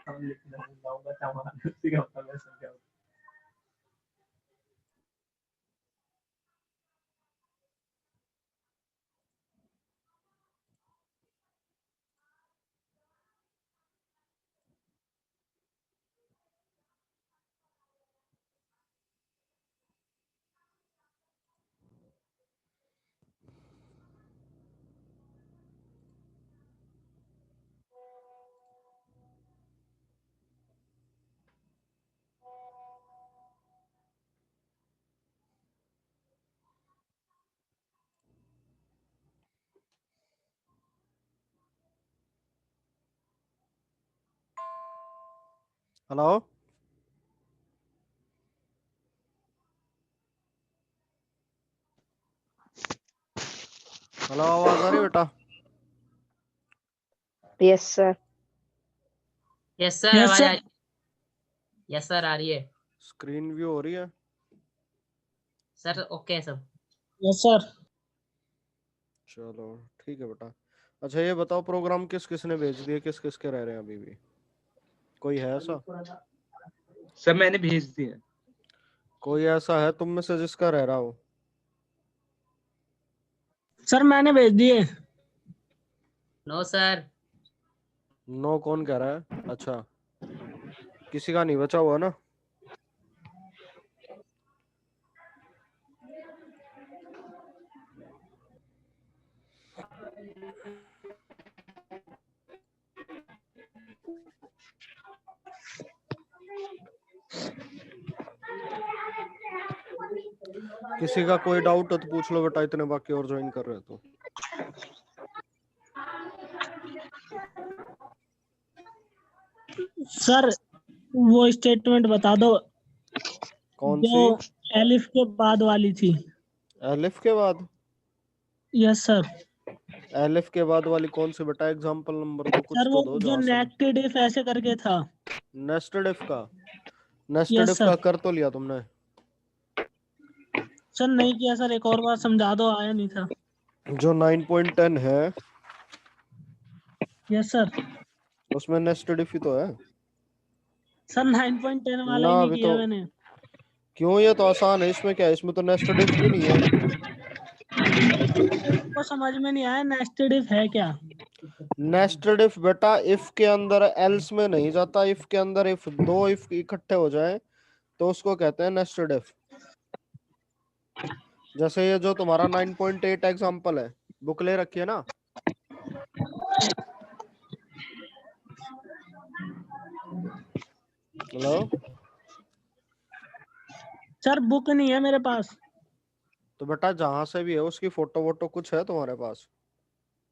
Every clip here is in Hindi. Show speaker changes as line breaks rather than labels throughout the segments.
हम लिखने जाऊंगा सामान उसी का मतलब मैं समझा।
हेलो हेलो, आवाज आ रही है बेटा?
Yes sir.
यस सर, आवाज आ रही है। यस सर, आ रही है
स्क्रीन व्यू हो रही है
सर। ओके सब।
Yes sir.
चलो ठीक है बेटा। अच्छा ये बताओ, प्रोग्राम किस किस ने भेज दिए, किस किस के रह रहे हैं अभी भी? कोई है ऐसा?
सर मैंने भेज दिया।
कोई ऐसा है तुम में से जिसका रह रहा हो?
सर मैंने भेज दिए।
No sir.
नो कौन कह रहा है? अच्छा, किसी का नहीं बचा हुआ ना? किसी का कोई डाउट हो तो पूछ लो बेटा, इतने बाकी और ज्वाइन कर रहे हो तो।
सर वो स्टेटमेंट बता दो
कौन
जो
सी?
एलिफ के बाद वाली थी।
एलिफ के बाद?
Yes sir.
एलिफ के बाद वाली कौन सी बेटा? एग्जांपल नंबर दो, कुछ
सर
तो
वो
दो
जो
जहां से।
नेक्टेड इफ ऐसे करके था।
नेस्टेड इफ का? नेस्टेड
यस
इफ का
सर।
कर तो लिया तुमने?
सर नहीं किया सर, एक और बार समझा दो, आया नहीं था।
जो 9.10 है
यस सर।
उसमें नेस्टेड इफ ही तो है
सर 9.10 वाला
ना
ही नहीं
अभी
किया
तो।
मैंने।
क्यों, ये तो आसान है, इसमें क्या है? इसमें तो नेस्टेड इफ भी नहीं है।
को समझ में नहीं आया नेस्टेड इफ है क्या।
नेस्टेड इफ बेटा इफ के अंदर एल्स में नहीं जाता। इफ के अंदर इफ दो इफ इकट्ठे हो जाए तो उसको कहते हैं नेस्टेड इफ। जैसे ये जो तुम्हारा 9.8 एग्जांपल है, बुक ले रखी है ना? हेलो,
सर बुक नहीं है मेरे पास।
तो बेटा जहां से भी है उसकी फोटो वोटो कुछ है तुम्हारे पास?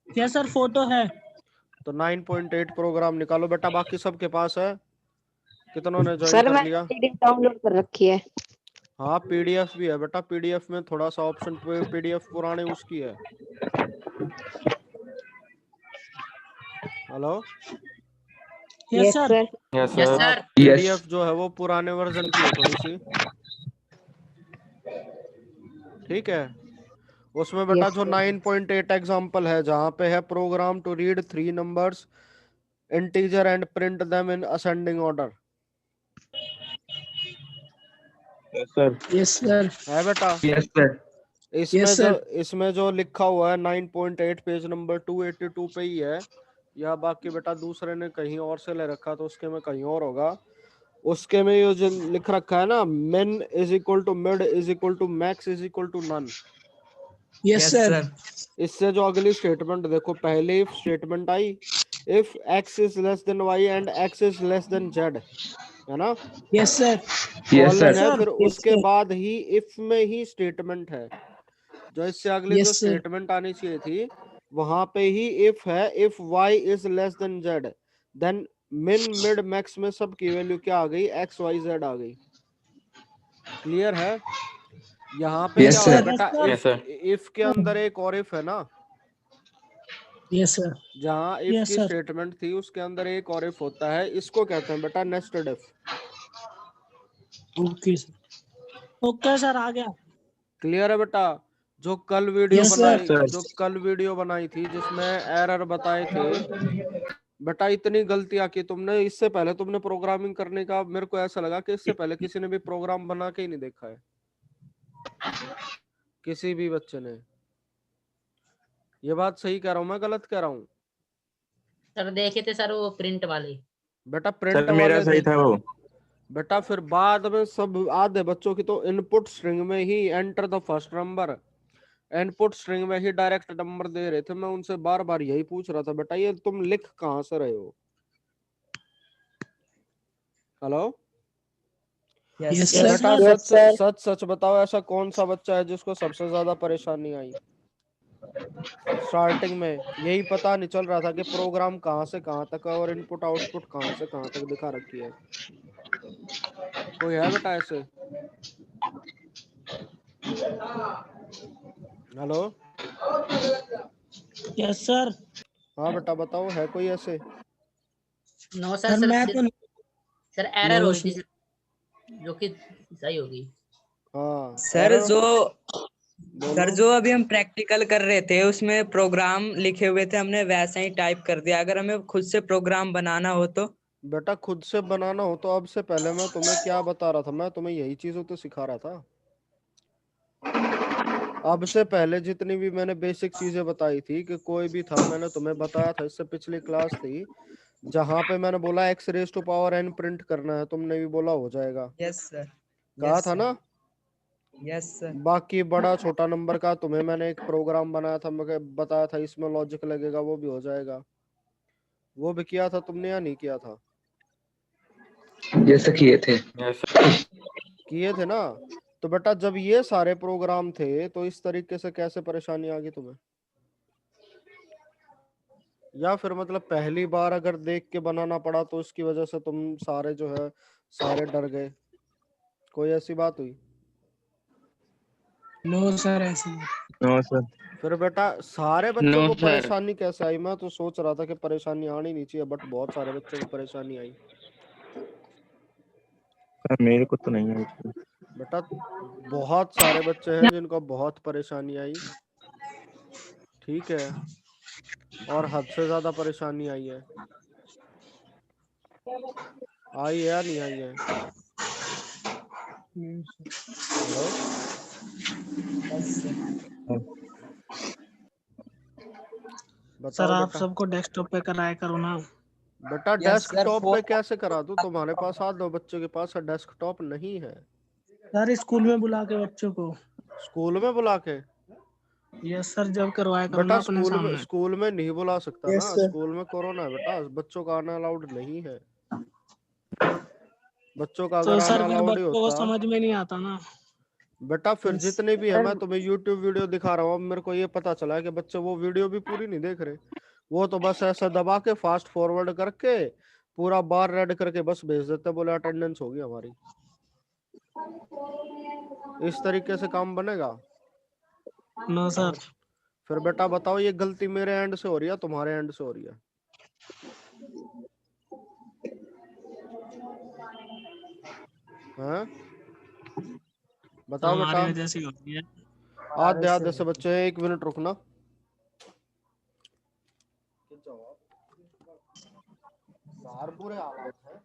यस सर, फोटो है।
तो 9.8 प्रोग्राम निकालो बेटा, बाकी सबके पास है। कितनों ने ज्वाइन
सर
कर
मैंने
लिया?
पीडीएफ डाउनलोड कर रखी है।
हाँ पीडीएफ भी है बेटा। पीडीएफ में थोड़ा सा ऑप्शन, पीडीएफ पुराने उसकी है। Hello,
yes
yes
sir.
Sir.
Yes
yes
sir.
Sir.
PDF जो है वो पुराने वर्जन की है थोड़ी सी। ठीक है, उसमें बेटा
यस
जो
सर।
9.8 एग्जांपल है, जहां पे है program to read 3 numbers integer and print them in ascending order,
yes sir.
Yes sir.
है बेटा?
Yes sir.
इसमें
यस
जो
सर।
इसमें जो लिखा हुआ है 9.8 पेज नंबर 282 पे ही है, या बाकी बेटा दूसरे ने कहीं और से ले रखा तो उसके में कहीं और होगा। उसके में ये जो लिख रखा है ना, min is equal to mid is equal to max is equal to none.
Yes sir.
इससे जो अगली स्टेटमेंट देखो, पहले इफ स्टेटमेंट आई, if x is less than y and x is less than z, है ना?
Yes sir.
यस
कॉलन है,
सर।
फिर
यस
उसके
सर।
बाद ही इफ में ही स्टेटमेंट है। जो इससे अगली जो
यस सर।
स्टेटमेंट आनी चाहिए थी वहां पे ही इफ है, if y is less than z, then min mid max में सब की वैल्यू क्या आ गई? x y z आ गई। क्लियर है? यहाँ पे
यस
क्या है
सर।
बेटा,
यस सर।
इफ के अंदर एक और इफ है ना?
Yes sir.
जहाँ इफ
यस
की
सर।
स्टेटमेंट थी उसके अंदर एक और इफ होता है, इसको कहते हैं बेटा nested if.
Okay sir. Okay sir, आ गया।
क्लियर है बेटा? जो कल वीडियो
यस सर।
बनाई जो कल वीडियो बनाई थी जिसमें एरर बताए थे, बेटा इतनी गलतियां की तुमने, इससे पहले तुमने प्रोग्रामिंग करने का, मेरे को ऐसा लगा कि इससे पहले किसी ने भी प्रोग्राम बना के ही नहीं देखा है, किसी भी बच्चे ने। ये बात सही कह रहा हूँ मैं, गलत कह रहा हूँ?
सर देखे थे सर वो प्रिंट वाले।
बेटा प्रिंट
सर मेरा
वाले
सही था वो।
बेटा फिर बाद में सब आधे बच्चों की तो इनपुट स्ट्रिंग में ही enter the first number, input string में ही डायरेक्ट नंबर दे रहे थे। मैं उनसे बार बार यही पूछ रहा था, बेटा ये तुम लिख कहाँ से रहे हो? Hello
yes
Yes,
sir.
बेटा
Yes,
सच
sir.
सच सच बताओ, ऐसा कौन सा बच्चा है जिसको सबसे ज्यादा परेशानी आई? स्टार्टिंग में यही पता नहीं चल रहा था कि प्रोग्राम कहाँ से कहाँ तक है और इनपुट आउटपुट कहाँ से कहाँ तक दिखा रखी है। कोई है बेटा ऐसे? Hello
yes sir.
हाँ बेटा बताओ, है कोई ऐसे?
नो सर,
सर
सर
मैं तो
सर एरर हो
नो
रही थी
सर।
सर, जो कि सही होगी।
हाँ
सर
error-
जो
बोलो।
सर जो अभी हम प्रैक्टिकल कर रहे थे उसमें प्रोग्राम लिखे हुए थे, हमने वैसा ही टाइप कर दिया। अगर हमें खुद से प्रोग्राम बनाना हो तो?
बेटा खुद से बनाना हो तो अब से पहले मैं तुम्हें क्या बता रहा था, मैं तुम्हें यही चीजों तो सिखा रहा था। अब से पहले जितनी भी मैंने बेसिक चीजें बताई थी कि कोई भी था, मैंने तुम्हें बताया था। इससे पिछली क्लास थी जहां पे मैंने बोला x raise to power n print करना है, तुमने भी बोला हो जाएगा,
यस सर।
कहा था ना?
Yes sir.
बाकी बड़ा छोटा नंबर का तुम्हें मैंने एक प्रोग्राम बनाया था, मैं बताया था इसमें लॉजिक लगेगा, वो भी हो जाएगा। वो भी किया था तुमने या नहीं किया था?
जैसे किए थे।
किए थे ना? तो बेटा जब ये सारे प्रोग्राम थे तो इस तरीके से कैसे परेशानी आ गई तुम्हें? या फिर मतलब पहली बार अगर देख के बनाना पड़ा तो इसकी वजह से तुम सारे जो है सारे डर गए? कोई ऐसी बात हुई?
नो सर ऐसे नहीं।
No sir.
फिर बेटा सारे बच्चों
नो
को
सर।
परेशानी कैसे आई? मैं तो सोच रहा था कि परेशानी आनी नहीं चाहिए, बट बहुत सारे बच्चों को परेशानी आई।
सर मेरे को तो नहीं है।
बेटा बहुत सारे बच्चे हैं जिनको बहुत परेशानी आई, ठीक है, और हद से ज्यादा परेशानी आई है। आई है या नहीं आई है? हेलो
सर
बताओ
आप
बेटा।
सबको डेस्कटॉप पे कराया करो ना।
बेटा डेस्कटॉप पे कैसे करा दूं? तुम्हारे पास आ दो बच्चों के पास डेस्कटॉप नहीं है।
सर स्कूल में बुला के बच्चों को।
स्कूल में बुला के?
यस सर, जब करवाया करो ना
बेटा
अपने सामने।
स्कूल में नहीं बुला सकता
यस
ना,
सर।
स्कूल में कोरोना है बेटा, बच्चों का आना अलाउड नहीं है। बच्चों का
तो
अगर
सर
आना
फिर
अलाउड ही
बच्चों को
होता।
समझ में नहीं आता ना।
बेटा फिर
यस
जितने भी है,
सर।
मैं तुम्हें यूट्यूब वीडियो दिखा रहा हूँ, अब मेरे को ये पता चला है कि बच्चे वो वीडियो भी पूरी नहीं देख रहे, वो तो बस ऐसा दबा के फास्ट फॉरवर्ड करके पूरा बार रेड करके बस भेज देते, बोले अटेंडेंस होगी हमारी। इस तरीके से काम बनेगा?
No sir.
फिर बेटा बताओ, ये गलती मेरे एंड से हो रही है तुम्हारे एंड से हो रही है? हैं? बताओ बेटा।
हमारी वजह से ही होती है।
आधे आधे से बच्चे, 1 मिनट रुकना। बाहर बुरे हालात है।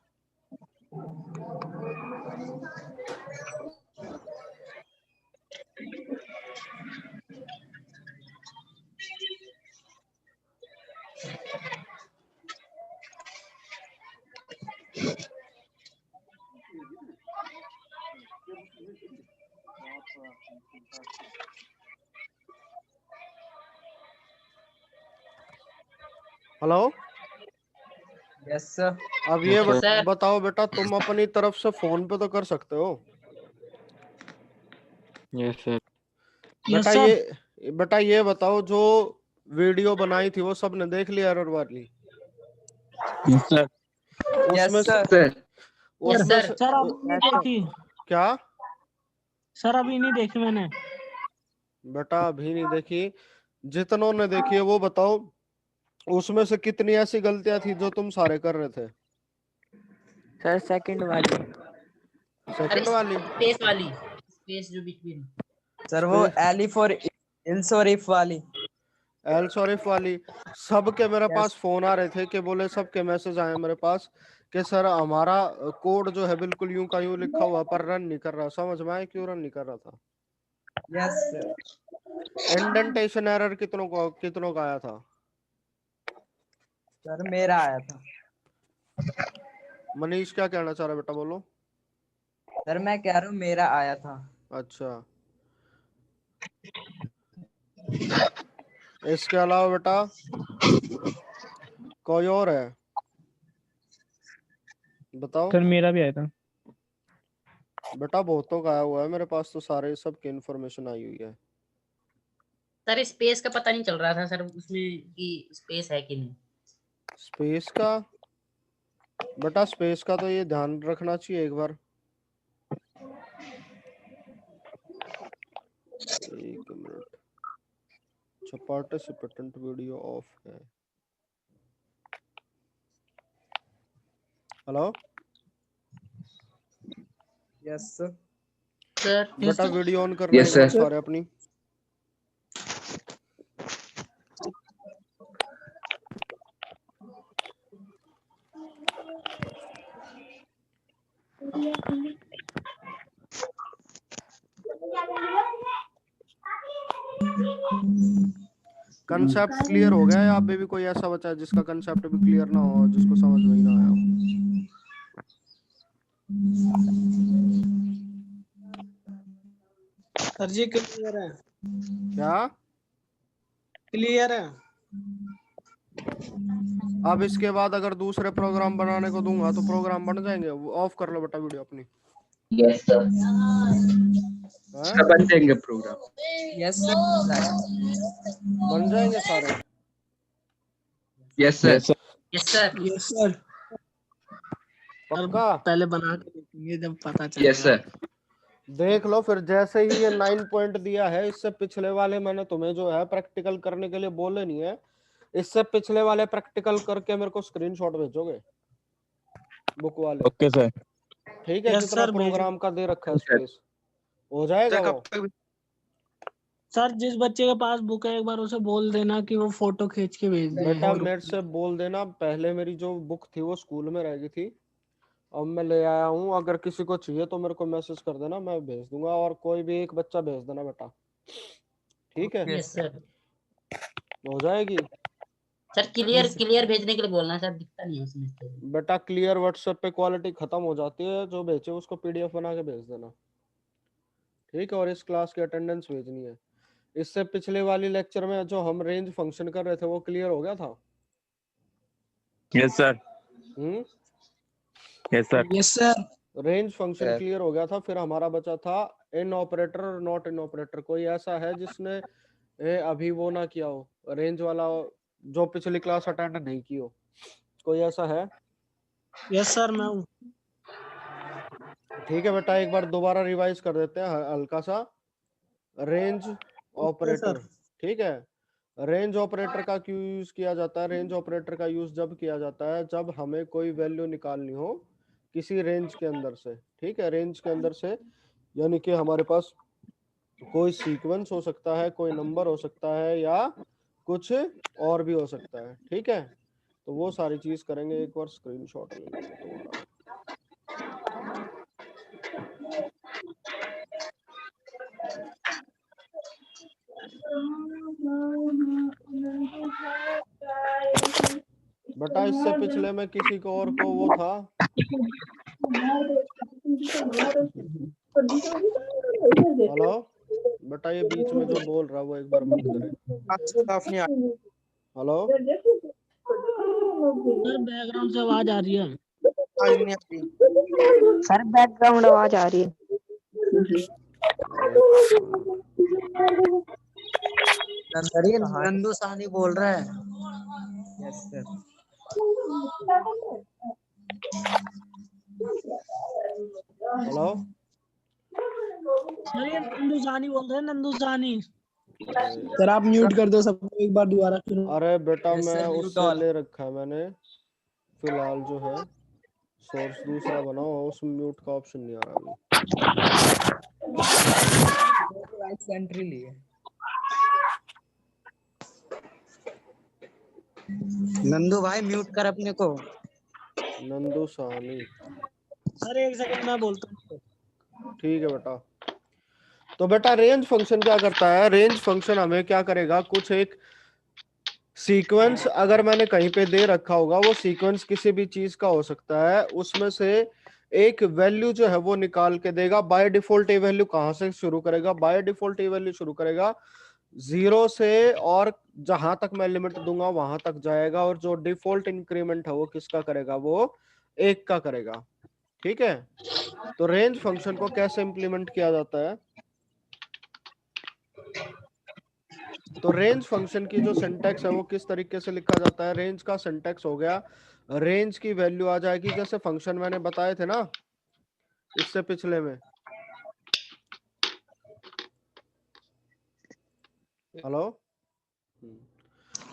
Hello
yes sir.
अब ये
सर
बताओ बेटा, तुम अपनी तरफ से फोन पे तो कर सकते हो?
Yes sir.
Yes sir.
बेटा ये बताओ, जो वीडियो बनाई थी वो सबने देख लिया एरर वाली?
Yes sir.
उसमें से
सर।
यस
उसमें
सर।
से
सर अभी नहीं देखी।
क्या?
सर अभी नहीं देखी मैंने।
बेटा अभी नहीं देखी? जितनों ने देखी है वो बताओ, उसमें से कितनी ऐसी गलतियां थी जो तुम सारे कर रहे थे?
सर सेकंड वाली।
सेकंड वाली?
स्पेस वाली, स्पेस जो बिटवीन।
सर वो एलिफ और इल्स और इफ वाली।
एल शरीफ वाली सबके मेरे
Yes.
पास फोन आ रहे थे कि बोले सबके मैसेज आए मेरे पास कि सर हमारा कोड जो है बिल्कुल यूं का यूं लिखा हुआ पर रन नहीं कर रहा। समझ में आया क्यों रन नहीं कर रहा था?
Yes sir.
इंडेंटेशन एरर कितनों का आया था?
सर मेरा आया था।
मनीष क्या कहना चाह रहा है बेटा, बोलो।
सर मैं कह रहा हूँ मेरा आया था।
अच्छा, इसके अलावा बेटा कोई और है? बताओ
सर मेरा भी आया था।
बेटा, बहुतों का आया हुआ है मेरे पास तो, सारे सबकी इंफॉर्मेशन आई हुई है।
सर स्पेस का पता नहीं चल रहा था सर उसमें कि स्पेस है कि नहीं।
स्पेस का बेटा, स्पेस का तो ये ध्यान रखना चाहिए एक बार। एक मिनट, अच्छा पार्टिसिपेंट वीडियो ऑफ है। Hello
yes sir.
सर
बेटा, वीडियो ऑन कर रहे
Yes,
हैं
sir.
सारे अपनी। कंसेप्ट क्लियर हो गया है? आप में भी कोई ऐसा बचा है जिसका कंसेप्ट भी क्लियर ना हो, जिसको समझ में ही ना आया हो?
सर जी क्लियर है।
क्या?
क्लियर है।
अब इसके बाद अगर दूसरे प्रोग्राम बनाने को दूंगा तो प्रोग्राम बन जाएंगे? ऑफ कर लो बेटा वीडियो अपनी।
यस सर,
हैं?
बन जाएंगे प्रोग्राम।
Yes sir.
बन जाएंगे सारे?
Yes sir.
Yes sir.
Yes sir.
पक्का?
पहले बना के देखेंगे जब पता चलेगा।
Yes sir.
देख लो फिर, जैसे ही ये 9 पॉइंट दिया है, इससे पिछले वाले मैंने तुम्हें जो है प्रैक्टिकल करने के लिए बोले नहीं है, इससे पिछले वाले प्रैक्टिकल करके मेरे को स्क्रीनशॉट भेजोगे बुक वाले।
Okay sir.
ठीक है?
Yes,
जितना
sir,
प्रोग्राम का दे रखा है स्पेस, हो जाएगा वो?
सर जिस बच्चे के पास बुक है एक बार उसे बोल देना कि वो फोटो खींच के भेज दे।
बेटा मेरे से बोल देना, पहले मेरी जो बुक थी वो स्कूल में रह गई थी, अब मैं ले आया हूँ। अगर किसी को चाहिए तो मेरे को मैसेज कर देना, मैं भेज दूंगा। और कोई भी एक बच्चा भेज देना बेटा, ठीक है?
Yes sir.
हो जाएगी
सर क्लियर भेजने के लिए बोलना सर, दिखता नहीं है उसमें।
बेटा। क्लियर व्हाट्सएप पे क्वालिटी खत्म हो जाती है, जो भेजे उसको पीडीएफ बना के भेज देना, ठीक है? और इस क्लास की अटेंडेंस भेजनी है। इससे पिछले वाली लेक्चर में जो हम रेंज फंक्शन कर रहे थे वो क्लियर हो गया था?
Yes sir. Yes sir.
Yes sir.
Range function clear हो गया था। फिर हमारा बचा था इन ऑपरेटर और नॉट इन ऑपरेटर। कोई ऐसा है जिसने अभी वो ना किया हो, रेंज वाला, जो पिछली क्लास अटेंड नहीं की हो? कोई ऐसा है?
यस सर मैं हूँ।
ठीक है बेटा, एक बार दोबारा रिवाइज कर देते हैं हल्का सा। रेंज ऑपरेटर, ठीक है? रेंज ऑपरेटर का क्यों यूज किया जाता है? रेंज ऑपरेटर का यूज जब किया जाता है जब हमें कोई वैल्यू निकालनी हो किसी रेंज के अंदर से, ठीक है? रेंज के अंदर से यानी कि हमारे पास कोई सीक्वेंस हो सकता है, कोई नंबर हो सकता है, या कुछ और भी हो सकता है, ठीक है? तो वो सारी चीज करेंगे। एक बार स्क्रीनशॉट ले लेंगे दोबारा। बेटा इससे पिछले में किसी को और को वो था? हेलो बेटा, ये बीच में जो बोल रहा है वो एक बार बंद करे। हेलो
सर बैकग्राउंड से आवाज आ रही है।
सर बैकग्राउंड आवाज आ रही है।
नंदू सानी बोल रहा है। Yes sir.
हेलो
सर ये नंदू सानी बोल रहे हैं, नंदू सानी। सर आप म्यूट कर दो सबको एक बार दोबारा शुरू।
अरे बेटा
Yes,
मैं
sir, mute
उससे
all.
ले रखा है मैंने, फिलहाल जो है सोर्स दूसरा बनाओ, उसमें म्यूट का ऑप्शन नहीं आ रहा अभी।
एंट्री लिए।
नंदू भाई म्यूट कर अपने को।
नंदू साहनी,
सर एक सेकंड मैं बोलता हूँ।
ठीक है बेटा। तो बेटा रेंज फंक्शन क्या करता है, रेंज फंक्शन हमें क्या करेगा, कुछ एक सीक्वेंस अगर मैंने कहीं पे दे रखा होगा, वो सीक्वेंस किसी भी चीज का हो सकता है, उसमें से एक वैल्यू जो है वो निकाल के देगा। बाय डिफॉल्ट ये वैल्यू कहां से शुरू करेगा, बाय डिफॉल्ट ये वैल्यू शुरू करेगा 0 से, और जहां तक मैं लिमिट दूंगा वहां तक जाएगा, और जो डिफॉल्ट इंक्रीमेंट है वो किसका करेगा, वो 1 का करेगा। ठीक है। तो रेंज फंक्शन को कैसे इंप्लीमेंट किया जाता है, तो रेंज फंक्शन की जो सिंटैक्स है वो किस तरीके से लिखा जाता है। रेंज का सिंटैक्स हो गया, रेंज की वैल्यू आ जाएगी, जैसे फंक्शन मैंने बताए थे ना इससे पिछले में। Hello,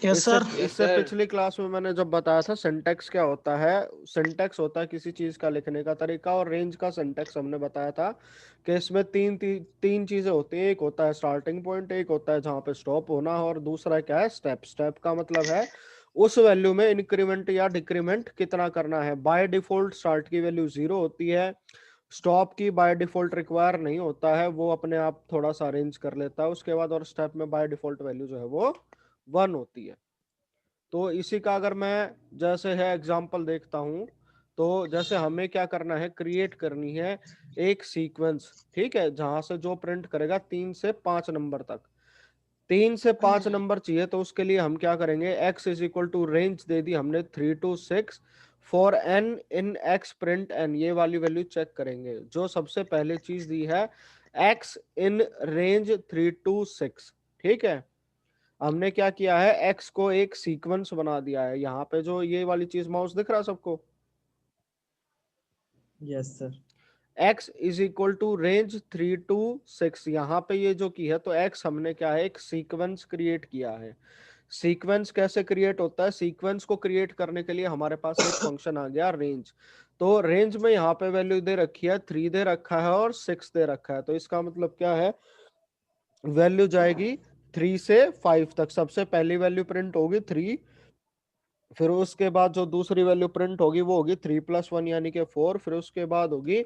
yes sir.
इससे पिछली क्लास में मैंने जब बताया था सिंटैक्स क्या होता है, सिंटैक्स होता है किसी चीज का लिखने का तरीका, और रेंज का सिंटैक्स हमने बताया था कि इसमें तीन चीजें होती हैं। एक होता है स्टार्टिंग पॉइंट, एक होता है जहां पे स्टॉप होना, और दूसरा क्या है, स्टेप। स्टेप का मतलब है उस वैल्यू में इंक्रीमेंट या डिक्रीमेंट कितना करना है। बाय डिफॉल्ट स्टार्ट की वैल्यू 0 होती है, स्टॉप की बाय डिफॉल्ट रिक्वायर नहीं होता है, वो अपने आप थोड़ा सा अरेंज कर लेता है उसके बाद, और स्टेप में बाय डिफॉल्ट वैल्यू जो है वो 1 होती है। तो इसी का अगर मैं जैसे है एग्जांपल देखता हूं, तो जैसे हमें क्या करना है, क्रिएट करनी है एक सीक्वेंस, ठीक है, जहां से जो प्रिंट करेगा 3 से 5 नंबर तक। 3 से 5 नंबर चाहिए, तो उसके लिए हम क्या करेंगे, x is equal to range दे दी हमने 3 to 6 for n in x print n, ये वाली वैल्यू चेक करेंगे। जो सबसे पहले चीज दी है x इन रेंज 3 to 6, ठीक है। हमने क्या किया है, x को एक सीक्वेंस बना दिया है। यहाँ पे जो ये वाली चीज माउस दिख रहा है सबको,
yes sir.
x is equal to range 3 to 6, यहाँ पे ये जो की है, तो x हमने क्या है, एक सीक्वेंस क्रिएट किया है। सीक्वेंस कैसे क्रिएट होता है, सीक्वेंस को क्रिएट करने के लिए हमारे पास एक फंक्शन आ गया रेंज। तो रेंज में यहाँ पे वैल्यू दे रखी है, 3 दे रखा है और 6 दे रखा है। तो इसका मतलब क्या है, वैल्यू जाएगी 3 से 5 तक। सबसे पहली वैल्यू प्रिंट होगी 3, फिर उसके बाद जो दूसरी वैल्यू प्रिंट होगी वो होगी 3 + 1 यानी कि 4, फिर उसके बाद होगी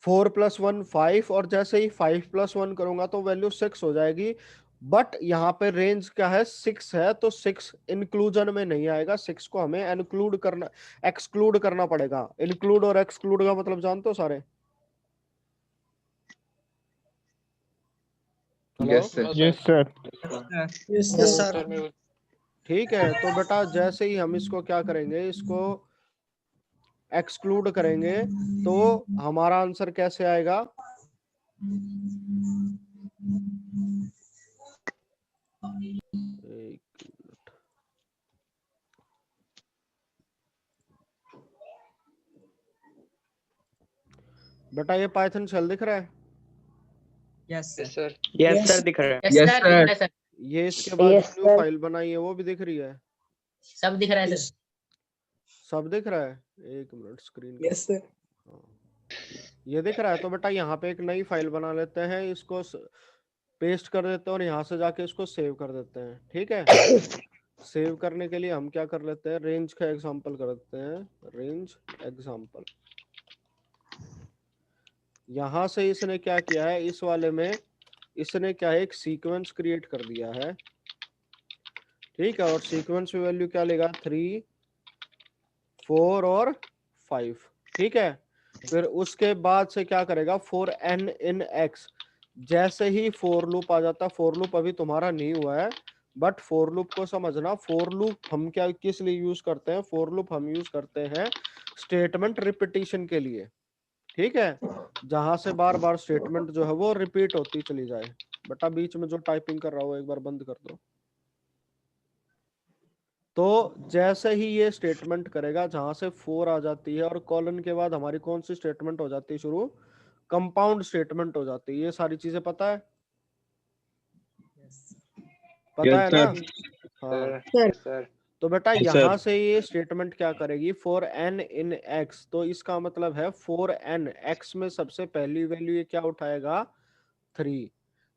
4 + 1 5, और जैसे ही 5 + 1 करूंगा तो वैल्यू 6 हो जाएगी। बट यहाँ पे रेंज क्या है, 6 है, तो 6 इंक्लूजन में नहीं आएगा, 6 को हमें इंक्लूड करना, एक्सक्लूड करना पड़ेगा। इंक्लूड और एक्सक्लूड का मतलब जानते हो सारे? Hello,
yes sir.
Yes sir.
Yes sir.
ठीक है। तो बेटा जैसे ही हम इसको क्या करेंगे, इसको एक्सक्लूड करेंगे, तो हमारा आंसर कैसे आएगा, एक मिनट। बेटा ये पाइथन शेल दिख रहा है,
yes
yes
sir.
Sir.
Yes sir दिख रहा है।
Yes
Yes,
sir,
sir.
दिख रहा है सर,
ये इसके बाद
Yes,
जो न्यू
sir.
फाइल बनाई है वो भी दिख रही है,
सब दिख रहा है सर।
सब दिख रहा है। एक मिनट स्क्रीन का,
यस सर।
हाँ, ये दिख रहा है। तो बेटा यहाँ पे एक नई फाइल बना लेते हैं, इसको पेस्ट कर देते हैं और यहाँ से जाके इसको सेव कर देते हैं, ठीक है। सेव करने के लिए हम क्या कर लेते हैं, रेंज का एग्जांपल कर देते हैं, रेंज एग्जांपल। यहाँ से इसने क्या किया है, इस वाले में इसने क्या है, एक सीक्वेंस क्रिएट कर दिया है, ठीक है। और सीक्वेंस में वैल्यू क्या लेगा, 3 4 और 5, ठीक है। फिर उसके बाद से क्या करेगा, फॉर n इन x, जैसे ही फोर लूप आ जाता, फोर लूप अभी तुम्हारा नहीं हुआ है, बट फोर लूप को समझना। फोर लूप हम क्या किस लिए यूज करते हैं, फोर लूप हम यूज करते हैं स्टेटमेंट रिपीटिशन के लिए, ठीक है, जहां से बार बार स्टेटमेंट जो है वो रिपीट होती चली जाए। बेटा बीच में जो टाइपिंग कर रहा हो एक बार बंद कर दो। तो जैसे ही ये स्टेटमेंट करेगा, जहां से 4 आ जाती है और कॉलन के बाद हमारी कौन सी स्टेटमेंट हो जाती है शुरू, कंपाउंड स्टेटमेंट हो जाती है। ये सारी चीजें पता है, पता है ना? हाँ।
सर।
तो बेटा
Yes,
यहाँ
sir.
से ये स्टेटमेंट क्या करेगी, फॉर n इन x, तो इसका मतलब है फॉर n x में सबसे पहली वैल्यू ये क्या उठाएगा, 3।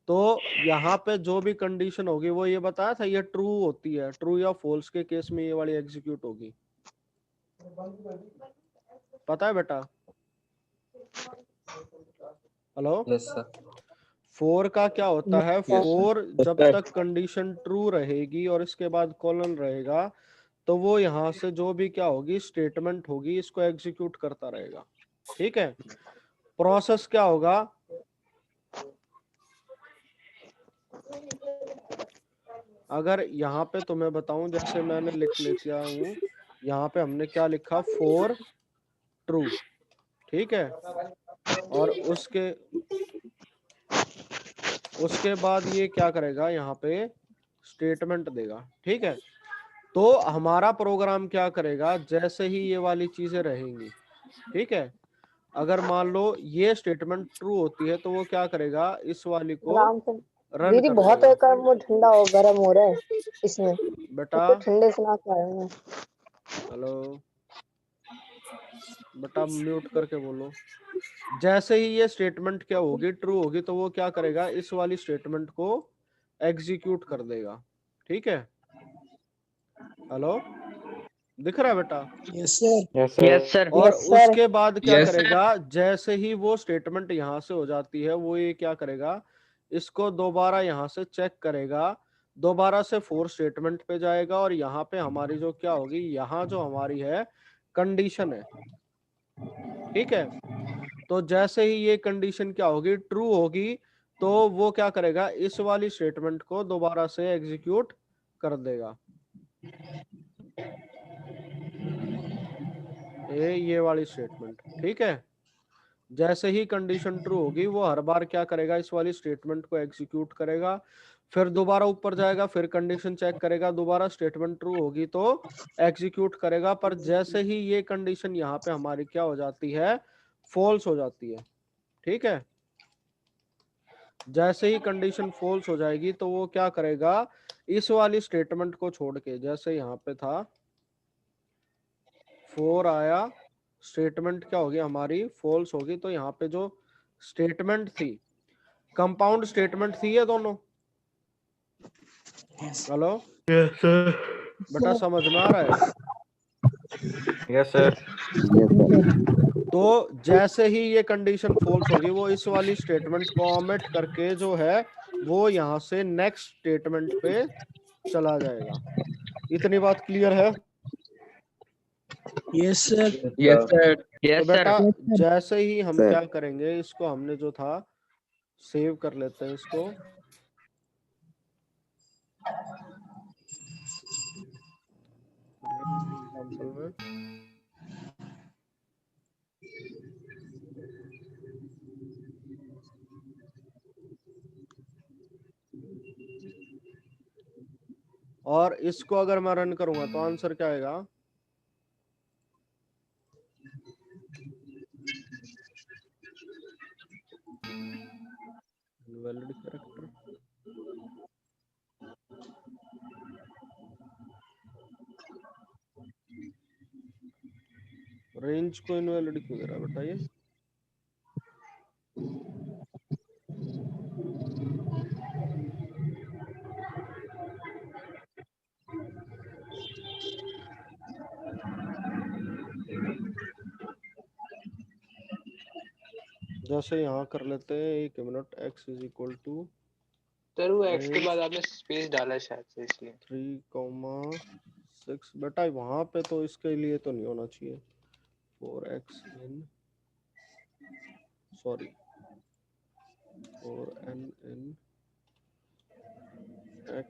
तो यहाँ पे जो भी कंडीशन होगी वो ये बताया था, ये ट्रू होती है, ट्रू या फॉल्स के केस में ये वाली एग्जीक्यूट होगी। पता है बेटा? हेलो?
Yes sir.
4 का क्या होता है?
Yes, sir.
4 जब
sir.
तक कंडीशन ट्रू रहेगी और इसके बाद कॉलन रहेगा तो वो यहाँ से जो भी क्या होगी स्टेटमेंट होगी इसको एग्जीक्यूट करता रहेगा। ठीक है? प्रोसेस क्या होगा? अगर यहाँ पे तुम्हें बताऊं, जैसे मैंने लिख लेता हूँ, यहाँ पे हमने क्या लिखा? 4 ट्रू। ठीक है? और उसके बाद ये क्या करेगा? यहाँ पे स्टेटमेंट देगा। ठीक है? तो हमारा प्रोग्राम क्या करेगा? जैसे ही ये वाली चीजें रहेंगी, ठीक है, अगर मान लो ये स्टेटमेंट ट्रू होती है तो वो क्या करेगा? इस वाली को
आराम से
रन
दीदी
कर
बहुत
देगा।
एक वो ठंडा हो गर्म हो रहा है इसमें,
बेटा
तो ठंडे से ना खाए।
हेलो बेटा, म्यूट करके बोलो। जैसे ही ये स्टेटमेंट क्या होगी? ट्रू होगी, तो वो क्या करेगा? इस वाली स्टेटमेंट को एग्जीक्यूट कर देगा। ठीक है? हेलो, दिख रहा है बेटा?
Yes sir.
Yes sir.
और
Yes, sir.
उसके बाद क्या
Yes, sir.
करेगा? जैसे ही वो स्टेटमेंट यहाँ से हो जाती है, वो ये क्या करेगा? इसको दोबारा यहाँ से चेक करेगा, दोबारा से 4 स्टेटमेंट पे जाएगा और यहाँ पे हमारी जो क्या होगी, यहाँ जो हमारी है कंडीशन है। ठीक है? तो जैसे ही ये कंडीशन क्या होगी? ट्रू होगी, तो वो क्या करेगा? इस वाली स्टेटमेंट को दोबारा से एग्जीक्यूट कर देगा। ये वाली स्टेटमेंट। ठीक है? जैसे ही कंडीशन ट्रू होगी वो हर बार क्या करेगा? इस वाली स्टेटमेंट को एग्जीक्यूट करेगा, फिर दोबारा ऊपर जाएगा, फिर कंडीशन चेक करेगा, दोबारा स्टेटमेंट ट्रू होगी तो एग्जीक्यूट करेगा। पर जैसे ही ये कंडीशन यहाँ पे हमारी क्या हो जाती है? फॉल्स हो जाती है। ठीक है? जैसे ही कंडीशन फॉल्स हो जाएगी तो वो क्या करेगा? इस वाली स्टेटमेंट को छोड़ के, जैसे यहाँ पे था 4 आया, स्टेटमेंट क्या होगी हमारी? फॉल्स होगी, तो यहाँ पे जो स्टेटमेंट थी, कंपाउंड स्टेटमेंट थी ये दोनों। Hello
yes sir.
बेटा, समझ में आ रहा है?
Yes sir.
तो जैसे ही ये कंडीशन फॉल्स होगी वो इस वाली स्टेटमेंट को ओमिट करके जो है वो यहाँ से नेक्स्ट स्टेटमेंट पे चला जाएगा। इतनी बात क्लियर है?
Yes sir.
Yes sir.
तो
यस सर।
बेटा जैसे ही हम क्या करेंगे, इसको हमने जो था सेव कर लेते हैं इसको। एग्जांपल में और इसको अगर मैं रन करूंगा तो आंसर क्या आएगा? Invalid character. रेंज को इनवैलिड क्यों दे रहा है बेटा ये? जैसे यहाँ कर लेते हैं, 1 minute, x is equal to
sir वो x के बाद आपने स्पेस डाला है शायद से, इसलिए
3,6। बेटा वहां पे तो इसके लिए तो नहीं होना चाहिए। 4x in, sorry 4n in x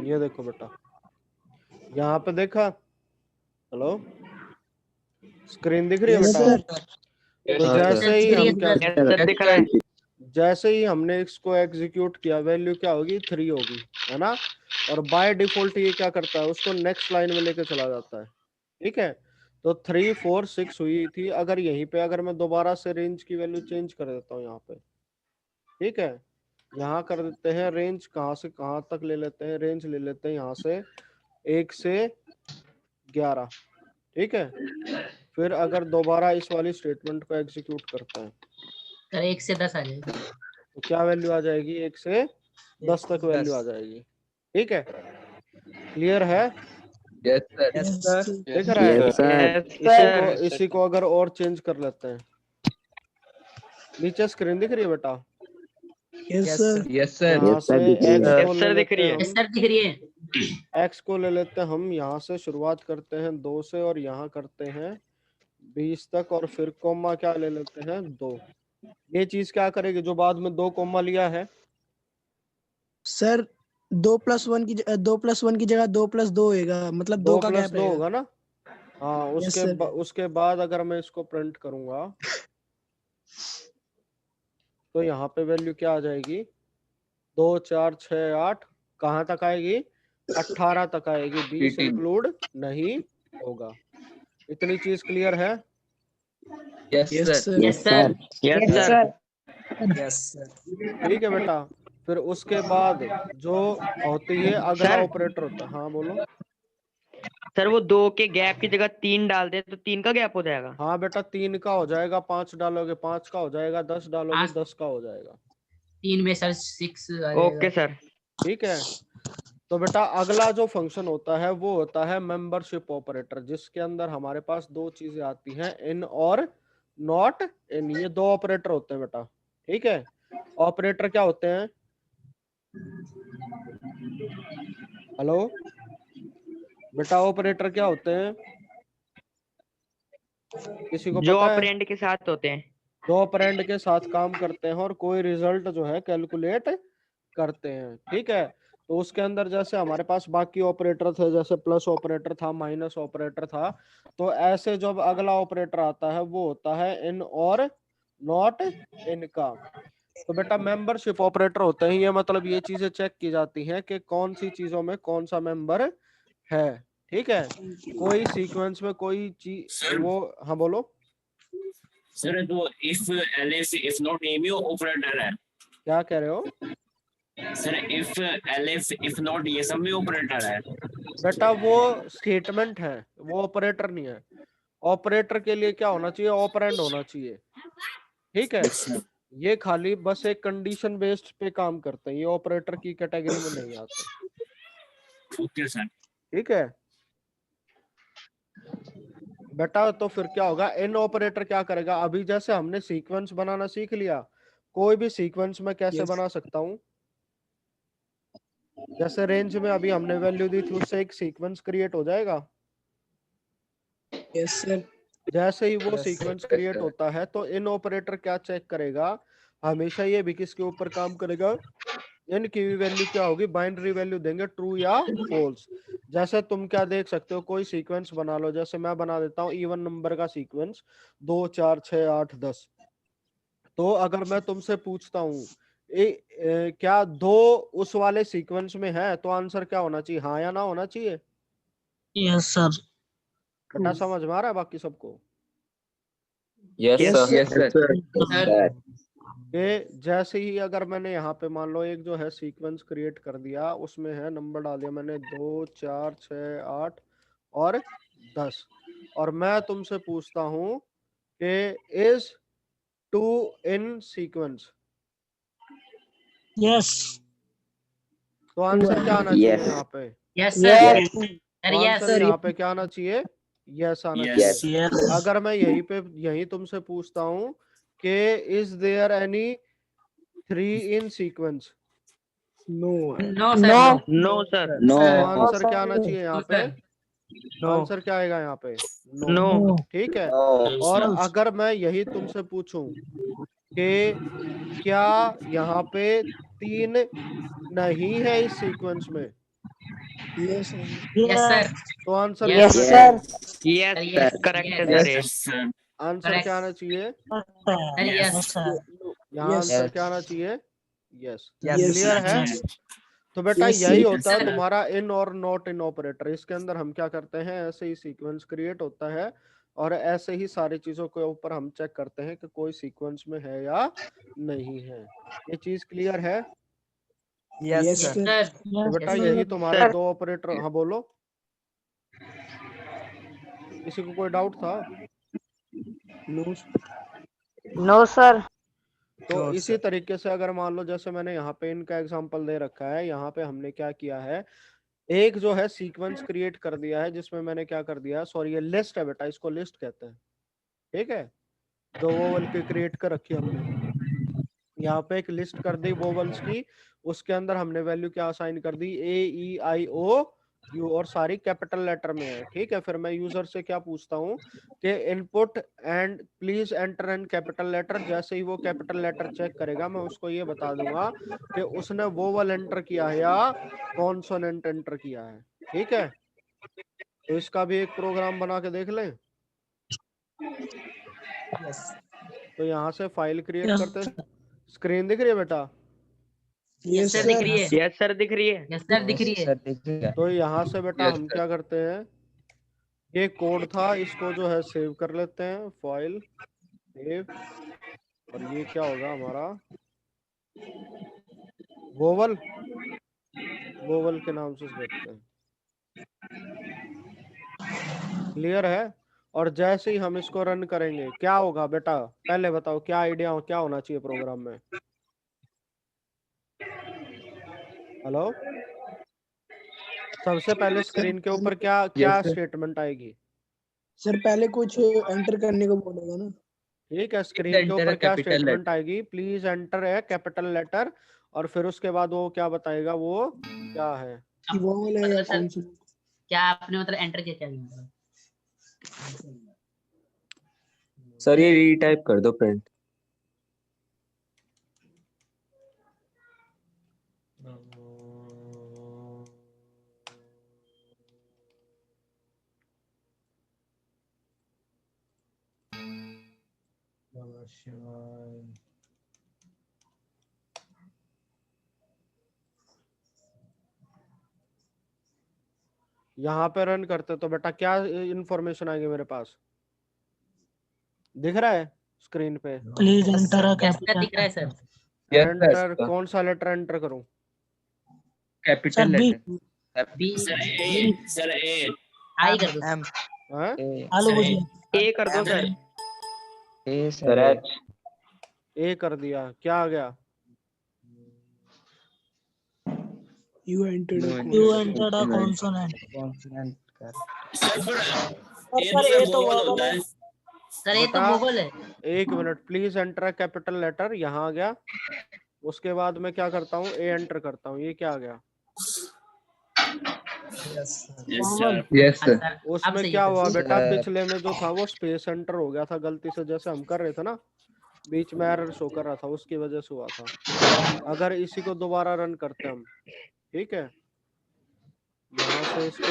ये देखो बेटा, यहाँ पे देखा? हेलो, स्क्रीन दिख रही है बेटा? तो जैसे ही हम क्या,
दिख रहा है।
जैसे ही हमने इसको एग्जीक्यूट किया, वैल्यू क्या होगी? 3 होगी, है ना? और बाय डिफॉल्ट ये क्या करता है? उसको नेक्स्ट लाइन में लेके चला जाता है। ठीक है? तो 3 4 6 हुई थी। अगर यहीं पे अगर मैं दोबारा से रेंज की वैल्यू चेंज कर देता हूँ यहाँ पे, ठीक है, यहाँ कर देते हैं रेंज, कहाँ से कहाँ तक ले लेते हैं, रेंज ले लेते हैं यहाँ से 1 से 11, ठीक है। फिर अगर दोबारा इस वाली स्टेटमेंट को एग्जीक्यूट करते हैं
सर 1 से 10 आ जाएगा।
तो क्या वैल्यू आ जाएगी, 1 से 10 तक वैल्यू आ जाएगी, ठीक है। क्लियर है,
यस सर।
Yes sir.
दिख रहा है?
Yes sir.
इसी को अगर और चेंज कर लेते हैं, नीचे स्क्रीन दिख रही है बेटा?
Yes sir.
Yes sir.
यहाँ से x को ले लेते हैं
यस सर दिख रही है।
x को ले लेते हैं हम, यहाँ से शुरुआत करते हैं 2 से और यहाँ करते हैं 20 तक, और फिर कोमा क्या ले लेते हैं 2। ये चीज क्या करेगी जो बाद में 2 कोमा लिया है?
सर 2+1 की 2+1 की जगह 2+2 होएगा, मतलब 2 का गैप
2 होगा ना? हाँ,
सर।
उसके बाद अगर मैं इसको प्रिंट करूंगा तो यहाँ पे वैल्यू क्या आ जाएगी, 2 4 6 8, कहाँ तक आएगी, 18 तक आएगी, 20 इंक्लूड नहीं होगा। इतनी चीज क्लियर है?
Yes sir.
Yes sir.
Yes sir.
Yes sir.
ठीक है बेटा। फिर उसके बाद जो होती है अगला ऑपरेटर होता है। हाँ बोलो।
सर वो 2 के गैप की जगह 3 डाल दे तो 3 का गैप हो जाएगा।
हाँ बेटा, 3 का हो जाएगा, 5 डालोगे 5 का हो जाएगा, 10 डालोगे
5
10 का हो जाएगा।
3 में सर 6 आ
ओके
जाएगा।
सर।
ठीक है। तो बेटा अगला जो फंक्शन होता है वो होता है मेंबरशिप ऑपरेटर, जिसके अंदर हमारे पास 2 चीजें आती हैं, इन और नॉट इन। ये 2 ऑपरेटर होते हैं बेटा, ठीक है। ऑपरेटर क्या होते हैं? हेलो बेटा, ऑपरेटर क्या होते हैं, किसी को
जो
पता है?
ऑपरेंड के साथ होते हैं।
दो ऑपरेंड के साथ काम करते हैं और कोई रिजल्ट जो है कैलकुलेट करते हैं, ठीक है। तो उसके अंदर जैसे हमारे पास बाकी ऑपरेटर थे, जैसे प्लस ऑपरेटर था, माइनस ऑपरेटर था, तो ऐसे जब अगला ऑपरेटर आता है वो होता है इन और नॉट इन का। तो बेटा मेंबरशिप ऑपरेटर होते हैं, ये मतलब ये चीजें चेक की जाती हैं कि कौन सी चीजों में कौन सा मेंबर है, ठीक है। कोई सीक्वेंस में कोई चीज वो, हाँ बोलो
सर। तो इफ एलिफ इफ नॉट एमी ऑपरेटर है,
क्या कह रहे हो?
Sir if elif if not ये सब में ऑपरेटर है।
बेटा वो स्टेटमेंट है, वो ऑपरेटर नहीं है। ऑपरेटर के लिए क्या होना चाहिए, ऑपरेंड होना चाहिए, ठीक है। ये खाली बस एक कंडीशन बेस्ड पे काम करते हैं, ये ऑपरेटर की कैटेगरी में नहीं आते।
Okay sir.
ठीक है बेटा। तो फिर क्या होगा, इन ऑपरेटर क्या करेगा, अभी जैसे हमने सीक्वेंस बनाना सीख लिया, कोई भी सीक्वेंस में कैसे बना सकता हूं, जैसे रेंज में अभी हमने वैल्यू दी थी, उससे एक सीक्वेंस क्रिएट हो जाएगा।
Yes sir.
जैसे ही वो सीक्वेंस क्रिएट होता है तो इन ऑपरेटर क्या चेक करेगा, हमेशा ये भी किसके ऊपर काम करेगा, इन की वैल्यू क्या होगी, बाइनरी वैल्यू देंगे, ट्रू या फॉल्स। जैसे तुम क्या देख सकते हो, कोई सीक्वेंस बना लो, जैसे मैं बना देता हूँ इवन नंबर का सीक्वेंस 2 4 6 8 10। तो अगर मैं तुमसे पूछता हूँ क्या 2 उस वाले सीक्वेंस में है, तो आंसर क्या होना चाहिए, हाँ या ना होना चाहिए?
Yes sir.
बेटा समझ में आ रहा है बाकी सबको?
Yes sir. Yes sir.
कि जैसे ही अगर मैंने यहाँ पे मान लो एक जो है सीक्वेंस क्रिएट कर दिया, उसमें है नंबर डाल दिया मैंने 2 4 6 8 और 10, और मैं तुमसे पूछता हूँ कि इज 2 इन सीक्वेंस,
यस।
तो आंसर क्या आना चाहिए
Yes.
यहाँ पे?
Yes sir. सर
तो
यस
आंसर यहाँ पे क्या आना चाहिए, यस आना
Yes.
चाहिए। अगर मैं यही तुमसे पूछता हूँ कि is there any 3 in sequence,
no
no sir.
No sir.
No.
तो आंसर क्या आना चाहिए यहाँ पे,
नो।
आंसर क्या आएगा यहाँ पे,
नो।
ठीक है। और अगर मैं यही तुमसे पूछूं कि क्या यहाँ पे 3 नहीं है इस सीक्वेंस में,
यस
यस सर।
तो आंसर
Yes,
क्या आना चाहिए?
यस करेक्ट है सर।
Sir
answer
Correct.
क्या आना चाहिए,
सर यस।
यहाँ
Yes.
Answer
Yes.
क्या आना चाहिए, यस।
Yes.
क्लियर है? तो बेटा
Yes,
यही
sir.
होता है
Sir.
तुम्हारा इन और नॉट इन ऑपरेटर। इसके अंदर हम क्या करते हैं, ऐसे ही सीक्वेंस क्रिएट होता है और ऐसे ही सारी चीजों के ऊपर हम चेक करते हैं कि कोई सीक्वेंस में है या नहीं है। ये चीज क्लियर है?
Yes sir.
सर
तो बेटा
yes,
यही
sir.
तुम्हारे
सर।
दो ऑपरेटर। हाँ बोलो, किसी को कोई डाउट था?
No sir.
तो
No,
इसी
sir.
तरीके से अगर मान लो जैसे मैंने यहाँ पे इनका एग्जांपल दे रखा है, यहाँ पे हमने क्या किया है, एक जो है सीक्वेंस क्रिएट कर दिया है जिसमें मैंने क्या कर दिया, सॉरी ये लिस्ट है बेटा, इसको लिस्ट कहते हैं। ठीक है, दो वोवल की क्रिएट कर रखी हमने, यहाँ पे एक लिस्ट कर दी वोवल्स की, उसके अंदर हमने वैल्यू क्या असाइन कर दी, ए ई आई ओ यू, और सारी कैपिटल लेटर में है। ठीक है, फिर मैं यूजर से क्या पूछता हूँ कि input and please enter in capital letter. जैसे ही वो कैपिटल लेटर चेक करेगा मैं उसको ये बता दूंगा कि उसने वोवल एंटर किया है या कॉन्सोनेंट एंटर किया है। ठीक है, तो इसका भी एक प्रोग्राम बना के देख लें।
Yes.
तो यहाँ से फाइल क्रिएट करते, स्क्रीन दिख रही है बेटा?
यस सर दिख रही है।
यस सर दिख रही है।
यस सर दिख रही है।
तो यहाँ से बेटा
Yes,
हम
sir.
क्या करते हैं, ये कोड था, इसको जो है सेव कर लेते हैं, फाइल सेव, और ये क्या होगा हमारा, वोवल, वोवल के नाम से देखते हैं। क्लियर है? और जैसे ही हम इसको रन करेंगे क्या होगा बेटा, पहले बताओ क्या आइडिया हो, क्या होना चाहिए प्रोग्राम में? हेलो, सबसे पहले स्क्रीन के ऊपर क्या क्या
sir.
स्टेटमेंट आएगी?
सर पहले कुछ एंटर करने को बोलेगा ना।
ठीक है, स्क्रीन के
Enter
ऊपर
a
क्या
capital
स्टेटमेंट आएगी, प्लीज एंटर है कैपिटल लेटर, और फिर उसके बाद वो क्या बताएगा, वो क्या है?
कि वोवल है या
मतलब सर
कौन सी।
क्या आपने मतलब एंटर किया क्या मतलब?
सर ये रीटाइप कर दो प्रिंट।
यहाँ पे रन करते तो बेटा क्या इंफॉर्मेशन आएगी मेरे पास, दिख रहा है स्क्रीन पे?
Please enter a
yes sir दिख रहा है सर।
एंटर, कौन सा लेटर एंटर करूं?
Capital letter.
B
sir A
I कर दो।
M.
हाँ?
आलू
सर,
भुजिया।
ए कर दो सर।
Sir H.
ए कर दिया, क्या आ गया?
You entered a
consonant.
Sir पर ए तो सर वोवल होता है।
सर ये तो
बता।
वोवल है।
एक minute, please enter capital letter, यहाँ आ गया। उसके बाद मैं क्या करता हूँ, ए एंटर करता हूँ, ये क्या आ गया?
Yes, sir.
Yes sir.
Yes
हाँ
सर।
सर अब
उसमें
सही
क्या
है
हुआ
सर।
बेटा, पिछले में जो था वो स्पेस एंटर हो गया था गलती से, जैसे हम कर रहे थे ना, बीच में एरर शो कर रहा था, उसकी वजह से हुआ था। अगर इसी को दोबारा रन करते हम, ठीक है, यहाँ से इसको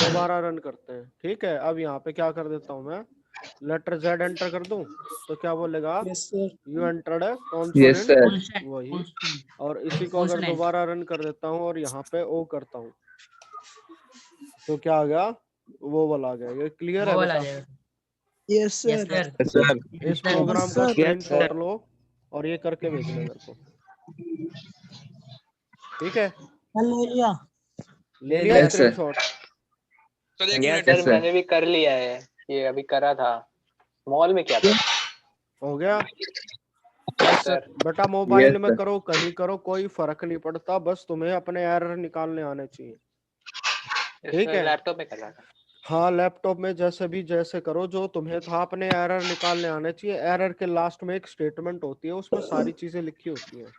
दोबारा रन करते हैं। ठीक है, अब यहाँ पे क्या कर देता हूँ मैं, लेटर जेड एंटर कर दूं तो क्या बोलेगा,
यस सर।
यू एंटर्ड है
यस
कॉन्सोनेंट,
सर।
Constant,
वही।
constant,
और इसी को अगर
consonant.
दोबारा रन कर देता हूँ और यहाँ पे ओ करता हूँ तो क्या आ गया, वो वाला आ गया। ये क्लियर है
वोवल आ
बेटा?
जाएगा।
Yes
yes
sir.
Sir.
Sir
इस प्रोग्राम का
सर।
स्क्रीनशॉट लो और ये करके भेजना मेरे को। ठीक है,
ले लिया।
ले लिया
Yes, sir.
स्क्रीनशॉट?
तो एक
Yes,
minute
yes,
sir,
sir.
मैंने भी कर लिया है, ये अभी करा था। मॉल में क्या था
हो गया
सर?
बेटा? मोबाइल
Yes,
में
sir.
करो कहीं करो कोई फर्क नहीं पड़ता, बस तुम्हें अपने एरर निकालने आने चाहिए। ठीक है,
लैपटॉप में कर रहा था।
हाँ लैपटॉप में जैसे करो, जो तुम्हें था अपने एरर निकालने आने चाहिए। एरर के लास्ट में एक स्टेटमेंट होती है, उसमें सारी चीजें लिखी होती है।
यस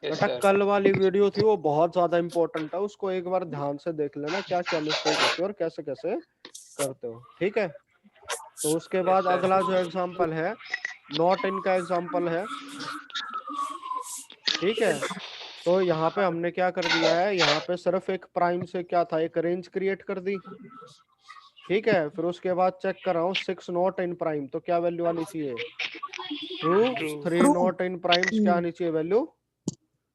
बेटा
सर।
कल वाली वीडियो थी वो बहुत ज्यादा इंपॉर्टेंट है, उसको एक बार ध्यान से देख लेना, क्या क्या मिस्टेक होती है और कैसे कैसे करते हो। ठीक है, तो उसके बाद
sir.
अगला जो एग्जांपल है, नॉट इन का एग्जांपल है। ठीक है, तो यहाँ पे हमने क्या कर दिया है, यहाँ पे सिर्फ एक प्राइम से क्या था, एक रेंज क्रिएट कर दी। ठीक है, फिर उसके बाद चेक कर रहा हूँ 6 नॉट इन प्राइम, तो क्या वैल्यू आनी चाहिए, ट्रू। 3 नॉट इन प्राइम्स क्या आनी चाहिए वैल्यू,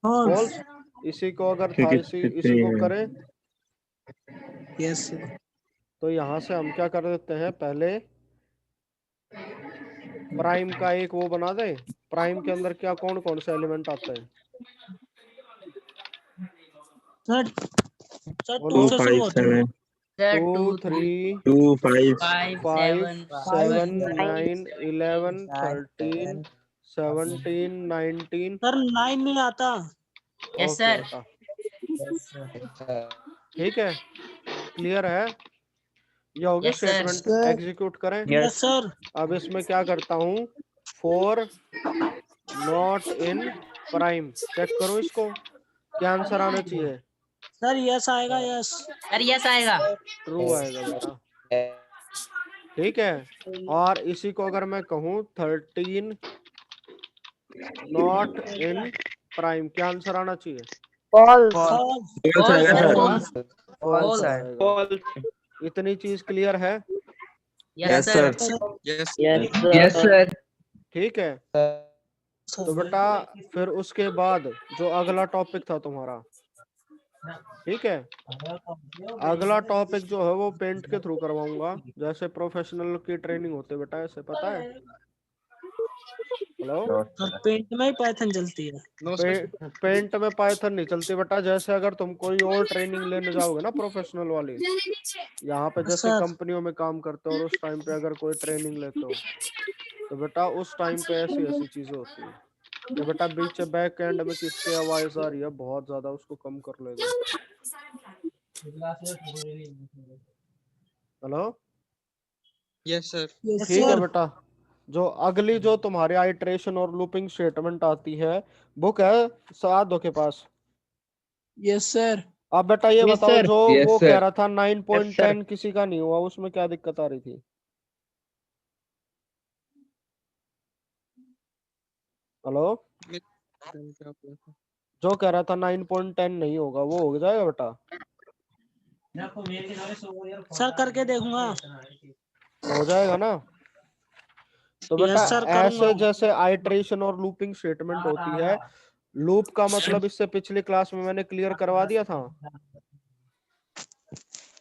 फॉल्स। इसी को अगर था इसी को करें
यस सर।
तो यहाँ से हम क्या कर देते हैं, पहले प्राइम का एक वो बना दे। प्राइम के अंदर क्या कौन कौन से एलिमेंट आते हैं?
सर
बोलो।
2 से शुरू होते हैं।
सर
2
2
3
2 5
5
5
7
7 9 11 13 17 19।
सर 9 नहीं आता।
Yes
okay
sir.
बेटा,
Yes, sir.
ठीक है, क्लियर है। ये होगी
यस सर।
स्टेटमेंट, एग्जीक्यूट करें।
Yes sir.
अब इसमें क्या करता हूँ, for not in prime, check करो इसको, क्या आंसर आना चाहिए?
सर यस आएगा, यस।
सर यस आएगा।
ट्रू आएगा बेटा, ठीक है। और इसी को अगर मैं कहूँ 13 नॉट इन प्राइम, क्या आंसर आना चाहिए?
फॉल्स।
फॉल्स
आएगा
sir,
sir.
False.
False
False.
आएगा।
इतनी चीज क्लियर है,
यस सर।
Yes sir.
ठीक है। तो बेटा फिर उसके बाद जो अगला टॉपिक था तुम्हारा, ठीक है, अगला टॉपिक जो है वो पेंट के थ्रू करवाऊंगा, जैसे प्रोफेशनल की ट्रेनिंग होती है बेटा, ऐसे पता है? हेलो।
सर पेंट में ही पाइथन चलती है।
पेंट में पाइथन नहीं चलती बेटा, जैसे अगर तुम कोई और ट्रेनिंग लेने जाओगे ना प्रोफेशनल वाली, यहाँ पे जैसे
सर
कंपनियों में काम करते हो और उस टाइम पे अगर कोई ट्रेनिंग लेते हो, तो बेटा उस टाइम पे ऐसी ऐसी चीजें होती है। ये बेटा बीच बैक एंड में किसकी आवाज आ रही है बहुत ज्यादा, उसको कम कर लेगा। हेलो।
Yes sir.
यस
ठीक है
सर।
बेटा, जो अगली जो तुम्हारी आइट्रेशन और लूपिंग स्टेटमेंट आती है, बुक है साधो के पास?
Yes sir.
अब बेटा ये
Yes,
बताओ,
sir.
जो
Yes,
वो
sir.
कह रहा था
Yes,
9.10 किसी का नहीं हुआ, उसमें क्या दिक्कत आ रही थी? हेलो। जो कह रहा था 9.10 नहीं होगा, वो हो जाएगा बेटा?
सर करके देखूंगा।
हो जाएगा ना? तो बेटा
यस सर करूंगा।
ऐसे जैसे आइट्रेशन और लूपिंग स्टेटमेंट होती है, लूप का मतलब इससे पिछली क्लास में मैंने क्लियर करवा दिया था।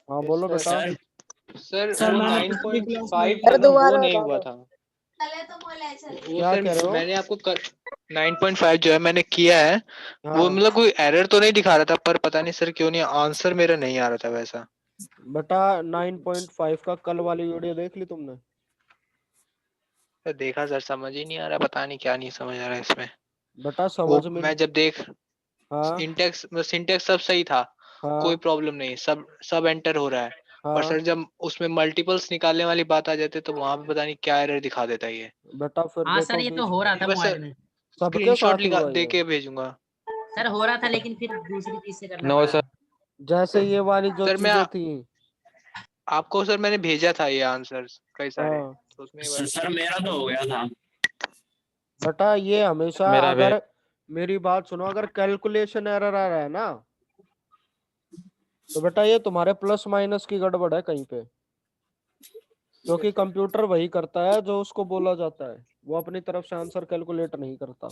हाँ बोलो
सर।
बेटा।
सर
सर
वो
मैंने पिछली क्लास में
9.5 था ना, वो नहीं हुआ था वो
क्या कह रहे
सर।
हो?
मैंने आपको 9.5 जो है मैंने किया है, वो
हाँ
मतलब कोई एरर तो नहीं दिखा रहा था, पर पता नहीं सर क्यों नहीं आंसर मेरा नहीं आ रहा था वैसा।
बेटा 9.5 का कल वाली वीडियो देख ली तुमने?
सर देखा सर, समझ ही नहीं आ रहा, पता नहीं क्या नहीं समझ आ रहा है इसमें।
बेटा
वो
समझ में
मैं जब देख
हाँ
सिंटेक्स सब सही था, कोई
हाँ
प्रॉब्लम नहीं, सब सब एंटर हो रहा है। पर
हाँ।
सर जब उसमें मल्टीपल्स निकालने वाली बात आ जाती है तो वहां पे पता नहीं क्या एरर दिखा देता है ये।
बेटा फिर
हाँ सर,
देखो
ये तो
बीच
हो रहा था
एक बार
मोबाइल
सर
में।
सबके
स्क्रीनशॉट
साथ ही हुआ
दे
ये।
के भेजूंगा।
सर हो रहा था, लेकिन फिर दूसरी चीज से करना
नो
पड़ा।
सर।
जैसे ये वाली जो
सर मैं
चीजें थी।
आपको सर मैंने भेजा था ये आंसर कई सारे,
हाँ
तो उसमें एक बार
सर मेरा तो हो गया था।
बेटा ये हमेशा,
मेरा भी।
अगर मेरी बात सुनो, अगर कैलकुलेशन एरर आ रहा है ना, तो बेटा ये तुम्हारे प्लस माइनस की गड़बड़ है कहीं पे, क्योंकि कंप्यूटर वही करता है जो उसको बोला जाता है, वो अपनी तरफ से आंसर कैलकुलेट नहीं करता।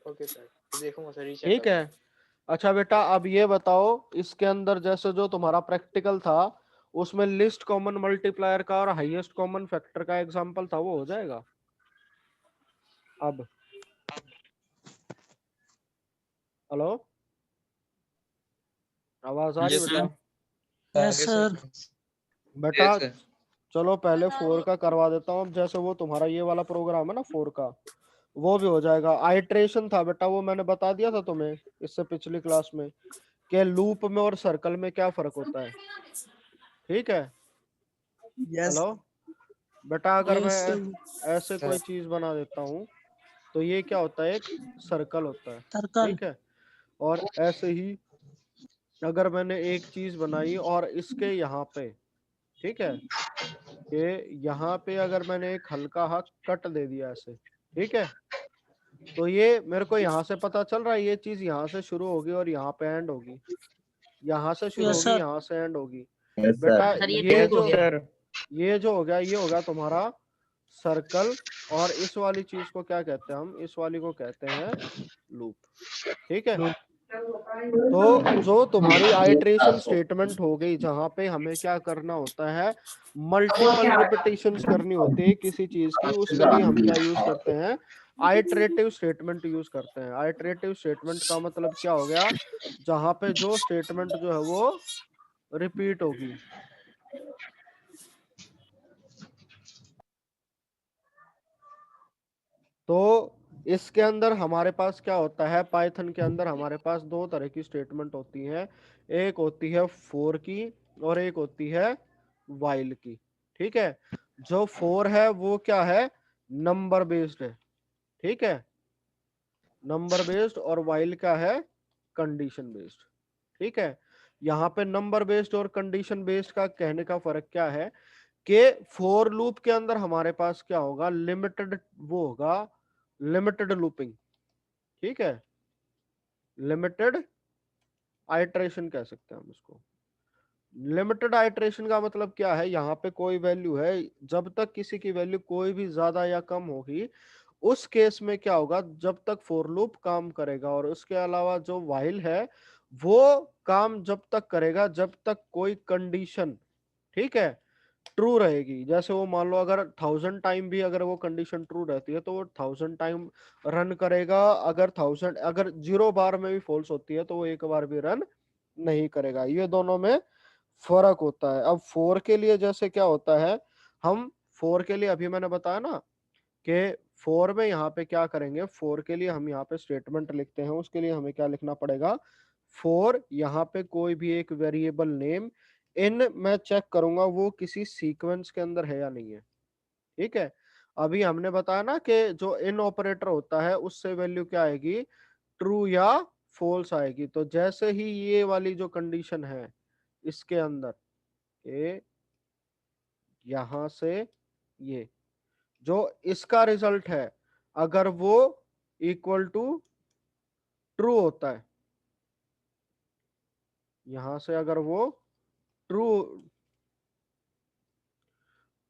ओके सर, देखूंगा सर, रीचेक
ठीक है।
करूंगा।
अच्छा बेटा अब ये बताओ, इसके अंदर जैसे जो तुम्हारा प्रैक्टिकल था, उसमें लिस्ट कॉमन मल्टीप्लायर का और हाईएस्ट कॉमन फैक्टर का एग्जांपल था, वो हो जाएगा अब? हेलो, आवाज आ रही
Yes,
बेटा?
Yes sir.
बेटा चलो पहले 4 का करवा देता हूँ। अब जैसे वो तुम्हारा ये वाला प्रोग्राम है ना 4 का, वो भी हो जाएगा। आइट्रेशन था बेटा, वो मैंने बता दिया था तुम्हें इससे पिछली क्लास में, कि लूप में और सर्कल में क्या फर्क होता है, ठीक है?
यस।
हेलो बेटा, अगर मैं
यस सर।
ऐसे कोई चीज बना देता हूँ, तो ये क्या होता है, एक सर्कल होता है,
सर्कल।
ठीक है? और ऐसे ही अगर मैंने एक चीज बनाई और इसके यहाँ पे, ठीक है, कि यहाँ पे अगर मैंने एक हल्का सा कट दे दिया ऐसे, ठीक है, तो ये मेरे को यहाँ से पता चल रहा है ये चीज यहाँ से शुरू होगी और यहाँ पे एंड होगी, यहाँ से शुरू
यस
होगी
सर।
यहाँ से एंड होगी।
Yes,
बेटा
सर ये
ये
ठीक हो
जो
गया।
ये जो हो गया, ये होगा तुम्हारा सर्कल। और इस वाली चीज को क्या कहते हैं हम? इस वाली को कहते हैं लूप, ठीक है? तो जो तुम्हारी आइटरेशन स्टेटमेंट हो गई, जहां पे हमें क्या करना होता है, मल्टीपल रिपीटेशंस करनी होती है किसी चीज की, उसके लिए हम क्या यूज करते हैं, आइटरेटिव स्टेटमेंट यूज करते हैं। आइटरेटिव स्टेटमेंट का मतलब क्या हो गया, जहां पे जो स्टेटमेंट जो है वो रिपीट होगी। तो इसके अंदर हमारे पास क्या होता है, पाइथन के अंदर हमारे पास दो तरह की स्टेटमेंट होती है, एक होती है फॉर की और एक होती है वाइल की। ठीक है, जो फॉर है वो क्या है, नंबर बेस्ड है। ठीक है, नंबर बेस्ड, और वाइल का है कंडीशन बेस्ड। ठीक है, यहाँ पे नंबर बेस्ड और कंडीशन बेस्ड का कहने का फर्क क्या है कि फॉर लूप के अंदर हमारे पास क्या होगा, लिमिटेड वो होगा, लिमिटेड लूपिंग। ठीक है, लिमिटेड आइटरेशन कह सकते हैं हम इसको। लिमिटेड आइटरेशन का मतलब क्या है, यहाँ पे कोई वैल्यू है, जब तक किसी की वैल्यू कोई भी ज्यादा या कम होगी, उस केस में क्या होगा, जब तक फॉर लूप काम करेगा। और उसके अलावा जो व्हाइल है वो काम जब तक करेगा जब तक कोई कंडीशन, ठीक है, ट्रू रहेगी। जैसे वो मान लो अगर 1000 टाइम भी अगर वो कंडीशन ट्रू रहती है तो वो 1000 टाइम रन करेगा। अगर 1000 अगर 0 बार में भी फॉल्स होती है तो वो एक बार भी रन नहीं करेगा। ये दोनों में फर्क होता है। अब फोर के लिए जैसे क्या होता है, हम फोर के लिए अभी मैंने बताया ना कि फोर में यहाँ पे क्या करेंगे, फोर के लिए हम यहाँ पे स्टेटमेंट लिखते हैं, उसके लिए हमें क्या लिखना पड़ेगा, फोर यहाँ पे कोई भी एक वेरिएबल नेम इन मैं चेक करूंगा वो किसी सीक्वेंस के अंदर है या नहीं है। ठीक है, अभी हमने बताया ना कि जो इन ऑपरेटर होता है उससे वैल्यू क्या आएगी, ट्रू या फॉल्स आएगी। तो जैसे ही ये वाली जो कंडीशन है इसके अंदर, ये यहां से ये जो इसका रिजल्ट है अगर वो इक्वल टू ट्रू होता है, यहां से अगर वो ट्रू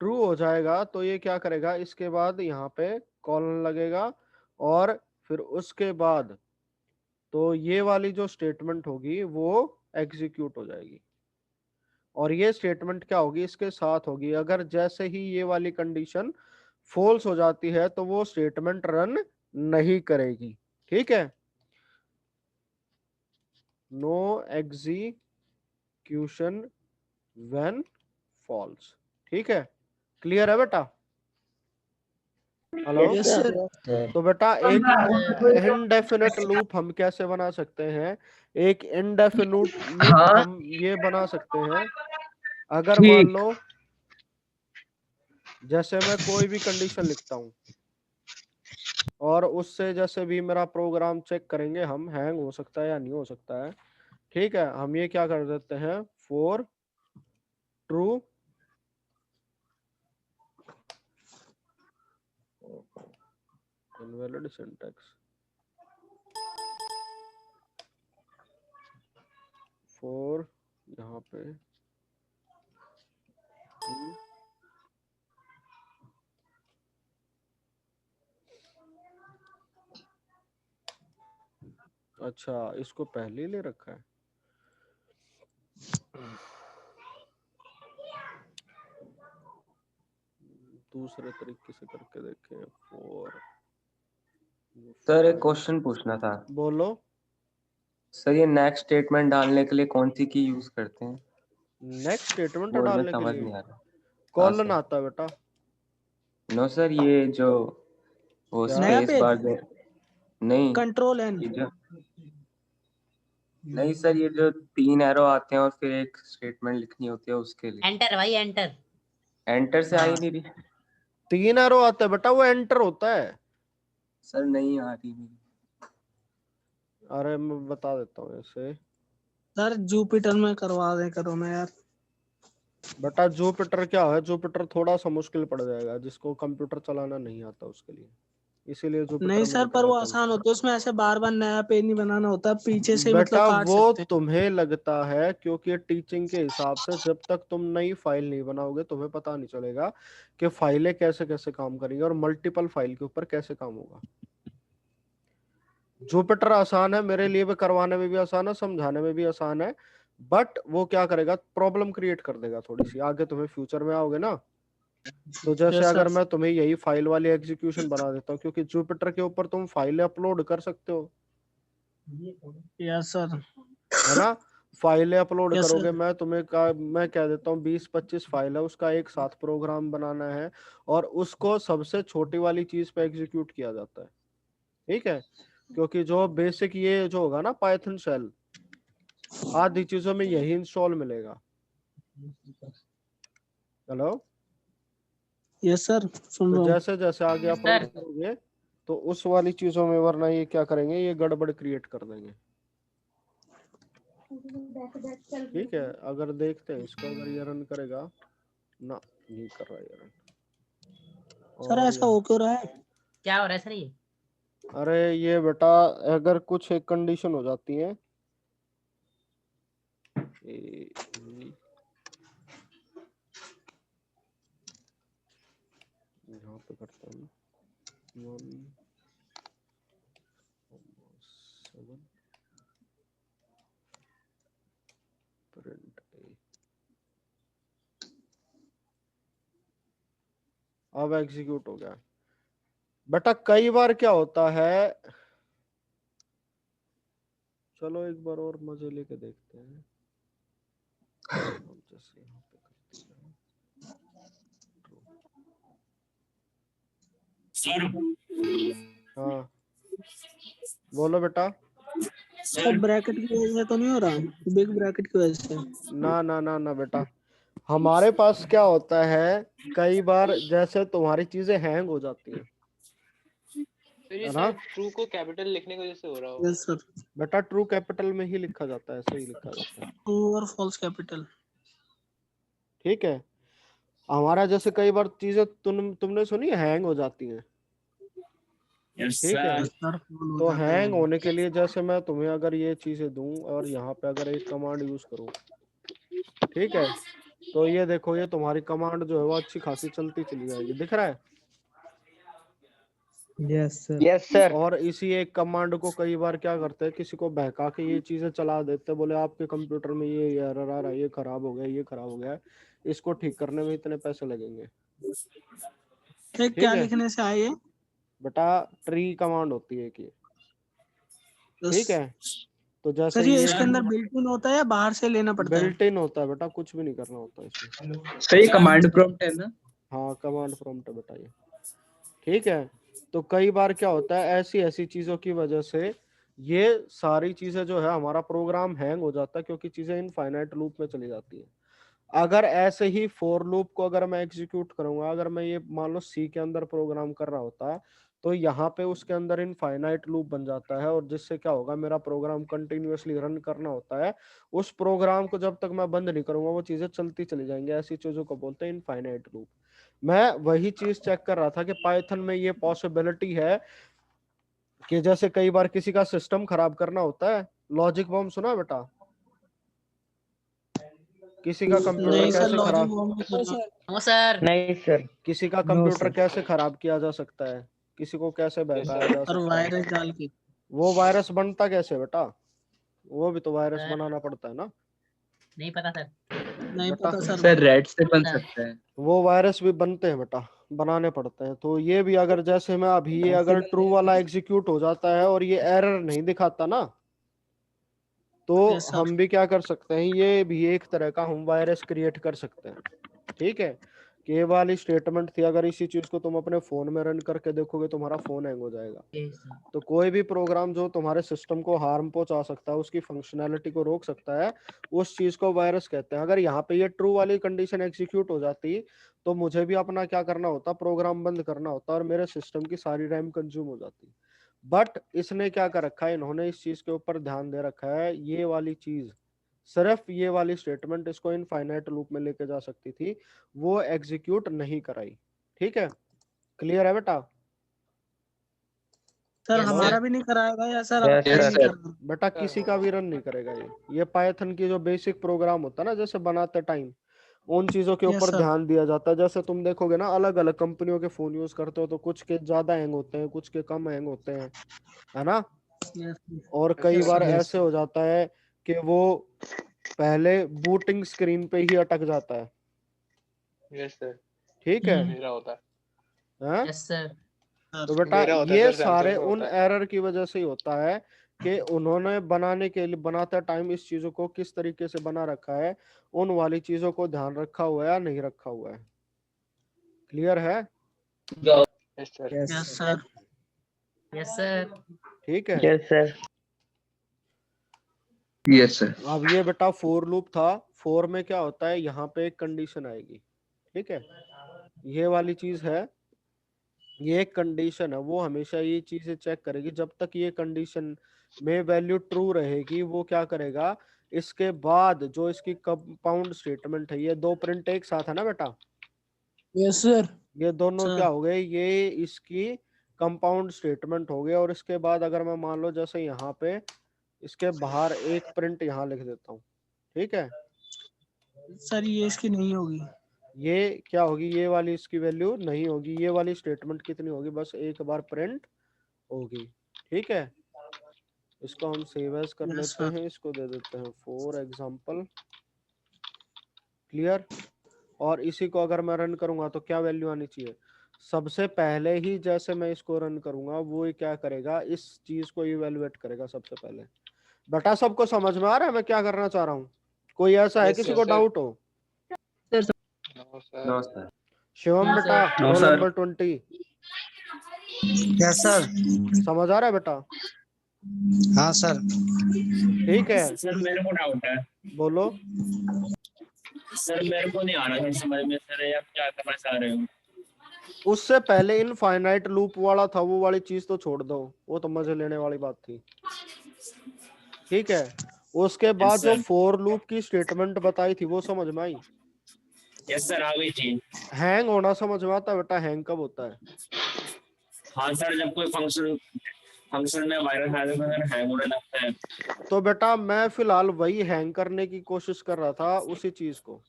ट्रू हो जाएगा तो ये क्या करेगा, इसके बाद यहाँ पे कॉलन लगेगा और फिर उसके बाद तो ये वाली जो स्टेटमेंट होगी वो एग्जीक्यूट हो जाएगी। और ये स्टेटमेंट क्या होगी, इसके साथ होगी। अगर जैसे ही ये वाली कंडीशन फॉल्स हो जाती है तो वो स्टेटमेंट रन नहीं करेगी। ठीक है, नो एग्जीक्यूशन व्हेन फॉल्स। ठीक है, क्लियर है बेटा? Hello,
yes sir.
तो बेटा एक इनडेफिनेट लूप हम कैसे बना सकते हैं, एक इनडेफिनेट लूप हम ये बना सकते हैं, अगर मान लो जैसे मैं कोई भी कंडीशन लिखता हूं और उससे जैसे भी मेरा प्रोग्राम चेक करेंगे हम, हैंग हो सकता है या नहीं हो सकता है। ठीक है, हम ये क्या कर देते हैं, for true invalid syntax, for यहाँ पे true, अच्छा इसको पहले ही ले रखा है। दूसरे तरीके से करके देखें, फॉर।
सर एक क्वेश्चन पूछना था।
बोलो।
सर ये नेक्स्ट स्टेटमेंट डालने के लिए कौन सी की यूज करते हैं?
नेक्स्ट स्टेटमेंट
वो
डालने के
समझ
लिए
नहीं आ रहा।
कॉलन आता है बेटा।
नो सर, ये जो वो
क्या?
नया
स्पेस
पेज,
बार जो नहीं,
कंट्रोल एन।
ये जो नहीं सर, ये जो 3 एरो आते हैं और फिर एक स्टेटमेंट लिखनी होती है उसके लिए।
एंटर भाई एंटर।
एंटर से आ ही नहीं रही
3 एरो आता है बेटा, वो एंटर होता है।
सर, नहीं आ रही मेरी।
अरे मैं बता देता हूँ ऐसे।
सर जुपिटर में करवा दे करो ना यार।
बेटा जुपिटर क्या है, जुपिटर थोड़ा सा मुश्किल पड़ जाएगा, जिसको कंप्यूटर चलाना नहीं आता उसके लिए, इसीलिए जुपिटर
नहीं
में
सर, पर वो
करवाता हूँ।
आसान होता है, उसमें ऐसे बार बार नया पेज नहीं बनाना होता, पीछे से
बेटा
मतलब काट
वो
सकते हैं।
तुम्हें लगता है, क्योंकि टीचिंग के हिसाब से जब तक तुम नई फाइल नहीं बनाओगे तुम्हें पता नहीं चलेगा कि फाइलें कैसे कैसे काम करेंगी और मल्टीपल फाइल के ऊपर कैसे काम होगा। जुपिटर आसान है, मेरे लिए भी करवाने में भी आसान है, समझाने में भी आसान है, बट वो क्या करेगा, प्रॉब्लम क्रिएट कर देगा थोड़ी सी आगे तुम्हें फ्यूचर में आओगे ना। तो जैसे
Yes,
अगर
sir.
मैं तुम्हें यही फाइल वाली एग्जीक्यूशन बना देता हूँ, क्योंकि जुपिटर के ऊपर तुम फाइलें अपलोड कर सकते हो,
Yes, sir.
है ना। फाइलें अपलोड
Yes,
करोगे,
sir.
मैं कह देता हूँ 20-25 फाइल है, उसका एक साथ प्रोग्राम बनाना है और उसको सबसे छोटी वाली चीज पे एग्जीक्यूट किया जाता है, ठीक है। क्योंकि जो बेसिक ये जो होगा ना पाइथन शेल, आधी चीजों में यही इंस्टॉल मिलेगा। हेलो।
Yes, sir. सुन
तो
रहा हूँ।
जैसे जैसे आगे
Yes,
अपलोड
sir.
करोगे तो उस वाली चीजों में, वरना ये क्या करेंगे, ये गड़बड़ क्रिएट कर देंगे, ठीक है। अगर देखते हैं इसको, अगर ये रन करेगा ना, नहीं कर रहा ये रन।
सर
और
ऐसा हो क्यों रहा है?
क्या हो रहा है सर ये?
अरे ये बेटा, अगर कुछ एक कंडीशन हो जाती है, यहाँ पे करता हूँ 1 7 प्रिंट। अब एग्जीक्यूट हो गया बेटा। कई बार क्या होता है, चलो एक बार और मजे लेके देखते हैं। जैसे यहाँ पे करते हैं
सर
हाँ बोलो बेटा।
सर ब्रैकेट की वजह से तो नहीं हो रहा, बिग ब्रैकेट की वजह से?
ना ना ना ना बेटा, हमारे पास क्या होता है, कई बार जैसे तुम्हारी चीजें हैंग हो जाती हैं,
तो ये
है ना।
शायद ट्रू को कैपिटल लिखने की वजह से हो रहा होगा।
Yes sir.
बेटा ट्रू कैपिटल में ही लिखा जाता है, ऐसे ही लिखा जाता है,
ट्रू और फॉल्स कैपिटल।
ठीक है। हमारा जैसे कई बार चीजें तुमने सुनी हैंग हो जाती हैं,
यस
ठीक है।
सर
तो हैंग होने के लिए जैसे मैं तुम्हें अगर ये चीजें दूं और यहाँ पे अगर एक कमांड यूज करूं, ठीक है, तो ये देखो, ये तुम्हारी कमांड जो है वो अच्छी खासी चलती चली जाएगी, दिख रहा है।
Yes sir.
Yes sir.
और इसी एक कमांड को कई बार क्या करते हैं, किसी को बहका के ये चीजें चला देते हैं, बोले आपके कंप्यूटर में ये एरर आ रहा है, ये खराब हो गया, ये खराब हो गया, इसको ठीक करने में इतने पैसे लगेंगे,
क्या
है?
लिखने से आए ये?
बेटा ट्री कमांड होती है कि, ठीक है। तो जैसे
सर ये इसके अंदर बिल्ट इन होता है या बाहर से लेना पड़ता है?
बिल्ट इन होता है बेटा, कुछ भी नहीं करना होता इसमें।
सर ये कमांड प्रॉम्प्ट है ना?
हाँ कमांड प्रॉम्प्ट है बेटा ये, ठीक है। तो कई बार क्या होता है, ऐसी ऐसी चीजों की वजह से ये सारी चीजें जो है, हमारा प्रोग्राम हैंग हो जाता है, क्योंकि चीजें इनफाइनाइट लूप में चली जाती है। अगर ऐसे ही फॉर लूप को अगर मैं एग्जीक्यूट करूंगा, अगर मैं ये मान लो सी के अंदर प्रोग्राम कर रहा होता, तो यहाँ पे उसके अंदर इनफाइनाइट लूप बन जाता है, और जिससे क्या होगा, मेरा प्रोग्राम कंटिन्यूअसली रन करना होता है। उस प्रोग्राम को जब तक मैं बंद नहीं करूंगा, वो चीजें चलती चली जाएंगी। ऐसी चीजों को बोलते हैं इनफाइनाइट लूप। मैं वही चीज चेक कर रहा था कि पाइथन में ये पॉसिबिलिटी है कि जैसे कई बार किसी का सिस्टम खराब करना होता है। लॉजिक बॉम्ब सुना बेटा? किसी का कंप्यूटर
नहीं सर,
कैसे
लॉजिक
खराब,
बॉम्ब नहीं सुना।
No sir.
नहीं सर।
किसी का कंप्यूटर कैसे खराब किया जा सकता है, किसी को कैसे बहकाया जा
और
सकता है,
वायरस डाल के।
वो वायरस बनता कैसे बेटा, वो भी तो वायरस
सर।
बनाना पड़ता है ना।
नहीं पता सर।
नहीं
बेटा
पता सर।
सर रेड से बन
सर।
सकता है।
वो वायरस भी बनते हैं बेटा, बनाने पड़ते हैं। तो ये भी अगर जैसे मैं अभी ये अगर ट्रू वाला एग्जीक्यूट हो जाता है और ये एरर नहीं दिखाता ना, तो
Yes, sir.
हम भी क्या कर सकते हैं, ये भी एक तरह का हम वायरस क्रिएट कर सकते हैं, ठीक है। कि ये वाली स्टेटमेंट थी, अगर इसी चीज को तुम अपने फोन में रन करके देखोगे, तुम्हारा फोन हैंग हो जाएगा।
Yes, sir.
तो कोई भी प्रोग्राम जो तुम्हारे सिस्टम को हार्म पहुंचा सकता है, उसकी फंक्शनैलिटी को रोक सकता है, उस चीज को वायरस कहते हैं। अगर यहाँ पे ये ट्रू वाली कंडीशन एग्जीक्यूट हो जाती, तो मुझे भी अपना क्या करना होता, प्रोग्राम बंद करना होता, और मेरे सिस्टम की सारी रैम कंज्यूम हो जाती। बट इसने क्या कर रखा है, इन्होंने इस चीज के ऊपर ध्यान दे रखा है, ये वाली चीज, सिर्फ ये वाली स्टेटमेंट इसको इनफाइनाइट लूप में लेके जा सकती थी, वो एग्जीक्यूट नहीं कराई, ठीक है। क्लियर है बेटा?
सर
Yes,
हमारा
sir.
भी नहीं कराएगा या सर
Yes,
आपका भी
sir.
नहीं कराएगा?
बेटा किसी का भी रन नहीं करेगा ये पाइथन की जो बेसिक प्रोग्राम होता है ना, जैसे बनाते टाइम उन चीजों के
Yes,
ऊपर
sir.
ध्यान दिया जाता है। जैसे तुम देखोगे ना, अलग अलग कंपनियों के फोन यूज करते हो, तो कुछ के ज्यादा हैंग होते हैं, कुछ के कम हैंग होते हैं, है ना। और कई बार
Yes.
ऐसे हो जाता है कि वो पहले बूटिंग स्क्रीन पे ही अटक जाता है।
यस सर,
ठीक है
मेरा होता है।
हाँ?
Yes sir.
तो बेटा
मेरा होता है
ये
सर,
सारे
सैमसंग में
उन
होता है।
एरर की वजह से ही होता है कि उन्होंने बनाने के लिए बनाते टाइम इस चीजों को किस तरीके से बना रखा है, उन वाली चीजों को ध्यान रखा हुआ है या नहीं रखा हुआ है। क्लियर है?
Yes sir.
Yes, sir.
Yes sir.
ठीक है।
Yes sir.
Yes sir.
अब ये बेटा फोर लूप था। फोर में क्या होता है, यहाँ पे एक कंडीशन आएगी। ठीक है, ये वाली चीज है, ये एक कंडीशन है, वो हमेशा ये चीजें चेक करेगी। जब तक ये कंडीशन में वैल्यू ट्रू रहेगी वो क्या करेगा, इसके बाद जो इसकी कंपाउंड स्टेटमेंट है, ये दो प्रिंट एक साथ है ना बेटा,
Yes, sir.
ये दोनों
सर।
क्या हो गए, ये इसकी कंपाउंड स्टेटमेंट हो गए। और इसके बाद अगर मैं मान लो जैसे यहाँ पे इसके बाहर एक प्रिंट यहाँ लिख देता हूँ। ठीक है,
सर ये इसकी नहीं होगी।
ये क्या होगी, ये वाली इसकी वैल्यू नहीं होगी, ये वाली स्टेटमेंट कितनी होगी, बस एक बार प्रिंट होगी। ठीक है, इसको हम सेव एज कर
Yes,
लेते
sir.
हैं, इसको दे देते हैं फॉर एग्जांपल। क्लियर? और इसी को अगर मैं रन करूंगा तो क्या वैल्यू आनी चाहिए, सबसे पहले ही जैसे मैं इसको रन करूंगा वो ये क्या करेगा, इस चीज को इवेलुएट करेगा सबसे पहले। बेटा सबको समझ में आ रहा है मैं क्या करना चाह रहा हूँ? कोई ऐसा है
Yes,
किसी
sir,
को
sir.
डाउट हो?
No sir.
No sir.
Shivam बेटा
No,
roll
sir.
Number 20
Yes, sir.
समझ आ रहा है बेटा?
हाँ सर।
ठीक है,
सर मेरे को डाउट है।
बोलो।
सर मेरे को नहीं आ रहा है समझ में सर, आप क्या करना चाह रहे हो?
उससे पहले इनफाइनाइट लूप वाला था, वो वाली चीज तो छोड़ दो, वो तो मजे लेने वाली बात थी। ठीक है, उसके बाद जो
sir.
फोर लूप की स्टेटमेंट बताई थी वो समझ में आई?
यस सर, आ गई थी।
हैंग होना समझ में आता है बेटा? हैंग कब होता है?
हाँ सर, जब कोई फंक्शन में वायरस आ जाता है हैंग होने लगता है।
तो बेटा मैं फिलहाल वही हैंग करने की कोशिश कर रहा था, उसी चीज को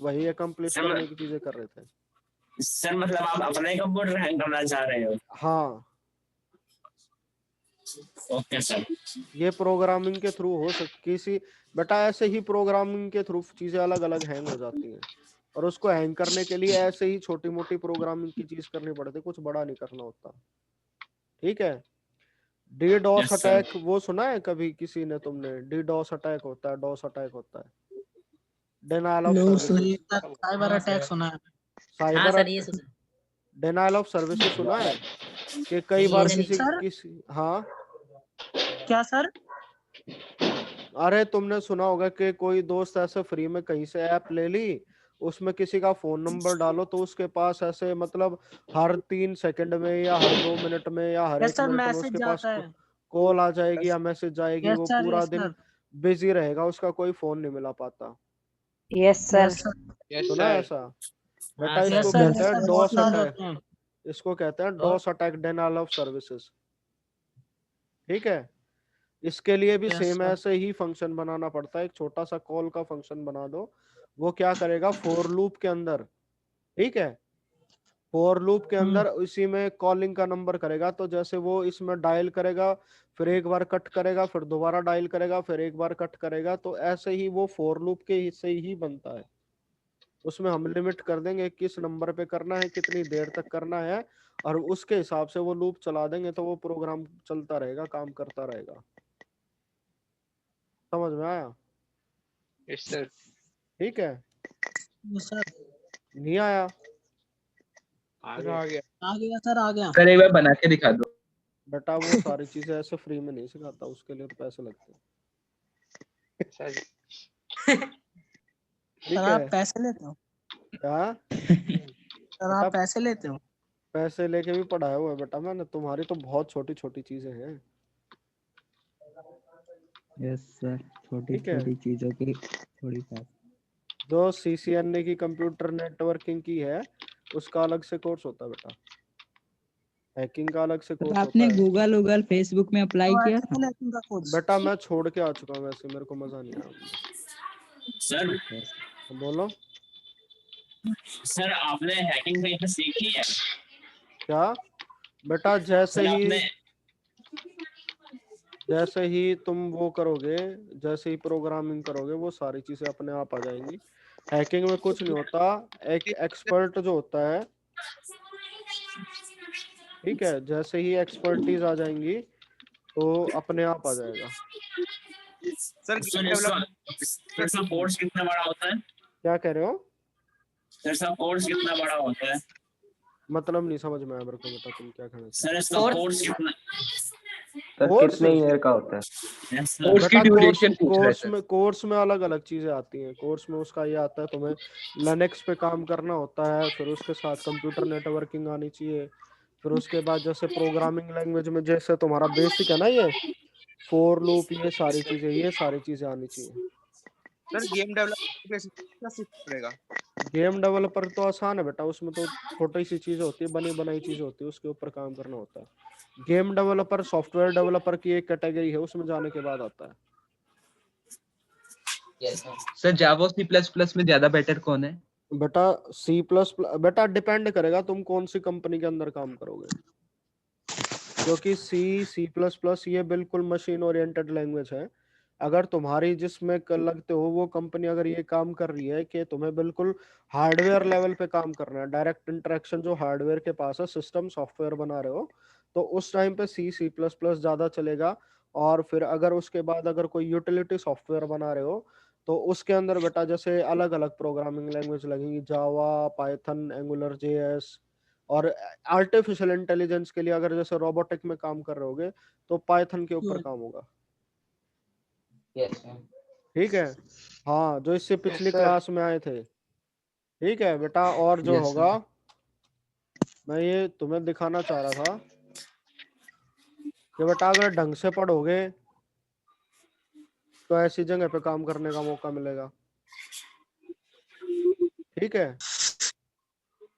वही अकम्प्लिश
सर,
करने की चीजें कर रहे थे।
सर मतलब आप अपने कंप्यूटर हैंग करना चाह रहे हो?
हाँ,
ओके सर।
ये प्रोग्रामिंग के थ्रू हो सकती किसी बेटा, ऐसे ही प्रोग्रामिंग के थ्रू चीजें अलग अलग हैंग हो जाती हैं, और उसको हैंग करने के लिए ऐसे ही छोटी मोटी प्रोग्रामिंग की चीज करनी पड़ती, कुछ बड़ा नहीं करना होता। ठीक है, डीडॉस
Yes, sir.
अटैक वो सुना है कभी किसी ने तुमने? डीडॉस अटैक होता है, डॉस अटैक होता है, denial of
no
services.
Cyber attack सुना है।
हाँ
साइबर
सर ये सुना।
डिनायल ऑफ सर्विसेज सुना है कि कई बार
नहीं,
किसी हाँ
क्या सर?
अरे तुमने सुना होगा कि कोई दोस्त ऐसे फ्री में कहीं से ऐप ले ली, उसमें किसी का फोन नंबर डालो तो उसके पास ऐसे मतलब हर 3 सेकंड में या हर 2 मिनट में या हर
यस
1
सर,
मिनट में
मैसेज
उसके पास
जाता है।
कॉल आ जाएगी या मैसेज जाएगी,
यस
वो
सर,
पूरा
यस
दिन
सर।
बिजी रहेगा, उसका कोई फोन नहीं मिला पाता।
Yes, sir.
Yes sir.
Yes
सुना है
सर।
ऐसा? बेटा
हाँ,
इसको
यस
सर,
कहते
सर,
हैं
बहुत
डॉस
सारे
अटैक,
होते हैं।
इसको कहते हैं DOS attack, denial of services. ठीक है, इसके लिए भी
Yes,
सेम
sir.
ऐसे ही फंक्शन बनाना पड़ता है, एक छोटा सा कॉल का फंक्शन बना दो। वो क्या करेगा, फोर लूप के अंदर, ठीक है, फोर लूप के अंदर इसी में कॉलिंग का नंबर करेगा। तो जैसे वो इसमें डायल करेगा, फिर एक बार कट करेगा, फिर दोबारा डायल करेगा, फिर एक बार कट करेगा, तो ऐसे ही वो फोर लूप के हिस्से ही बनता है। उसमें हम लिमिट कर देंगे किस नंबर पे करना है, कितनी देर तक करना है, और उसके हिसाब से वो लूप चला देंगे, तो वो प्रोग्राम चलता रहेगा, काम करता रहेगा। समझ में आया?
Yes sir.
ठीक है,
यस सर।
नहीं आया?
आ गया।
आ गया सर, आ गया।
सर एक बार बना के दिखा दो।
बेटा वो सारी चीजें ऐसे फ्री में नहीं सिखाता, उसके लिए तो पैसे लगते हैं।
सर
ठीक
सर
है,
आप पैसे लेते हो?
क्या
सर आप पैसे लेते हो?
पैसे लेके भी पढ़ाया हुआ है बेटा मैंने, तुम्हारी तो बहुत छोटी छोटी चीजें हैं।
यस सर, छोटी
ठीक है,
छोटी चीजों की थोड़ी पैसे।
जो CCNA की कंप्यूटर नेटवर्किंग की है उसका अलग से कोर्स होता है बेटा, हैकिंग का अलग से
तो
कोर्स
आपने
होता है।
गूगल फेसबुक में अप्लाई किया था?
का कोर्स?
बेटा मैं छोड़ के आ चुका हूँ, वैसे मेरे को मजा नहीं आया।
सर
बोलो।
सर आपने हैकिंग कहीं पे सीखी है?
क्या बेटा, जैसे
सर
ही
आपने
जैसे ही तुम वो करोगे, जैसे ही प्रोग्रामिंग करोगे, वो सारी चीजें अपने आप आ जाएंगी। हैकिंग में कुछ नहीं होता, एक एक्सपर्ट जो होता है, ठीक है, जैसे ही एक्सपर्टीज आ जाएंगी तो अपने आप आ जाएगा।
सर इसका कोर्स कितना बड़ा होता है?
क्या कह रहे हो?
सर इसका कोर्स कितना बड़ा होता है?
मतलब नहीं समझ में आया मेरे को, बता तुम क्या कहना
सर इसका कोर्स कितना?
सर कितने ईयर का होता है?
बेटा कोर्स में अलग अलग चीजें आती हैं। कोर्स में उसका ये आता है, तुम्हें लिनक्स पे काम करना होता है, फिर उसके साथ कंप्यूटर नेटवर्किंग आनी चाहिए, फिर उसके बाद जैसे प्रोग्रामिंग लैंग्वेज में जैसे तुम्हारा बेसिक है ना, ये फॉर लूप, ये सारी चीजें आनी चाहिए।
सर गेम डेवलपर क्या सीखना पड़ेगा?
गेम डेवलपर तो आसान है बेटा, उसमें तो छोटी सी चीज होती है, बनी बनाई चीज होती है, उसके ऊपर काम करना होता है। गेम डेवलपर सॉफ्टवेयर डेवलपर की एक कैटेगरी है, उसमें जाने के बाद आता है।
Sir Java C plus plus में ज्यादा बेटर कौन है?
बेटा सी प्लस बेटा डिपेंड करेगा तुम कौन सी कंपनी के अंदर काम करोगे, क्योंकि सी प्लस प्लस ये बिल्कुल मशीन ओरिएंटेड लैंग्वेज है। अगर तुम्हारी जिसमें लगते हो वो कंपनी अगर ये काम कर रही है कि तुम्हें बिल्कुल हार्डवेयर लेवल पे काम करना है, डायरेक्ट इंटरेक्शन जो हार्डवेयर के पास है, सिस्टम सॉफ्टवेयर बना रहे हो, तो उस टाइम पे सी प्लस प्लस ज्यादा चलेगा। और फिर अगर उसके बाद अगर कोई यूटिलिटी सॉफ्टवेयर बना रहे हो तो उसके अंदर बेटा जैसे अलग अलग प्रोग्रामिंग लैंग्वेज लगेंगी, जावा, पाइथन, एंगुलर जेएस। और आर्टिफिशियल इंटेलिजेंस के लिए अगर जैसे रोबोटिक में काम कर रहे होगे तो पाइथन के ऊपर काम होगा। ठीक है, हाँ, जो इससे पिछली क्लास में आए थे। ठीक है बेटा, और जो होगा मैं ये तुम्हें दिखाना चाह रहा था कि बेटा अगर ढंग से पढ़ोगे तो ऐसी जगह पे काम करने का मौका मिलेगा। ठीक है,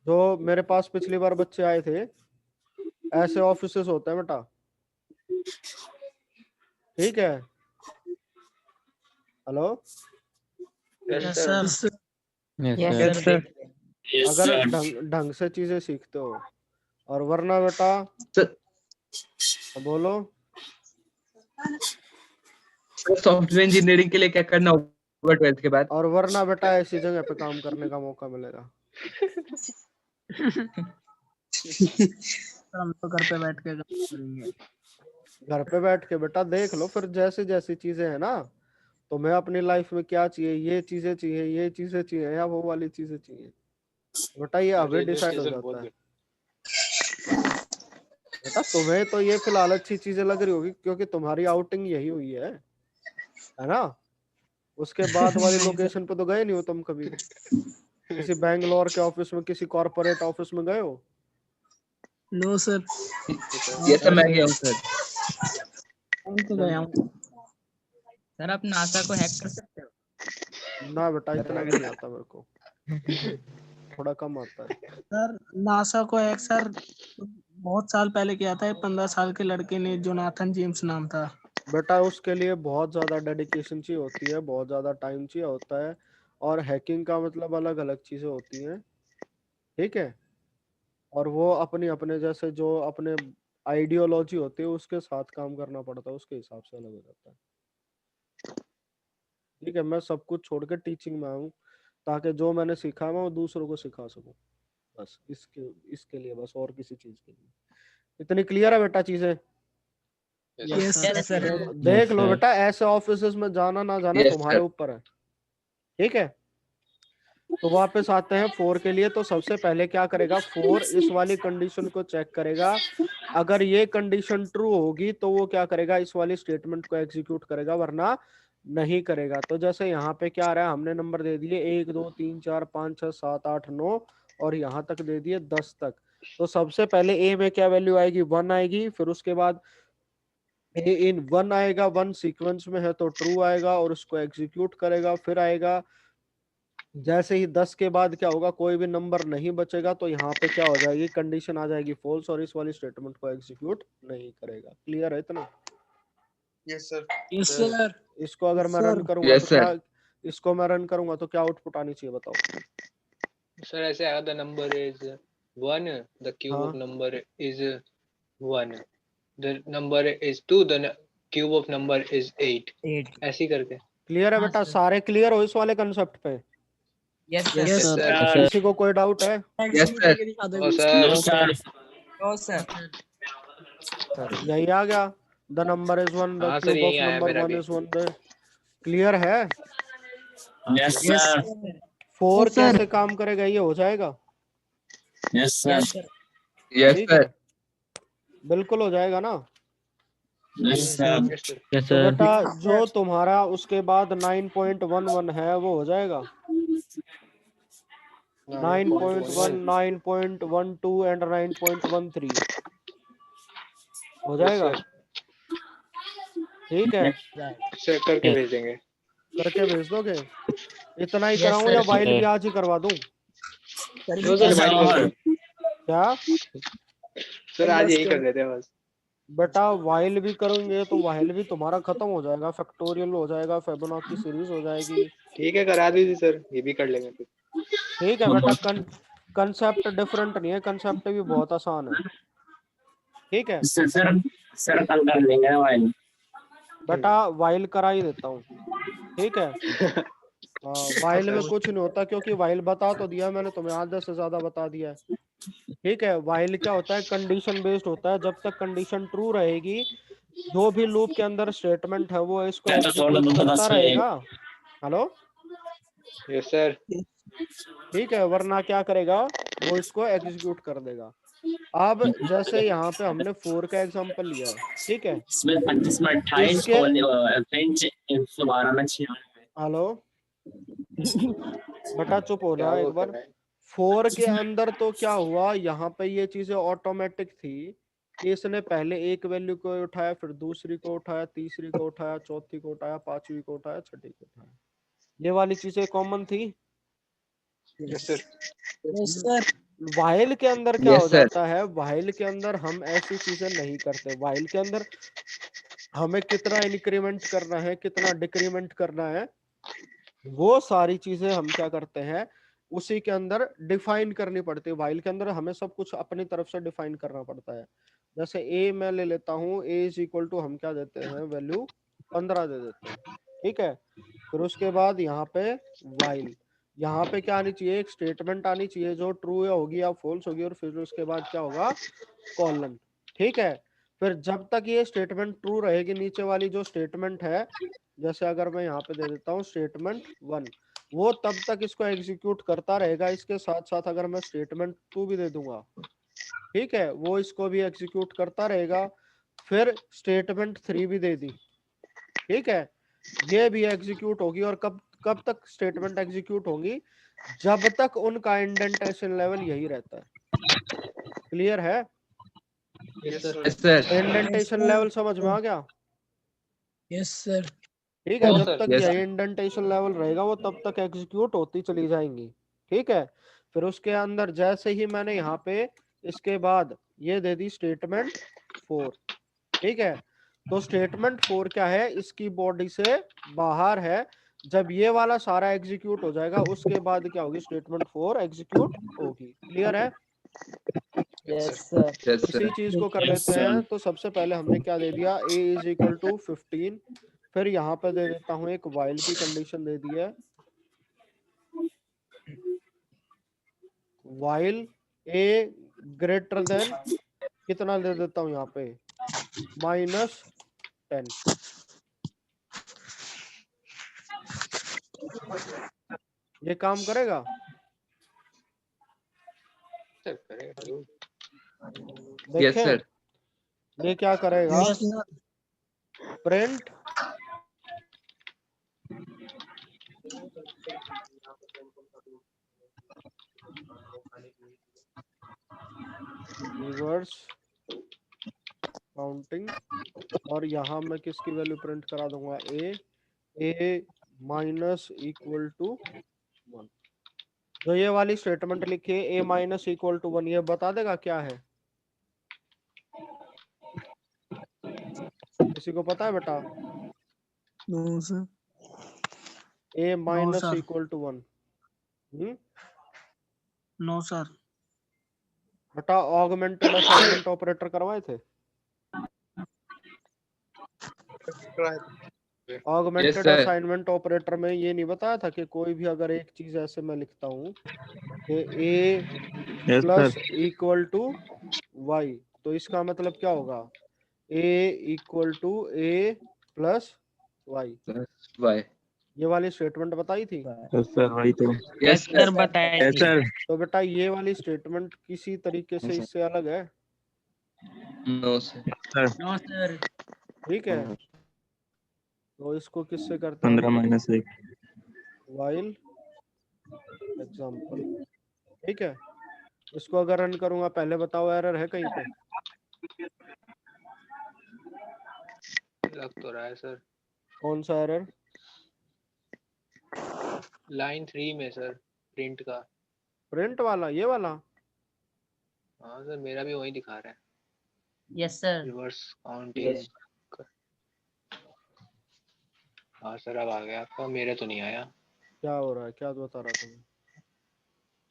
जो मेरे पास पिछली बार बच्चे आए थे, ऐसे ऑफिसेस होते हैं बेटा। ठीक है, हेलो, अगर ढंग से चीजें सीखते हो, और वरना बेटा बोलो
सॉफ्टवेयर इंजीनियरिंग के लिए क्या करना होगा 12th के बाद?
और वरना बेटा ऐसी जगह पे काम करने का मौका मिलेगा।
हम तो घर पे बैठ के काम करेंगे।
घर पे बैठ के बेटा देख लो, फिर जैसी जैसी चीजें है ना, तुम्हें अपनी लाइफ में क्या चाहिए, ये चीजें चाहिए या वो वाली चीजें चाहिए, बेटा ये अभी डिसाइड हो जाता है। बेटा तुम्हें तो ये फिलहाल अच्छी चीजें लग रही होगी क्योंकि तुम्हारी आउटिंग यही हुई है ना। उसके बाद वाली लोकेशन पे तो गए नहीं हो तुम कभी? किसी बैंगलोर के ऑफिस में, किसी कॉर्पोरेट ऑफिस में गए हो?
No sir.
ये सब मैं गया हूँ सर।
सर आप नासा को हैक कर सकते हो?
ना बेटा इतना भी नहीं आता मेरे को, थोड़ा कम आता है।
सर नासा को हैक सर बहुत साल पहले किया था, 15 साल के लड़के ने, जोनाथन जेम्स नाम था।
बेटा उसके लिए बहुत ज्यादा डेडिकेशन चाहिए होती है, बहुत ज्यादा टाइम चाहिए होता है, और हैकिंग का मतलब अलग अलग चीजें होती हैं। ठीक है, और वो अपनी अपने जैसे जो अपने आइडियोलॉजी होती है उसके साथ काम करना पड़ता है, उसके हिसाब से अलग हो जाता है। ठीक है, मैं सब कुछ छोड़ के टीचिंग में आऊँ ताकि जो मैंने सीखा है मैं वो दूसरों को सिखा सकूं, बस इसके लिए, बस और किसी चीज के लिए। इतनी क्लियर है बेटा चीजें? देख लो बेटा, ऐसे ऑफिसेस में जाना ना जाना तुम्हारे ऊपर है। ठीक है, तो वापस आते हैं 4 के लिए। तो सबसे पहले क्या करेगा, 4 इस वाली कंडीशन को चेक करेगा। अगर ये कंडीशन ट्रू होगी तो वो क्या करेगा, इस वाली स्टेटमेंट को एग्जीक्यूट करेगा, वरना नहीं करेगा। तो जैसे यहाँ पे क्या आ रहा है, हमने नंबर दे दिए 1 2 3 4 5 6 7 8 9 और यहाँ तक दे दिए 10 तक। तो सबसे पहले ए में क्या वैल्यू आएगी, 1 आएगी। फिर उसके बाद ए इन 1 आएगा, 1 सीक्वेंस में है तो ट्रू आएगा और उसको एग्जीक्यूट करेगा। फिर आएगा जैसे ही 10 के बाद क्या होगा, कोई भी नंबर नहीं बचेगा तो यहाँ पे क्या हो जाएगी, कंडीशन आ जाएगी फॉल्स और इस वाली स्टेटमेंट को एग्जीक्यूट नहीं करेगा। क्लियर है इतना?
Yes sir.
Yes sir.
इसको अगर मैं रन करूंगा तो क्या, इसको मैं रन करूंगा तो क्या आउटपुट आनी चाहिए बताओ?
सर ऐसे आया, the number is 1, the cube number is 1, the number is 2, the cube of number is 8 ऐसी करके।
क्लियर है बेटा? सारे क्लियर हो इस वाले कंसेप्ट पे?
Yes
yes
sir.
सर।
किसी को कोई डाउट है?
Yes sir.
No sir.
No sir.
No sir.
यही आ गया, द नंबर इज 1, द
हाँ सर,
क्यूब
यही
ऑफ
आया
नंबर
मेरा
1
भी।
इज 1। क्लियर है?
Yes sir.
4
Yes, sir.
कैसे काम करेगा ये हो जाएगा?
Yes sir.
यस
ठीक
सर।
है, बिल्कुल हो जाएगा ना?
Yes sir.
Yes sir.
Yes
तो
सर।
बेटा जो तुम्हारा उसके बाद 9.11 है वो हो जाएगा 9.1, 9.12 एंड 9.13 हो जाएगा। ठीक है,
सर करके भेज देंगे।
करके भेज दोगे? इतना ही
Yes,
कराऊं
sir.
या वाइल भी आज ही करवा दूं?
नो सर,
ऐसा
वाइल कर
और
दो।
क्या
सर आज यही कर देते हैं बस।
बेटा? वाइल भी करोगे तो वाइल भी तुम्हारा खत्म हो जाएगा, फैक्टोरियल हो जाएगा, फिबोनाची सीरीज हो जाएगी।
ठीक है, करा दीजिए सर, ये भी कर लेंगे फिर।
ठीक है बेटा, कंसेप्ट डिफरेंट नहीं है, कंसेप्ट भी बहुत आसान है। ठीक है
सर कल कर लेंगे वाइल।
बेटा, वाइल करा ही देता हूँ। ठीक है, वाइल में कुछ नहीं होता, क्योंकि वाइल बता तो दिया मैंने तुम्हें, आधे से ज्यादा बता दिया है। ठीक है, वाइल क्या होता है? कंडीशन बेस्ड होता है। जब तक कंडीशन ट्रू रहेगी, जो भी लूप के अंदर स्टेटमेंट है वो इसको एग्जीक्यूट करता रहेगा। हेलो?
Yes sir.
ठीक है, वरना क्या करेगा? वो इसको एग्जीक्यूट कर देगा। अब जैसे यहाँ पे हमने 4 का एग्जांपल लिया है, ठीक है?
इसमें 25 में 28
इसके
फ्रेंच 112 में 96।
हेलो बेटा, चुप हो
क्या
जा
वो
एक बार।
कर रहा है?
4 के अंदर तो क्या हुआ, यहाँ पे ये चीजें ऑटोमेटिक थी कि इसने पहले एक वैल्यू को उठाया, फिर दूसरी को उठाया, तीसरी को उठाया, चौथी को उठाया, पांचवी को उठाया, छठी को उठाया। ये वाली चीजें कॉमन थी।
Yes sir.
Yes sir.
While के अंदर क्या हो
यस सर।
जाता है? वाइल के अंदर हम ऐसी चीजें नहीं करते। वाइल के अंदर हमें कितना इंक्रीमेंट करना है, कितना डिक्रीमेंट करना है, वो सारी चीजें हम क्या करते हैं, उसी के अंदर डिफाइन करनी पड़ती है। वाइल के अंदर हमें सब कुछ अपनी तरफ से डिफाइन करना पड़ता है। जैसे ए मैं ले लेता हूँ, ए इज इक्वल टू हम क्या देते हैं, वैल्यू 15 दे देते हैं। ठीक है, फिर उसके बाद यहाँ पे वाइल, यहाँ पे क्या आनी चाहिए? एक स्टेटमेंट आनी चाहिए जो ट्रू होगी या फॉल्स होगी, और फिर उसके बाद क्या होगा? कॉलन। ठीक है, फिर जब तक ये स्टेटमेंट ट्रू रहेगी, नीचे वाली जो स्टेटमेंट है, जैसे अगर मैं यहाँ पे दे देता हूँ स्टेटमेंट 1, वो तब तक इसको एग्जीक्यूट करता रहेगा। इसके साथ साथ अगर मैं स्टेटमेंट 2 भी दे दूंगा, ठीक है, वो इसको भी एग्जीक्यूट करता रहेगा। फिर स्टेटमेंट 3 भी दे दी, ठीक है, ये भी एग्जीक्यूट होगी। और कब कब तक स्टेटमेंट एग्जीक्यूट होंगी? जब तक उनका इंडेंटेशन लेवल यही रहता है। क्लियर है?
Yes sir.
Yes sir.
Indentation level समझ में आ गया?
Yes sir.
ठीक है,
हाँ
जब
सर।
तक
Yes.
यही इंडेंटेशन लेवल रहेगा वो तब तक एग्जीक्यूट होती चली जाएंगी। ठीक है, फिर उसके अंदर जैसे ही मैंने यहाँ पे इसके बाद ये दे दी स्टेटमेंट 4, ठीक है, तो स्टेटमेंट 4 क्या है? इसकी बॉडी से बाहर है। जब ये वाला सारा एग्जीक्यूट हो जाएगा, उसके बाद क्या होगी? स्टेटमेंट 4 एग्जीक्यूट होगी। क्लियर है?
Yes sir.
यस
इसी
सर।
चीज को कर
Yes,
लेते हैं।
sir.
तो सबसे पहले हमने क्या दे दिया? a is equal to 15। फिर यहाँ पे दे देता हूँ एक वाइल की कंडीशन दे दी है, वाइल a ग्रेटर देन कितना दे देता हूँ यहाँ पे? -10। ये काम करेगा?
सर करेगा जरूर।
यस
देखें,
सर।
ये क्या करेगा?
Yes sir.
Print reverse counting, और यहाँ मैं किसकी वैल्यू प्रिंट करा दूंगा? a minus equal to 1। जो ये वाली स्टेटमेंट लिखी है a माइनस इक्वल टू 1, ये बता देगा क्या है? किसी को पता है बेटा?
No sir.
a minus
sir.
Equal to 1।
No sir.
बेटा ऑगमेंटेड असाइनमेंट ऑपरेटर करवाए थे? Augmented
sir.
असाइनमेंट ऑपरेटर में ये नहीं बताया था कि कोई भी अगर एक चीज ऐसे मैं लिखता हूँ कि a plus equal to y, तो इसका मतलब क्या होगा? a equal to a plus y।
Why?
ये वाली स्टेटमेंट बताई थी।
सर वही तो।
Yes, sir.
सर बताए
यस
थे।
सर।
तो बेटा ये वाली स्टेटमेंट किसी तरीके से इससे अलग है?
No, sir.
No sir.
ठीक है, तो इसको किससे करते हैं?
15 - 1।
While example. ठीक है, इसको अगर रन करूंगा, पहले बताओ एरर है कहीं पे?
लग तो रहा है सर।
कौन सा एरर?
लाइन 3 में सर, प्रिंट का।
प्रिंट वाला, ये वाला?
हाँ सर, मेरा भी वही दिखा रहा है,
यस सर।
Reverse counting. हाँ सर, अब आ गया आपका, मेरा तो नहीं आया।
क्या हो रहा है, क्या बता रहा तुम्हें?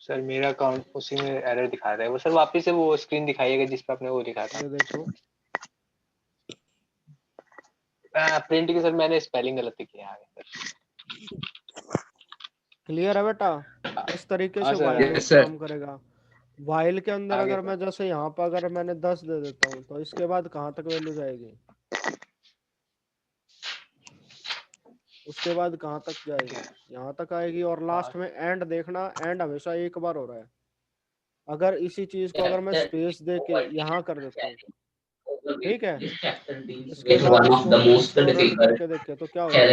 सर मेरा अकाउंट उसी में एरर दिखा रहा है वो। सर वापस से वो स्क्रीन दिखाइएगा जिस पे आपने वो लिखा था।
ये देखो,
प्रिंट की सर मैंने स्पेलिंग गलत किया है सर।
क्लियर है बेटा? इस तरीके
हाँ
से
सर,
वाइल
yes sir.
काम करेगा। वाइल के अंदर
आगे
अगर मैं जैसे यहाँ पर अगर मैंने 10 दे देता हूँ, तो इसके बाद कहाँ तक वैल्यू जाएगी? उसके बाद कहाँ तक जाएगी? यहाँ तक आएगी। और लास्ट में एंड देखना, एंड हमेशा एक बार हो रहा है। अगर इसी चीज को अगर मैं स्पेस दे के यहाँ कर देता हूँ, ठीक है, इसके बाद इसको रन करके देखे तो क्या हो जाएगा?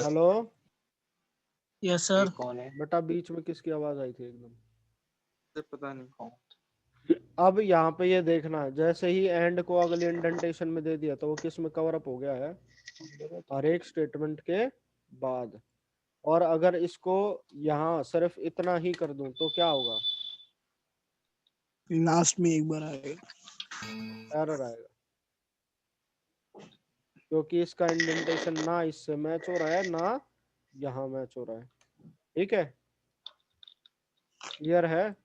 हेलो,
यस
ये
सर।
कौन है?
बेटा बीच में किसकी आवाज आई थी एकदम?
सर पता नहीं।
अब यहाँ पे ये देखना है, जैसे ही एंड को अगली इंडेंटेशन में दे दिया तो वो किस में कवर अप हो गया है? हर एक स्टेटमेंट के बाद। और अगर इसको यहाँ सिर्फ इतना ही कर दूं तो क्या होगा?
लास्ट में एक बार आएगा,
एरर आएगा, क्योंकि इसका इंडेंटेशन ना इससे मैच हो रहा है ना यहाँ मैच हो रहा है। ठीक है, क्लियर है?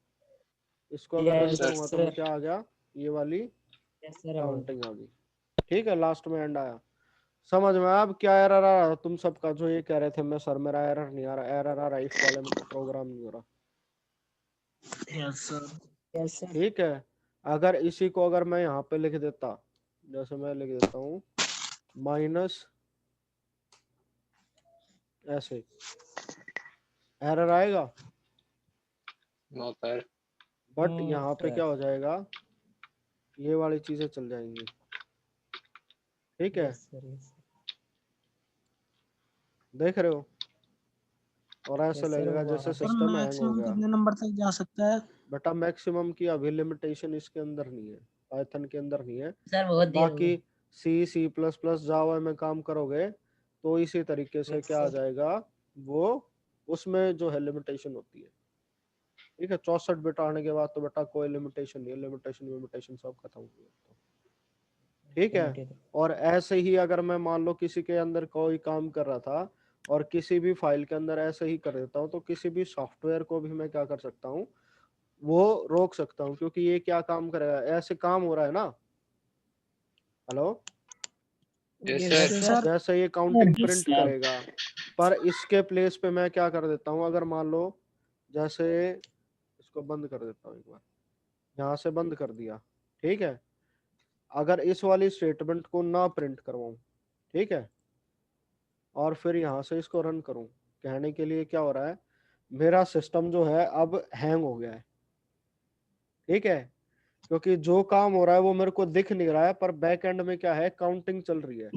इसको अगर रन
Yes,
करूंगा तो
sir.
मैं क्या आ गया? ये वाली
यस सर।
काउंटिंग आ गई। ठीक है, लास्ट में एंड आया। समझ में अब क्या एरर आ रहा तुम सबका? जो ये कह रहे थे मैं सर मेरा एरर नहीं आ रहा, एरर आ रहा इस वाले में तो प्रोग्राम नहीं हो रहा।
Yes sir.
Yes sir.
ठीक है, अगर इसी को अगर मैं यहाँ पे लिख देता, जैसे मैं लिख देता हूँ माइनस ऐसे, एरर आएगा?
No sir.
बट यहाँ पे क्या हो जाएगा? ये वाली चीजें चल जाएंगी। ठीक है, देख रहे हो? और ऐसा लगेगा जैसे
सर
सिस्टम हैंग हो
मैक्सिमम
गया।
कितने नंबर तक जा सकता है?
बेटा मैक्सिमम की अभी लिमिटेशन इसके अंदर नहीं है, पाइथन के अंदर नहीं है।
सर बहुत देर हो
बाकी
गई।
C++, जावा में काम करोगे तो इसी तरीके से क्या आ जाएगा, वो उसमें जो है लिमिटेशन होती है। ठीक है, 64 बिट आने के बाद तो बेटा कोई लिमिटेशन नहीं है, लिमिटेशन सब खत्म हो गया। ठीक है, और ऐसे ही अगर मैं मान लो किसी के अंदर कोई काम कर रहा था और किसी भी फाइल के अंदर ऐसे ही कर देता हूँ, तो किसी भी सॉफ्टवेयर को भी मैं क्या कर सकता हूँ, वो रोक सकता हूँ। क्योंकि ये क्या काम करेगा, ऐसे काम हो रहा है ना। Hello,
yes sir.
जैसे ये काउंटिंग प्रिंट करेगा, पर इसके प्लेस पे मैं क्या कर देता हूँ, अगर मान लो जैसे इसको बंद कर देता हूँ एक बार, यहाँ से बंद कर दिया। ठीक है, अगर इस वाली स्टेटमेंट को ना प्रिंट करवाऊं, ठीक है, और फिर यहाँ से इसको रन करूं, कहने के लिए क्या हो रहा है, मेरा सिस्टम जो है अब हैंग हो गया है। ठीक है, क्योंकि जो काम हो रहा है वो मेरे को दिख नहीं रहा है, पर बैक एंड में क्या है, काउंटिंग चल रही है।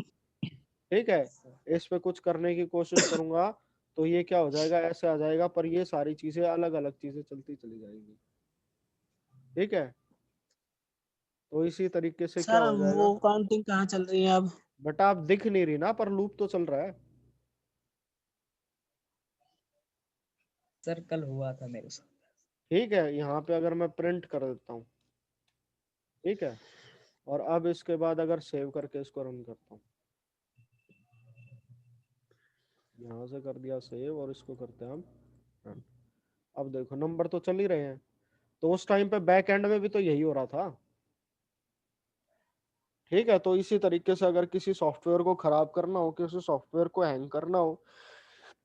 ठीक है, इस पे कुछ करने की कोशिश करूंगा तो ये क्या हो जाएगा, ऐसे आ जाएगा, पर ये सारी चीजें अलग अलग चीजें चलती चली जाएंगी। ठीक है, तो इसी तरीके से क्या
सर
हो जाएगा?
वो काउंटिंग कहाँ चल रही है अब?
बेटा आप दिख नहीं रही ना, पर लूप तो चल रहा है।
सर कल हुआ था मेरे साथ।
ठीक है, यहाँ पे अगर मैं प्रिंट कर देता हूँ, ठीक है, और अब इसके बाद अगर सेव करके इसको रन करता हूँ, यहाँ से कर दिया सेव और इसको करते हैं हम रन। अब देखो नंबर तो चल ही रहे हैं। तो उस टाइम पे बैक एंड में भी तो यही हो रहा था। ठीक है, तो इसी तरीके से अगर किसी सॉफ्टवेयर को खराब करना हो, किसी सॉफ्टवेयर को हैंग करना हो,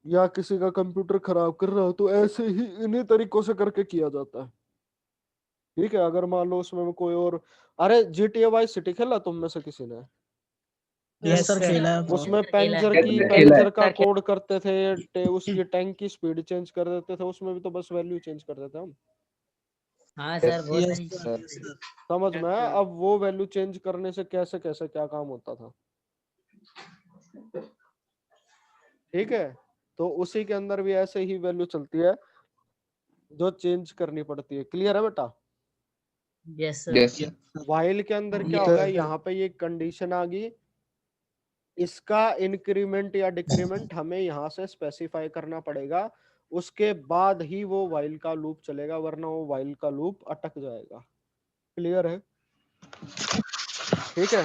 या किसी का कंप्यूटर खराब करना हो, तो ऐसे ही इन्हीं तरीकों से करके किया जाता है। ठीक है, अगर मान लो उसमें कोई और, अरे GTA वाई सिटी खेला तुम में से किसी ने?
यस सर, खेला है।
उसमें
खेला है।
पैंजर का कोड करते थे, उसकी टैंक की स्पीड चेंज कर देते थे, उसमें भी तो बस वैल्यू चेंज कर देते हम।
हाँ सर, बहुत
यस
सारी
सर।
चीजें।
समझ में आया? अब वो वैल्यू चेंज करने से कैसे कैसे क्या काम होता था। ठीक है, तो उसी के अंदर भी ऐसे ही वैल्यू चलती है जो चेंज करनी पड़ती है। क्लियर है बेटा?
Yes sir.
वाइल के अंदर क्या होगा, यहाँ पे ये कंडीशन आ गई, इसका इंक्रीमेंट या डिक्रीमेंट हमें यहाँ से स्पेसिफाई करना पड़ेगा, उसके बाद ही वो वाइल का लूप चलेगा, वरना वो वाइल का लूप अटक जाएगा। क्लियर है? ठीक है,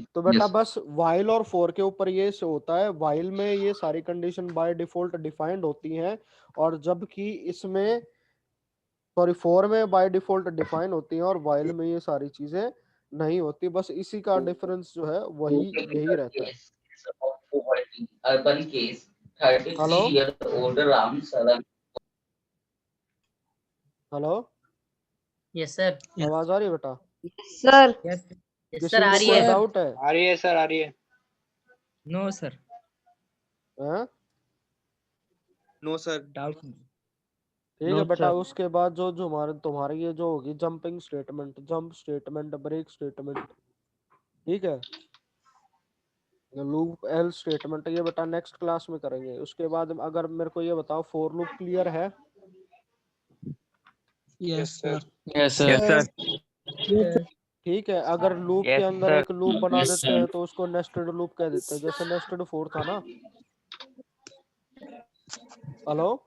तो बेटा बस वाइल और फॉर के ऊपर ये से होता है। वाइल में ये सारी कंडीशन बाय डिफॉल्ट डिफाइंड होती हैं, और जबकि इसमें सॉरी फॉर में बाय डिफॉल्ट डिफाइन होती हैं, और वाइल में ये सारी चीजें नहीं होती। बस इसी का डिफरेंस जो है वही यही रहता है। Hello hello,
yes sir.
आवाज आ रही है बेटा?
सर।
यस
किसी
सर, आ
को
रही
कोई
है।
डाउट है?
आ रही है सर, आ रही है।
नो सर,
हैं?
No sir.
डाउट नहीं।
ठीक है बेटा, उसके बाद जो जो हमारे तुम्हारी ये जो होगी jumping statement, jump statement, break statement, ठीक है, लूप एल स्टेटमेंट, ये बेटा नेक्स्ट क्लास में करेंगे। उसके बाद अगर मेरे को ये बताओ, फॉर लूप क्लियर है?
Yes sir.
Yes sir.
ठीक है, अगर लूप के अंदर एक लूप बना
Yes,
देते
sir.
हैं तो उसको नेस्टेड लूप कह देते हैं, जैसे नेस्टेड फॉर था ना। हेलो,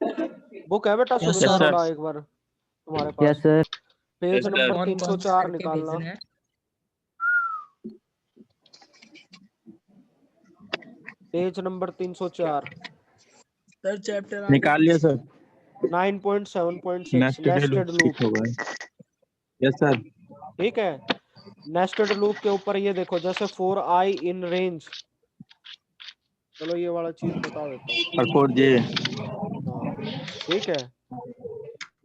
बुक है बेटा
Yes,
सुविधा
sir.
रोड़ा एक बार तुम्हारे पास?
Sir.
Page
Yes, sir.
Number
कौन कौन
304
करके
निकालना।
भेजना है?
पेज नंबर 304,
सर चैप्टर
निकाल लिया sir.
9.7.6 nested loop.
Yes sir.
ठीक है, नेस्टेड लूप के ऊपर ये देखो, जैसे फॉर आई इन रेंज, चलो ये वाला चीज बता देता हूँ।
और 4J।
हाँ ठीक है,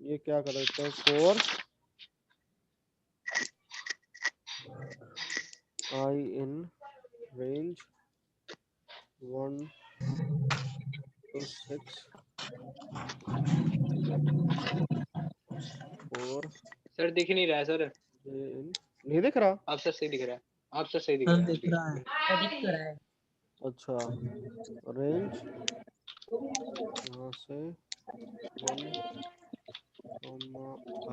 ये क्या कर देते हैं, for I in range 1 to 6 4
sir दिख नहीं रहा है सर।
नहीं दिख रहा?
आप सर सही दिख रहा है, आप सर सही दिख
सर
रहा है।
दिख रहा है।
दिख तो रहा है।
अच्छा, रेंज यहाँ से 1 i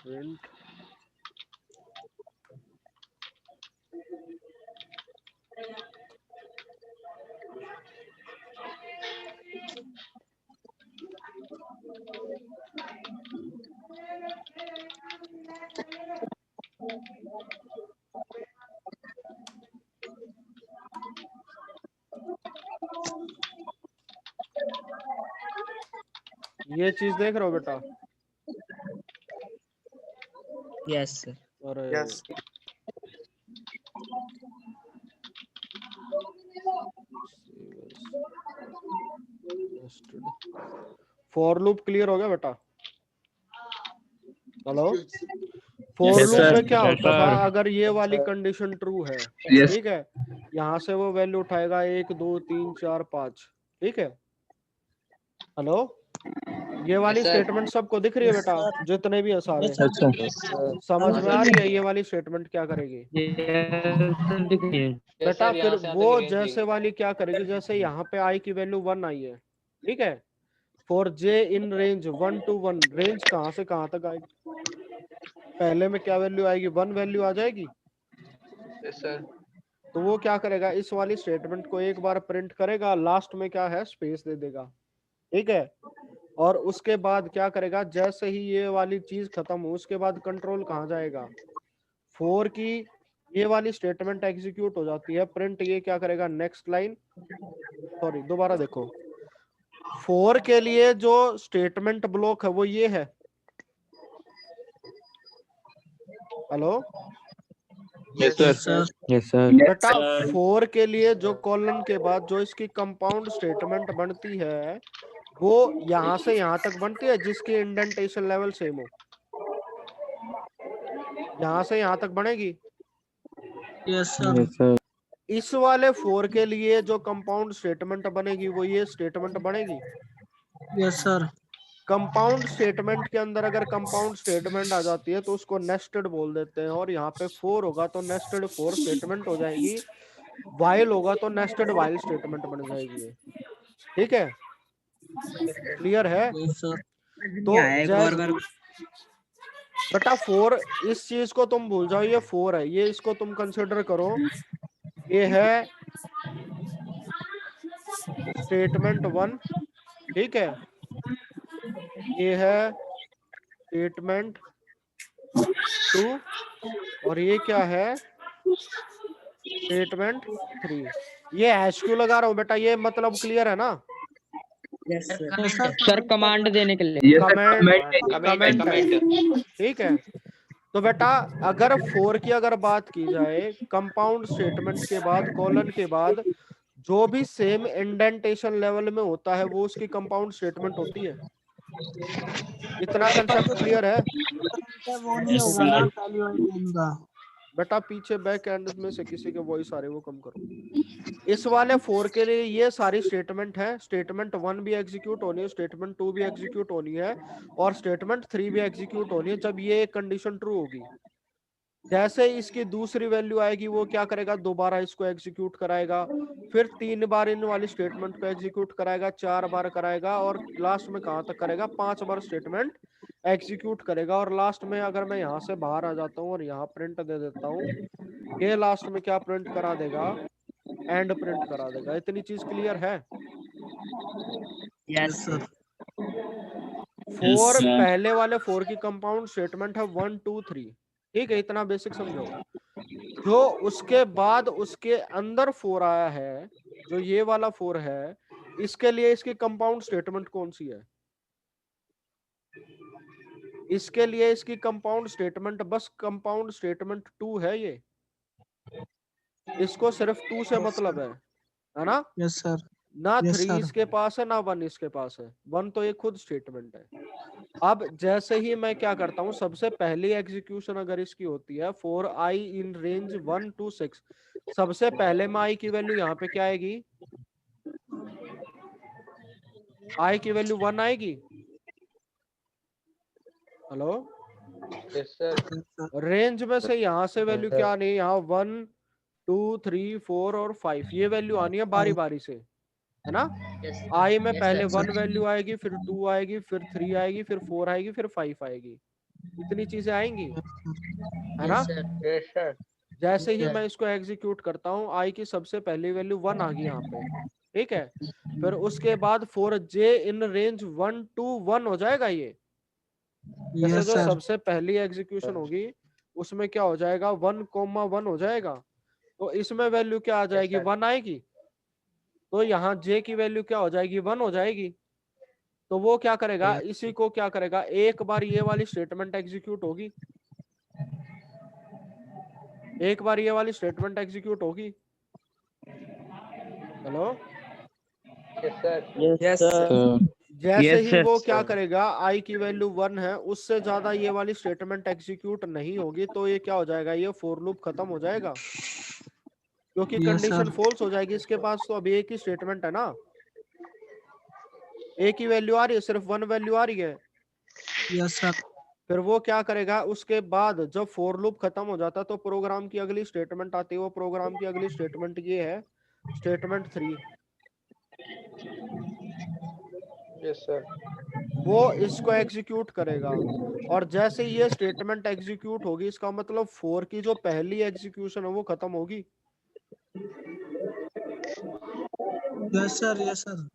print ये चीज देख रहे हो बेटा?
Yes sir.
अरे
यस।
फॉर लूप क्लियर हो गया बेटा? Hello, for
Yes,
loop
sir.
में क्या
Yes,
होता था,
sir.
अगर ये वाली कंडीशन ट्रू है,
Yes.
ठीक है, यहाँ से वो वैल्यू उठाएगा 1 2 3 4 5, ठीक है। हेलो, ये वाली स्टेटमेंट सबको दिख रही है बेटा, जितने भी है सारे?
अच्छा।
समझ में आ रही है ये वाली स्टेटमेंट क्या करेगी बेटा? फिर वो जैसे वाली क्या करेगी, जैसे यहाँ पे आई की वैल्यू 1 आई है, ठीक है, for J in range 1 to 1, range कहाँ से कहाँ तक आएगी? पहले में क्या वैल्यू आएगी? 1 वैल्यू आ जाएगी।
Yes sir.
तो वो क्या करेगा, इस वाली स्टेटमेंट को एक बार प्रिंट करेगा, लास्ट में क्या है, स्पेस दे देगा, ठीक है। और उसके बाद क्या करेगा, जैसे ही ये वाली चीज खत्म हो, उसके बाद कंट्रोल कहाँ जाएगा, 4 की ये वाली स्टेटमेंट एग्जीक्यूट हो जाती है, प्रिंट ये क्या करेगा, नेक्स्ट लाइन, सॉरी दोबारा देखो, 4 के लिए जो स्टेटमेंट ब्लॉक है वो ये है। Hello
yes sir.
Yes sir.
बेटा 4 के लिए जो कॉलन के बाद जो इसकी कंपाउंड स्टेटमेंट बनती है वो यहां से यहां तक बनती है जिसकी इंडेंटेशन लेवल सेम हो। यहां से यहां तक बनेगी।
Yes sir.
Yes sir.
इस वाले 4 के लिए जो कंपाउंड स्टेटमेंट बनेगी वो ये स्टेटमेंट बनेगी।
Yes sir.
कंपाउंड स्टेटमेंट के अंदर अगर कंपाउंड स्टेटमेंट आ जाती है तो उसको नेस्टेड बोल देते हैं, और यहाँ पे 4 होगा तो नेस्टेड 4 स्टेटमेंट हो जाएगी, वाइल होगा तो नेस्टेड वाइल स्टेटमेंट बन जाएगी ये। ठीक है, क्लियर है?
Yes sir.
तो बेटा 4, इस चीज को तुम भूल जाओ, ये 4 है, ये इसको तुम कंसिडर करो, ये है स्टेटमेंट 1। ठीक है, ये है स्टेटमेंट 2 और ये क्या है स्टेटमेंट 3। ये हैश क्यों लगा रहा हूं बेटा, ये मतलब क्लियर है ना?
सर कमांड देने के लिए।
कमेंट। ठीक है, तो बेटा अगर 4 की अगर बात की जाए, कंपाउंड स्टेटमेंट के बाद कॉलन के बाद जो भी सेम इंडेंटेशन लेवल में होता है वो उसकी कंपाउंड स्टेटमेंट होती है। इतना कंसेप्ट क्लियर है?
वो नहीं होगा ना पहली वाली लाइन का।
बेटा पीछे बैक एंड में से किसी के वॉइस आ रही है वो कम करो। इस वाले 4 के लिए ये सारी स्टेटमेंट है। स्टेटमेंट 1 भी एग्जीक्यूट होनी है, स्टेटमेंट 2 भी एग्जीक्यूट होनी है और स्टेटमेंट 3 भी एग्जीक्यूट होनी है जब ये एक कंडीशन ट्रू होगी। जैसे इसकी दूसरी वैल्यू आएगी वो क्या करेगा, दोबारा इसको एग्जीक्यूट कराएगा, फिर 3 बार इन वाली स्टेटमेंट को एग्जीक्यूट कराएगा, 4 बार कराएगा और लास्ट में कहां तक करेगा, 5 बार स्टेटमेंट एग्जीक्यूट करेगा। और लास्ट में अगर मैं यहाँ से बाहर आ जाता हूँ और यहाँ प्रिंट दे देता हूँ, ये लास्ट में क्या प्रिंट करा देगा, एंड प्रिंट करा देगा। इतनी चीज क्लियर है?
Yes sir.
4 पहले वाले 4 की कंपाउंड स्टेटमेंट है 1 2 3। ठीक है, इतना बेसिक समझो। जो उसके बाद उसके अंदर 4 आया है, जो ये वाला 4 है, इसके लिए इसकी कंपाउंड स्टेटमेंट कौन सी है? इसके लिए इसकी कंपाउंड स्टेटमेंट बस कंपाउंड स्टेटमेंट 2 है। ये इसको सिर्फ 2 से मतलब है ना?
Yes sir.
ना
Yes,
3
sir.
इसके पास है ना 1 इसके पास है। 1 तो ये खुद स्टेटमेंट है। अब जैसे ही मैं क्या करता हूं, सबसे पहली एग्जीक्यूशन अगर इसकी होती है for i in range 1 to 6, सबसे पहले में i की वैल्यू यहाँ पे क्या आएगी, i की वैल्यू 1 आएगी। Hello,
yes sir.
रेंज में से यहाँ से वैल्यू क्या आनी है, यहाँ 1 2 3 4 और 5 ये वैल्यू आनी है बारी बारी से, है ना? आई में पहले 1 वैल्यू आएगी, फिर 2 आएगी, फिर 3 आएगी, फिर 4 आएगी, फिर 5 आएगी। इतनी चीजें आएंगी, है ना?
Yes sir.
जैसे ही मैं इसको एग्जीक्यूट करता हूँ, आई की सबसे पहली वैल्यू 1 आ गई यहाँ पे। ठीक है, फिर उसके बाद 4j इन रेंज 1 to 1 हो जाएगा ये। जैसे जो सबसे पहली एग्जीक्यूशन होगी उसमें क्या हो जाएगा, 1,1 हो जाएगा। तो इसमें वैल्यू क्या आ जाएगी, 1 आएगी। तो यहाँ j की वैल्यू क्या हो जाएगी, 1 हो जाएगी। तो वो क्या करेगा, इसी को क्या करेगा, एक बार ये वाली स्टेटमेंट एग्जीक्यूट होगी, एक बार ये वाली स्टेटमेंट एग्जीक्यूट होगी। Hello,
yes sir.
जैसे ही वो क्या करेगा, i की वैल्यू 1 है, उससे ज्यादा ये वाली स्टेटमेंट एग्जीक्यूट नहीं होगी, तो ये क्या हो जाएगा, ये फॉर लूप खत्म हो जाएगा, क्योंकि कंडीशन फॉल्स हो जाएगी। इसके पास तो अभी एक ही स्टेटमेंट है ना, एक ही वैल्यू आ रही है, सिर्फ 1 वैल्यू आ रही है।
Yes sir.
फिर वो क्या करेगा, उसके बाद जब फॉर लूप खत्म हो जाता तो प्रोग्राम की अगली स्टेटमेंट आती है। वो प्रोग्राम की अगली स्टेटमेंट ये है, स्टेटमेंट 3।
Yes sir.
वो इसको एग्जीक्यूट करेगा, और जैसे ये स्टेटमेंट एग्जीक्यूट होगी, इसका मतलब 4 की जो पहली एग्जीक्यूशन है वो खत्म होगी।
Yes sir. Yes sir.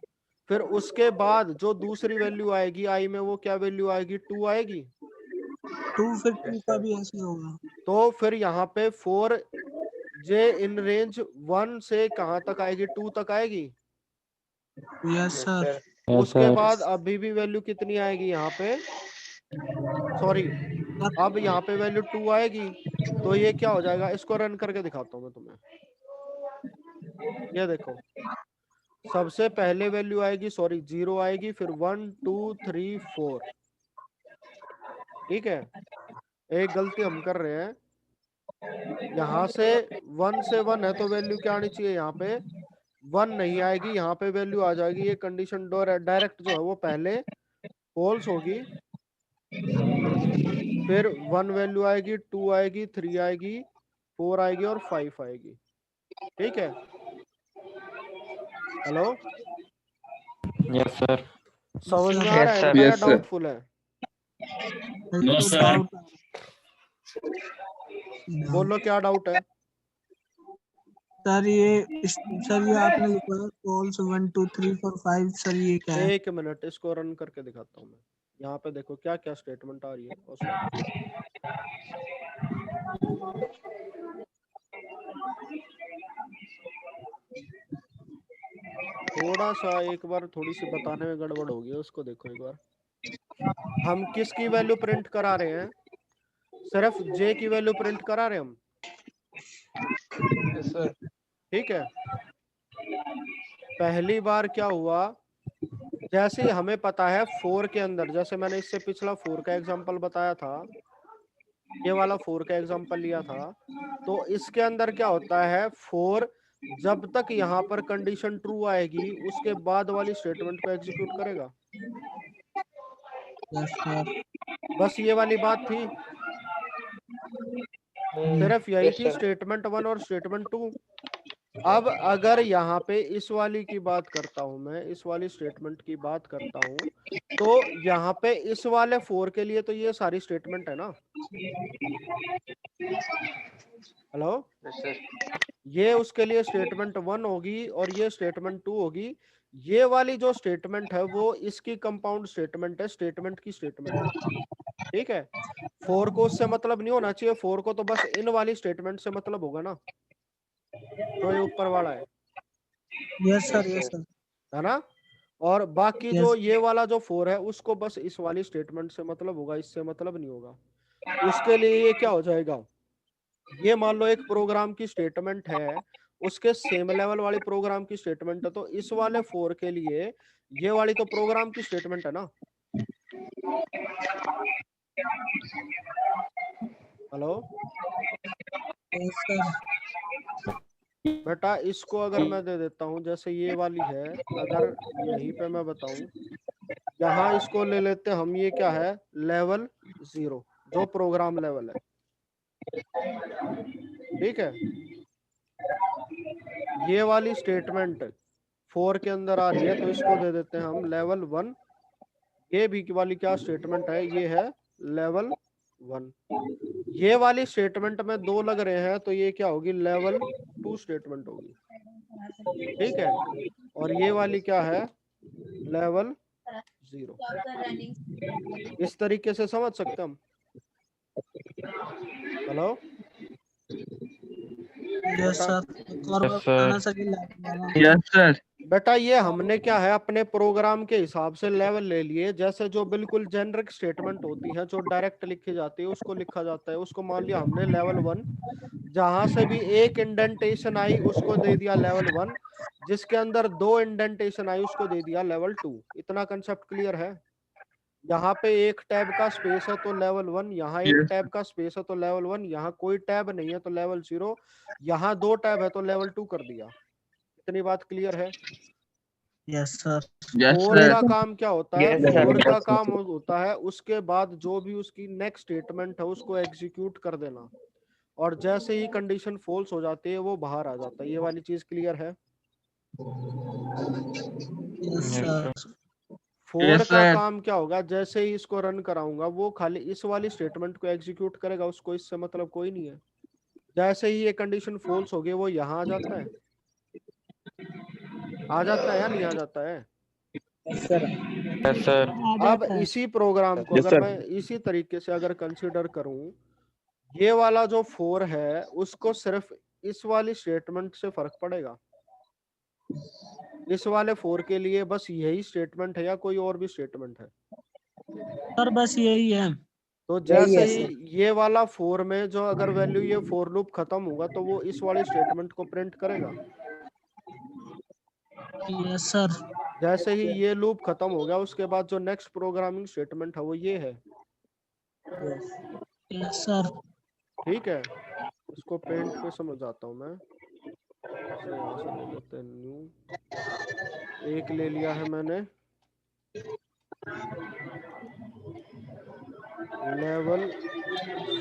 फिर उसके बाद जो दूसरी वैल्यू आएगी आई में, वो क्या वैल्यू आएगी, 2 आएगी।
2 फिर 2 का भी ऐसे होगा।
तो फिर यहाँ पे 4j इन रेंज 1 से कहां तक आएगी, 2 तक आएगी।
Yes sir.
उसके बाद अभी भी वैल्यू कितनी आएगी यहाँ पे, सॉरी अब यहाँ पे वैल्यू 2 आएगी, तो ये क्या हो जाएगा, इसको रन करके दिखाता हूँ मैं तुम्हें। ये देखो सबसे पहले वैल्यू आएगी, सॉरी 0 आएगी, फिर 1 2 3 4, ठीक है। एक गलती हम कर रहे हैं, यहाँ से 1 से 1 है तो वैल्यू क्या आनी चाहिए, यहाँ पे 1 नहीं आएगी, यहाँ पे वैल्यू आ जाएगी, ये कंडीशन डायरेक्ट जो है वो पहले फॉल्स होगी, फिर 1 वैल्यू आएगी, 2 आएगी, 3 आएगी, 4 आएगी और 5 आएगी, ठीक है। Hello,
yes sir.
समझ में आ रहा है या डाउटफुल है?
No sir.
बोलो क्या डाउट है?
सर ये आपने लिखा है कॉल्स 1 2 3 4 5, सर ये क्या है?
एक मिनट, इसको रन करके दिखाता हूँ मैं। यहाँ पे देखो क्या क्या स्टेटमेंट आ रही है। थोड़ा सा एक बार थोड़ी सी बताने में गड़बड़ होगी, उसको देखो एक बार। हम किसकी वैल्यू प्रिंट करा रहे हैं, सिर्फ जे की वैल्यू प्रिंट करा रहे हैं हम, ठीक है। पहली बार क्या हुआ, जैसे हमें पता है 4 के अंदर, जैसे मैंने इससे पिछला 4 का एग्जांपल बताया था, ये वाला 4 का एग्जांपल लिया था, तो इसके अंदर क्या होता है, 4 जब तक यहाँ पर कंडीशन ट्रू आएगी उसके बाद वाली स्टेटमेंट को एग्जीक्यूट करेगा। बस ये वाली बात थी, सिर्फ यही थी स्टेटमेंट 1 और स्टेटमेंट 2। अब अगर यहाँ पे इस वाली की बात करता हूं मैं, इस वाली स्टेटमेंट की बात करता हूं, तो यहाँ पे इस वाले 4 के लिए तो ये सारी स्टेटमेंट है ना। हेलो, ये उसके लिए स्टेटमेंट 1 होगी और ये स्टेटमेंट 2 होगी। ये वाली जो स्टेटमेंट है वो इसकी कंपाउंड स्टेटमेंट है, स्टेटमेंट की स्टेटमेंट है, ठीक है। 4 को उससे मतलब नहीं होना चाहिए, 4 को तो बस इन वाली स्टेटमेंट से मतलब होगा ना, जो ये ऊपर वाला है।
यस सर, यस सर,
है ना। और बाकी जो ये वाला जो 4 है उसको बस इस वाली स्टेटमेंट से मतलब होगा, इससे मतलब नहीं होगा। उसके लिए ये क्या हो जाएगा, ये मान लो एक प्रोग्राम की स्टेटमेंट है, उसके सेम लेवल वाली प्रोग्राम की स्टेटमेंट है, तो इस वाले 4 के लिए ये वाली तो प्रोग्राम की स्टेटमेंट है ना। हेलो बेटा, इसको अगर मैं दे देता हूं, जैसे ये वाली है, अगर यहीं पे मैं बताऊं, यहाँ इसको ले लेते हैं हम, ये क्या है, लेवल 0, जो प्रोग्राम लेवल है, ठीक है। ये वाली स्टेटमेंट 4 के अंदर आ रही है, तो इसको दे देते हैं हम लेवल 1। ये भी वाली क्या स्टेटमेंट है, ये है लेवल 1। ये वाली स्टेटमेंट में 2 लग रहे हैं, तो ये क्या होगी, लेवल 2 स्टेटमेंट होगी, ठीक है। और ये वाली क्या है, लेवल 0। इस तरीके से समझ सकते हम। Hello
yes
sir.
बेटा, ये हमने क्या है, अपने प्रोग्राम के हिसाब से लेवल ले लिए। जैसे जो बिल्कुल जेनरिक स्टेटमेंट होती है, जो डायरेक्ट लिखी जाती है, उसको लिखा जाता है, उसको मान लिया हमने लेवल 1। जहां से भी एक इंडेंटेशन आई उसको दे दिया लेवल 1, जिसके अंदर 2 इंडेंटेशन आई उसको दे दिया लेवल 2। इतना कंसेप्ट क्लियर है? यहाँ पे एक टैब का स्पेस है तो लेवल 1, यहाँ एक टैब का स्पेस है तो लेवल 1, यहाँ कोई टैब नहीं है तो लेवल 0, यहाँ 2 टैब है तो लेवल 2 कर दिया। इतनी बात क्लियर है?
Yes sir.
4 का काम क्या होता है, 4 का काम होता है उसके बाद जो भी उसकी नेक्स्ट स्टेटमेंट है उसको एग्जीक्यूट कर देना, और जैसे ही कंडीशन फॉल्स हो जाती है वो बाहर आ जाता है। ये वाली चीज क्लियर है? 4 का काम क्या होगा, जैसे ही इसको रन कराऊंगा वो खाली इस वाली स्टेटमेंट को एग्जीक्यूट करेगा, उसको इससे मतलब कोई नहीं है। जैसे ही ये कंडीशन फॉल्स होगी वो यहाँ आ जाता है, या नहीं आ जाता है?
सर।
अब इसी प्रोग्राम को अगर मैं इसी तरीके से अगर कंसीडर करूं, ये वाला जो 4 है उसको सिर्फ इस वाली स्टेटमेंट से फर्क पड़ेगा। इस वाले 4 के लिए बस यही स्टेटमेंट है या कोई और भी स्टेटमेंट है?
सर बस यही है।
तो
यही
जैसे
है
ही
सर।
ये वाला 4 में जो अगर वैल्यू ये फोर लूप खत्म होगा तो वो इस वाली स्टेटमेंट को प्रिंट करेगा।
Yes sir.
जैसे ही ये लूप खत्म हो गया उसके बाद जो नेक्स्ट प्रोग्रामिंग स्टेटमेंट है वो ये है।
Yes sir.
ठीक है, इसको पेंट पे समझाता हूँ मैं। इसे यहाँ से ले लेते हैं, न्यू एक ले लिया है मैंने, लेवल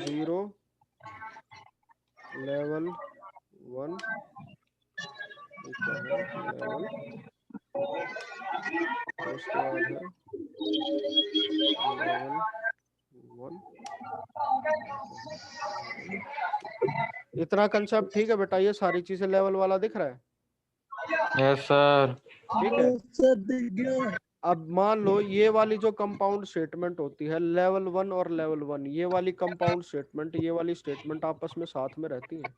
0 लेवल 1 क्या है लेवल, उसके बाद है लेवल 1। इतना कंसेप्ट ठीक है बेटा? ये सारी चीजें लेवल वाला दिख रहा है?
Yes sir.
ठीक है।
सर दिख गया।
अब मान लो ये वाली जो कंपाउंड स्टेटमेंट होती है लेवल 1 और लेवल 1, ये वाली कंपाउंड स्टेटमेंट ये वाली स्टेटमेंट आपस में साथ में रहती हैं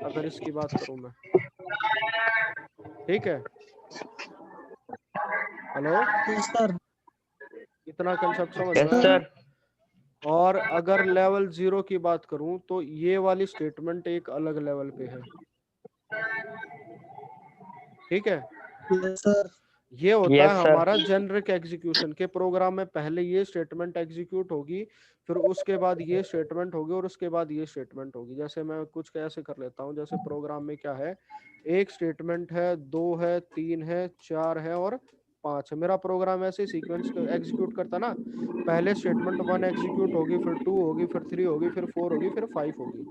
अगर इसकी बात करूं मैं। ठीक है, हेलो
सर।
इतना कंसेप्ट समझ
यस
में आया?
सर।
और अगर लेवल 0 की बात करूं तो ये वाली स्टेटमेंट एक अलग लेवल पे है। ठीक है,
यस सर।
ये होता
Yes,
है
sir.
हमारा जेनरिक एग्जीक्यूशन के प्रोग्राम में। पहले ये स्टेटमेंट एग्जीक्यूट होगी, फिर उसके बाद ये स्टेटमेंट होगी और उसके बाद ये स्टेटमेंट होगी। जैसे मैं कुछ कैसे कर लेता हूँ, जैसे प्रोग्राम में क्या है, एक स्टेटमेंट है, 2 है, 3 है, 4 है और 5 है। मेरा प्रोग्राम ऐसे सीक्वेंस एग्जीक्यूट करता ना, पहले स्टेटमेंट 1 एग्जीक्यूट होगी, फिर 2 होगी, फिर 3 होगी, फिर 4 होगी, फिर 5 होगी।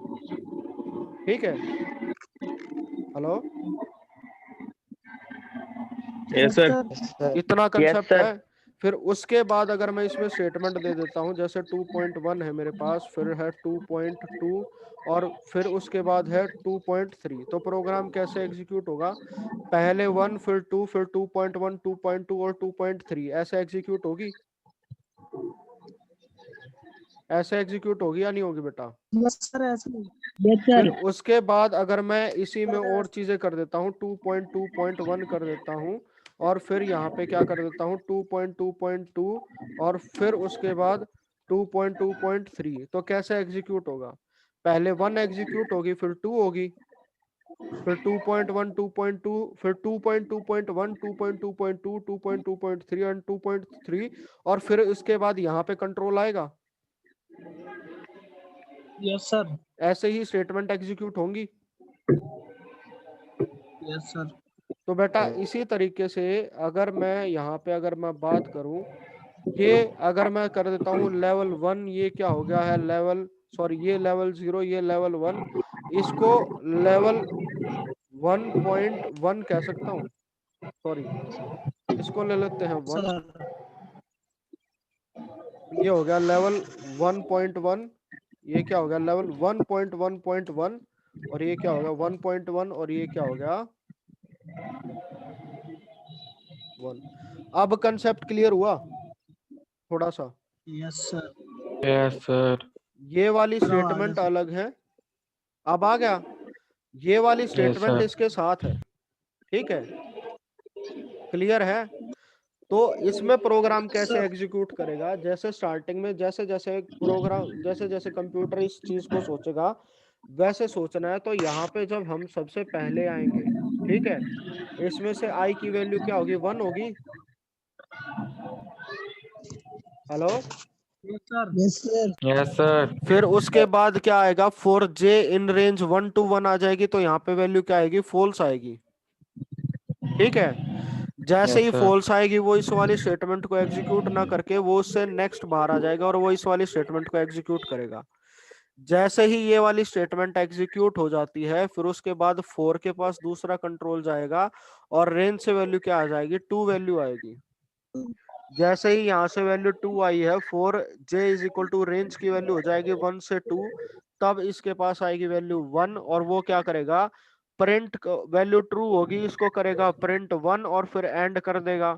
ठीक है, हेलो
यस सर।
इतना कंसेप्ट
sir.
है। फिर उसके बाद अगर मैं इसमें स्टेटमेंट दे देता हूं, जैसे 2.1 है मेरे पास, फिर है 2.2 और फिर उसके बाद है 2.3, तो प्रोग्राम कैसे एग्जीक्यूट होगा? पहले 1 फिर 2 फिर 2.1 2.2 और 2.3 ऐसे एग्जीक्यूट होगी। ऐसे एग्जीक्यूट होगी या नहीं होगी बेटा?
यस सर ऐसे।
फिर उसके बाद अगर मैं इसी में और चीजें कर देता हूँ, 2.2.1 कर देता हूँ और फिर यहाँ पे क्या कर देता हूँ 2.2.2 और फिर उसके बाद 2.2.3, तो कैसे एग्जीक्यूट होगा? पहले 1 एग्जीक्यूट होगी, फिर 2 होगी, फिर 2.1 2.2 फिर 2.2.1 2.2.2 2.2.3 एंड 2.3 और फिर उसके बाद यहाँ पे कंट्रोल आएगा।
Yes sir.
ऐसे ही स्टेटमेंट एग्जीक्यूट होंगी।
Yes sir.
तो बेटा इसी तरीके से अगर मैं यहाँ पे अगर मैं बात करूं, ये अगर मैं कर देता हूँ लेवल 1, ये क्या हो गया है लेवल, सॉरी ये लेवल 0, ये लेवल 1, इसको लेवल 1.1 कह सकता हूँ, सॉरी इसको ले लेते हैं 1, ये हो गया लेवल 1.1, ये क्या हो गया लेवल 1.1.1 और ये क्या हो गया 1.1 और ये क्या हो गया 1। अब कंसेप्ट क्लियर हुआ थोड़ा सा?
Yes sir.
Yes sir.
ये वाली स्टेटमेंट अलग है, अब आ गया, ये वाली स्टेटमेंट
sir.
इसके साथ है। ठीक है, क्लियर है? तो इसमें प्रोग्राम कैसे एग्जीक्यूट करेगा? जैसे स्टार्टिंग में जैसे जैसे प्रोग्राम जैसे जैसे कंप्यूटर इस चीज को सोचेगा वैसे सोचना है। तो यहाँ पे जब हम सबसे पहले आएंगे, ठीक है, इसमें से i की वैल्यू क्या होगी 1 होगी। Hello
yes sir.
Yes sir.
फिर उसके बाद क्या आएगा, 4j इन रेंज 1 to 1 आ जाएगी, तो यहाँ पे वैल्यू क्या आएगी फॉल्स आएगी। ठीक है, जैसे ही
Yes, sir.
फॉल्स आएगी वो इस वाली स्टेटमेंट को एग्जीक्यूट ना करके वो उससे नेक्स्ट बाहर आ जाएगा और वो इस वाली स्टेटमेंट को एग्जीक्यूट करेगा। जैसे ही ये वाली स्टेटमेंट एग्जीक्यूट हो जाती है फिर उसके बाद 4 के पास दूसरा कंट्रोल जाएगा और रेंज से वैल्यू क्या आ जाएगी 2 वैल्यू आएगी। जैसे ही यहाँ से वैल्यू 2 आई है, 4j is equal to range की वैल्यू हो जाएगी 1 से 2, तब इसके पास आएगी वैल्यू 1 और वो क्या करेगा प्रिंट, वैल्यू ट्रू होगी इसको करेगा प्रिंट 1 और फिर एंड कर देगा।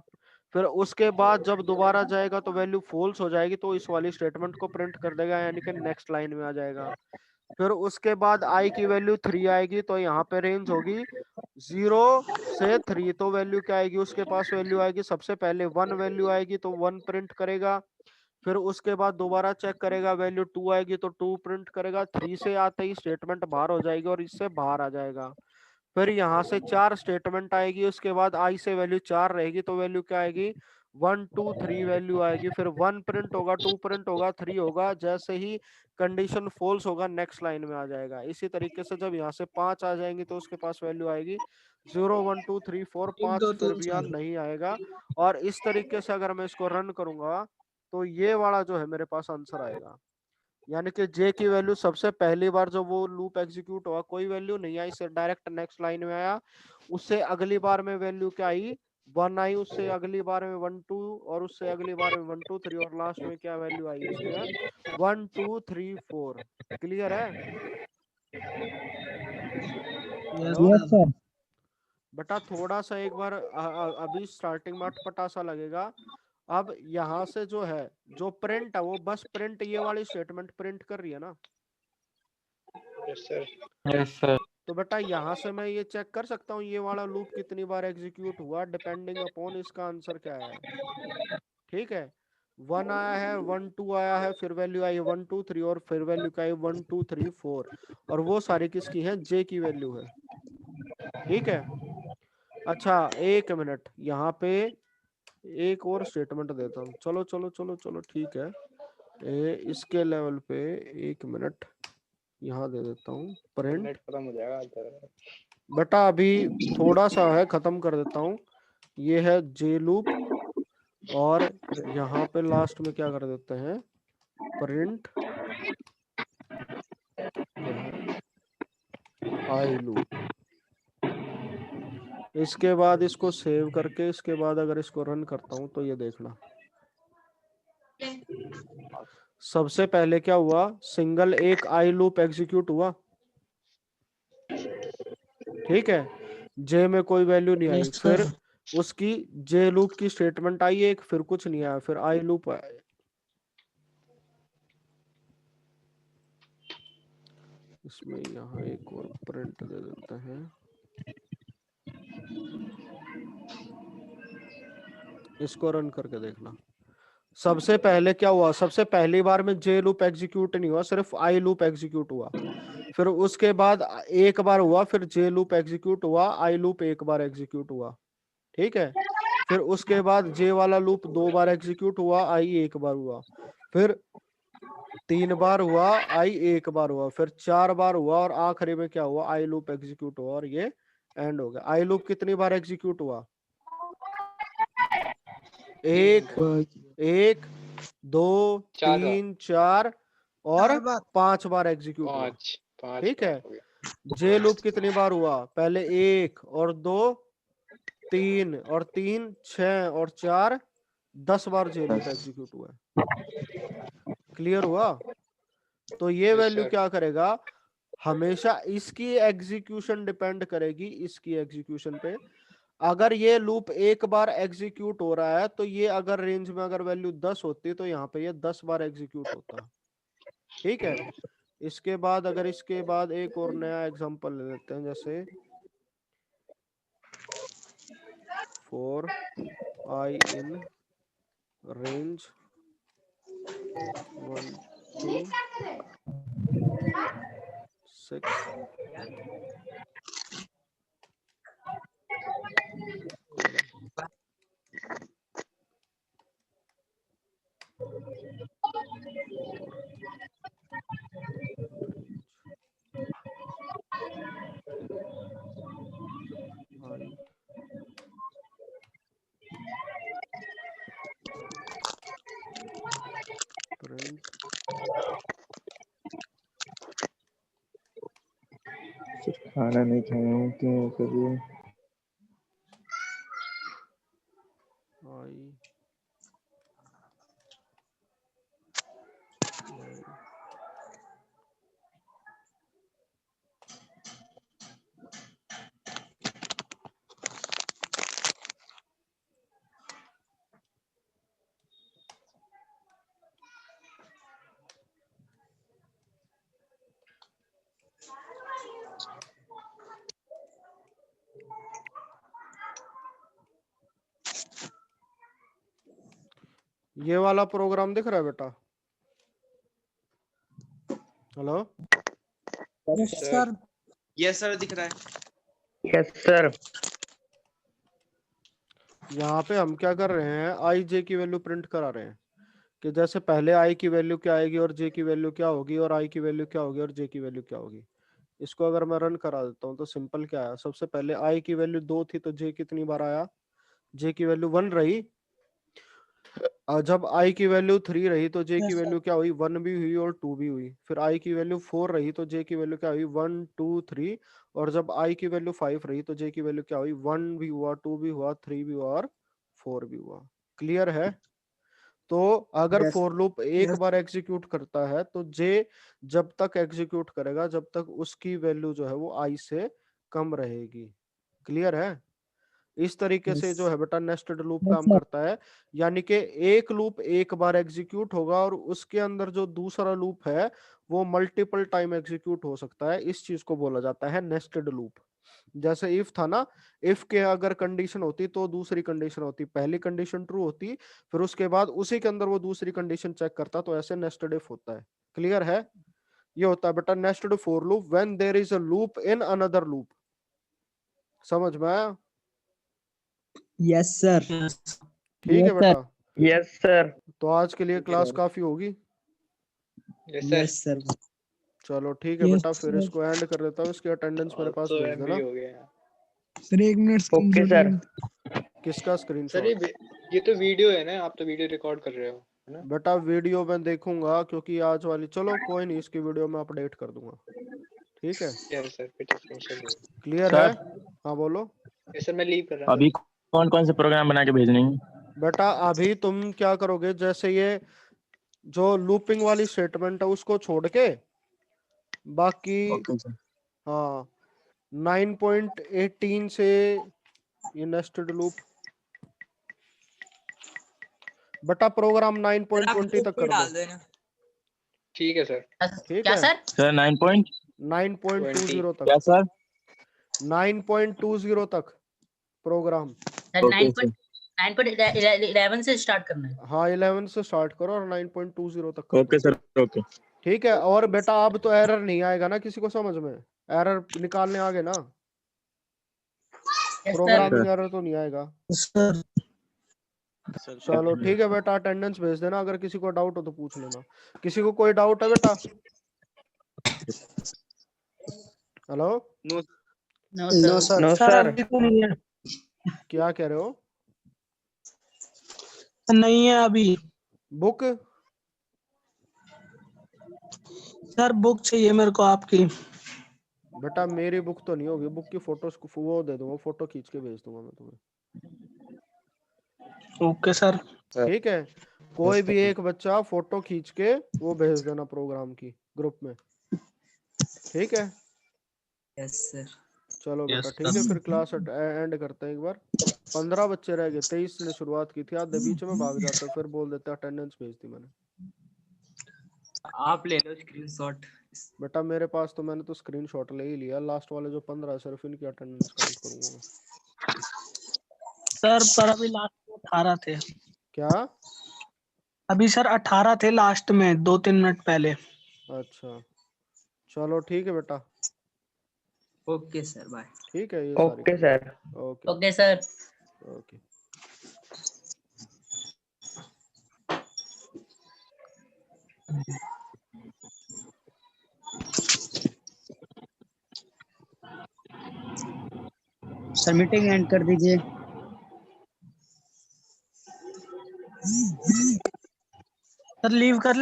फिर उसके बाद जब दोबारा जाएगा तो वैल्यू फॉल्स हो जाएगी तो इस वाली स्टेटमेंट को प्रिंट कर देगा, यानी कि नेक्स्ट लाइन में आ जाएगा। फिर उसके बाद i की वैल्यू 3 आएगी तो यहाँ पे रेंज होगी 0 से 3 तो वैल्यू क्या आएगी, उसके पास वैल्यू आएगी सबसे पहले 1 वैल्यू आएगी तो 1 प्रिंट करेगा। फिर उसके बाद दोबारा चेक करेगा, वैल्यू 2 आएगी तो 2 प्रिंट करेगा। 3 से आते ही स्टेटमेंट बाहर हो जाएगी और इससे बाहर आ जाएगा। फिर यहाँ से 4 स्टेटमेंट आएगी, उसके बाद आई से वैल्यू 4 रहेगी तो वैल्यू क्या आएगी 1 2 3 वैल्यू आएगी। फिर 1 प्रिंट होगा, 2 प्रिंट होगा, 3 होगा। जैसे ही कंडीशन फॉल्स होगा नेक्स्ट लाइन में आ जाएगा। इसी तरीके से जब यहाँ से 5 आ जाएंगे तो उसके पास वैल्यू आएगी 0 1 2 3 4
1
5।
2
फिर
3
भी यहाँ
4।
नहीं आएगा। और इस तरीके से अगर मैं इसको रन करूंगा तो ये वाला जो है मेरे पास आंसर आएगा। यानी कि जे की वैल्यू सबसे पहली बार जब वो लूप एग्जीक्यूट हुआ कोई वैल्यू नहीं आई, सिर्फ डायरेक्ट नेक्स्ट लाइन में आया। उससे अगली बार में वैल्यू क्या आई 1 आई, उससे अगली बार में 1 2, और उससे अगली बार में 1 2 3, और लास्ट में क्या वैल्यू आई इसमें 1 2 3 4। क्लियर है?
Yes
hello
sir.
बेटा, थोड़ा सा एक बार अभी स्टार्टिंग में अटपटा सा लगेगा। अब यहाँ से जो है जो प्रिंट है वो बस प्रिंट, ये वाली स्टेटमेंट प्रिंट कर रही है ना।
Yes sir.
Yes sir.
तो बेटा यहाँ से मैं ये चेक कर सकता हूँ ये वाला लूप कितनी बार एग्जीक्यूट हुआ डिपेंडिंग अपॉन इसका आंसर क्या है। ठीक है, 1 आया है, 1 2 आया है, फिर वैल्यू आई 1 2 3, और फिर वैल्यू क्या आई 1 2 3 4, और वो सारी किसकी है जे की वैल्यू है। ठीक है, अच्छा एक मिनट, यहाँ पे एक और स्टेटमेंट देता हूँ। चलो चलो चलो चलो ठीक है, इसके लेवल पे एक मिनट यहाँ दे देता हूँ प्रिंट।
नेट खत्म हो जाएगा।
बेटा अभी थोड़ा सा है, खत्म कर देता हूँ। ये है जे लूप, और यहाँ पे लास्ट में क्या कर देते हैं प्रिंट क्या है आई लूप। इसके बाद इसको सेव करके इसके बाद अगर इसको रन करता हूँ तो ये देखना सबसे पहले क्या हुआ, सिंगल एक आई लूप एग्जीक्यूट हुआ। ठीक है, जे में कोई वैल्यू नहीं आई।
यस
फिर
सर।
उसकी जे लूप की स्टेटमेंट आई एक, फिर कुछ नहीं आया, फिर आई लूप आया। इसमें यहाँ एक और प्रिंट दे देते हैं। इसको रन करके देखना सबसे पहले क्या हुआ। सबसे पहली बार में जे लूप एग्जीक्यूट नहीं हुआ, सिर्फ आई लूप एग्जीक्यूट हुआ। फिर उसके बाद एक बार हुआ, फिर जे लूप एग्जीक्यूट हुआ, आई लूप एक बार एग्जीक्यूट हुआ। ठीक है, फिर उसके बाद जे वाला लूप 2 बार एग्जीक्यूट हुआ, आई एक बार हुआ, फिर 3 बार हुआ, आई एक बार हुआ, फिर 4 बार हुआ, और आखिरी में क्या हुआ आई लूप एग्जीक्यूट हुआ, और ये एंड हो गया। आई लूप कितनी बार एग्जीक्यूट हुआ, एक, 1 2 3 4 और 5 बार एग्जीक्यूट हुआ। ठीक है, जे लूप कितनी बार हुआ, पहले 1 और 2 3 और 3 6 और 4 10 बार जे लूप एग्जीक्यूट हुआ है। क्लियर हुआ? तो ये वैल्यू क्या करेगा, हमेशा इसकी एग्जीक्यूशन डिपेंड करेगी इसकी एग्जीक्यूशन पे। अगर ये लूप एक बार एग्जीक्यूट हो रहा है तो ये अगर रेंज में अगर वैल्यू 10 होती तो यहाँ पे ये 10 बार एग्जीक्यूट होता। ठीक है, इसके बाद अगर इसके बाद एक और नया एग्जांपल ले लेते हैं, जैसे for I in range 1 2 6 print
खाना नहीं खाया हूँ क्यों करिए।
आई ये वाला प्रोग्राम दिख रहा है बेटा? हेलो
सर
यस सर दिख रहा है।
Yes sir.
यहाँ पे हम क्या कर रहे हैं, आई जे की वैल्यू प्रिंट करा रहे हैं कि जैसे पहले आई की वैल्यू क्या आएगी और जे की वैल्यू क्या होगी और आई की वैल्यू क्या होगी और जे की वैल्यू क्या होगी। इसको अगर मैं रन करा देता हूँ तो सिंपल क्या है, सबसे पहले आई की वैल्यू 2 थी तो जे कितनी बार आया, जे की वैल्यू 1 रही। और जब आई की वैल्यू 3 रही तो जे की वैल्यू क्या हुई, 1 भी हुई और 2 भी हुई। फिर आई की वैल्यू 4 रही तो जे की वैल्यू क्या हुई, 1 2 3। और जब आई की वैल्यू 5 रही तो जे की वैल्यू क्या हुई, 1 भी हुआ, 2 भी हुआ, 3 भी हुआ और 4 भी हुआ। क्लियर है? तो अगर फॉर लूप एक बार एग्जीक्यूट करता है तो जे जब तक एग्जीक्यूट करेगा जब तक उसकी वैल्यू जो है वो आई से कम रहेगी। क्लियर है? इस तरीके से जो है बेटा नेस्टेड लूप काम करता है, यानी कि एक लूप एक बार एग्जीक्यूट होगा और उसके अंदर जो दूसरा लूप है वो मल्टीपल टाइम एग्जीक्यूट हो सकता है। इस चीज को बोला जाता है नेस्टेड लूप। जैसे इफ था ना, इफ के अगर कंडीशन होती तो दूसरी कंडीशन होती, पहली कंडीशन ट्रू होती फिर उसके बाद उसी के अंदर वो दूसरी कंडीशन चेक करता, तो ऐसे नेस्टेड इफ होता है। क्लियर है? ये होता है बेटा nested for loop when there is a loop in another loop. समझ में आया?
Yes sir.
ठीक है बेटा।
Yes sir.
तो आज के लिए क्लास काफी होगी।
Yes sir.
चलो ठीक है
Yes,
बेटा, फिर
sir.
इसको एंड कर देता हूँ। इसकी अटेंडेंस मेरे पास
तो
भेज देना।
एमबी हो गया
सर 1 मिनट
ओके सर।
किसका
सर।
स्क्रीनशॉट?
ये तो वीडियो है ना, आप तो वीडियो रिकॉर्ड कर रहे हो है ना?
बेटा वीडियो मैं देखूंगा क्योंकि आज वाली, चलो कोई नहीं, इसकी वीडियो मैं अपडेट कर दूंगा। ठीक है?
यस सर, फिर स्क्रीनशॉट दो।
क्लियर है? हाँ बोलो।
यस सर, मैं लीव कर रहा हूँ।
अभी कौन कौन से प्रोग्राम बना के भेजने हैं?
बेटा अभी तुम क्या करोगे, जैसे ये जो लूपिंग वाली स्टेटमेंट है उसको छोड़ के बाकी
ओके सर।
हाँ 9.18 से ये नेस्टेड लूप बेटा प्रोग्राम 9.20 तक कर दो।
ठीक है सर।
ठीक
क्या
है?
सर?
सर
9.20 तक।
क्या सर?
9.20 तक प्रोग्राम।
Sir
okay sir.
9.11 से स्टार्ट करना है।
हाँ 11 से स्टार्ट करो और 9.20 तक कर
ओके
दो।
सर। ओके।
ठीक है? और बेटा अब तो एरर नहीं आएगा ना किसी को समझ में? एरर निकालने आगे ना, प्रोग्रामिंग एरर तो नहीं आएगा।
सर
चलो ठीक है बेटा, अटेंडेंस भेज देना, अगर किसी को डाउट हो तो पूछ लेना। किसी को कोई डाउट है बेटा? Hello
no
no
sir.
No
sir
sir.
अभी तो नहीं है।
क्या कह रहे हो?
नहीं है अभी।
बुक?
सर बुक चाहिए मेरे को आपकी।
बेटा मेरी बुक तो नहीं होगी, बुक की फोटो वो दे दूंगा, फोटो खींच के भेज दूंगा मैं तुम्हें।
Okay sir.
ठीक है? कोई भी एक बच्चा फोटो खींच के वो भेज देना प्रोग्राम की ग्रुप में। ठीक है?
Yes sir.
चलो बेटा ठीक है, फिर क्लास एंड करते हैं एक बार। 15 बच्चे रह गए, 23 ने शुरुआत की थी, आधे बीच में भाग जाते हैं, फिर बोल देते अटेंडेंस भेज दी मैंने।
आप ले लो स्क्रीनशॉट।
बेटा मेरे पास तो, मैंने तो स्क्रीनशॉट ले ही लिया, लास्ट वाले जो 15 है सिर्फ इनकी अटेंडेंस काउंट करूंगा मैं।
सर पर अभी लास्ट में 18 थे।
क्या?
अभी सर 18 थे लास्ट में 2-3 मिनट पहले।
अच्छा चलो ठीक है बेटा।
Okay sir bye.
ठीक है, ये सारी
okay sir.
Okay
okay sir.
Okay.
Sir meeting end कर दीजिए। सर लीव कर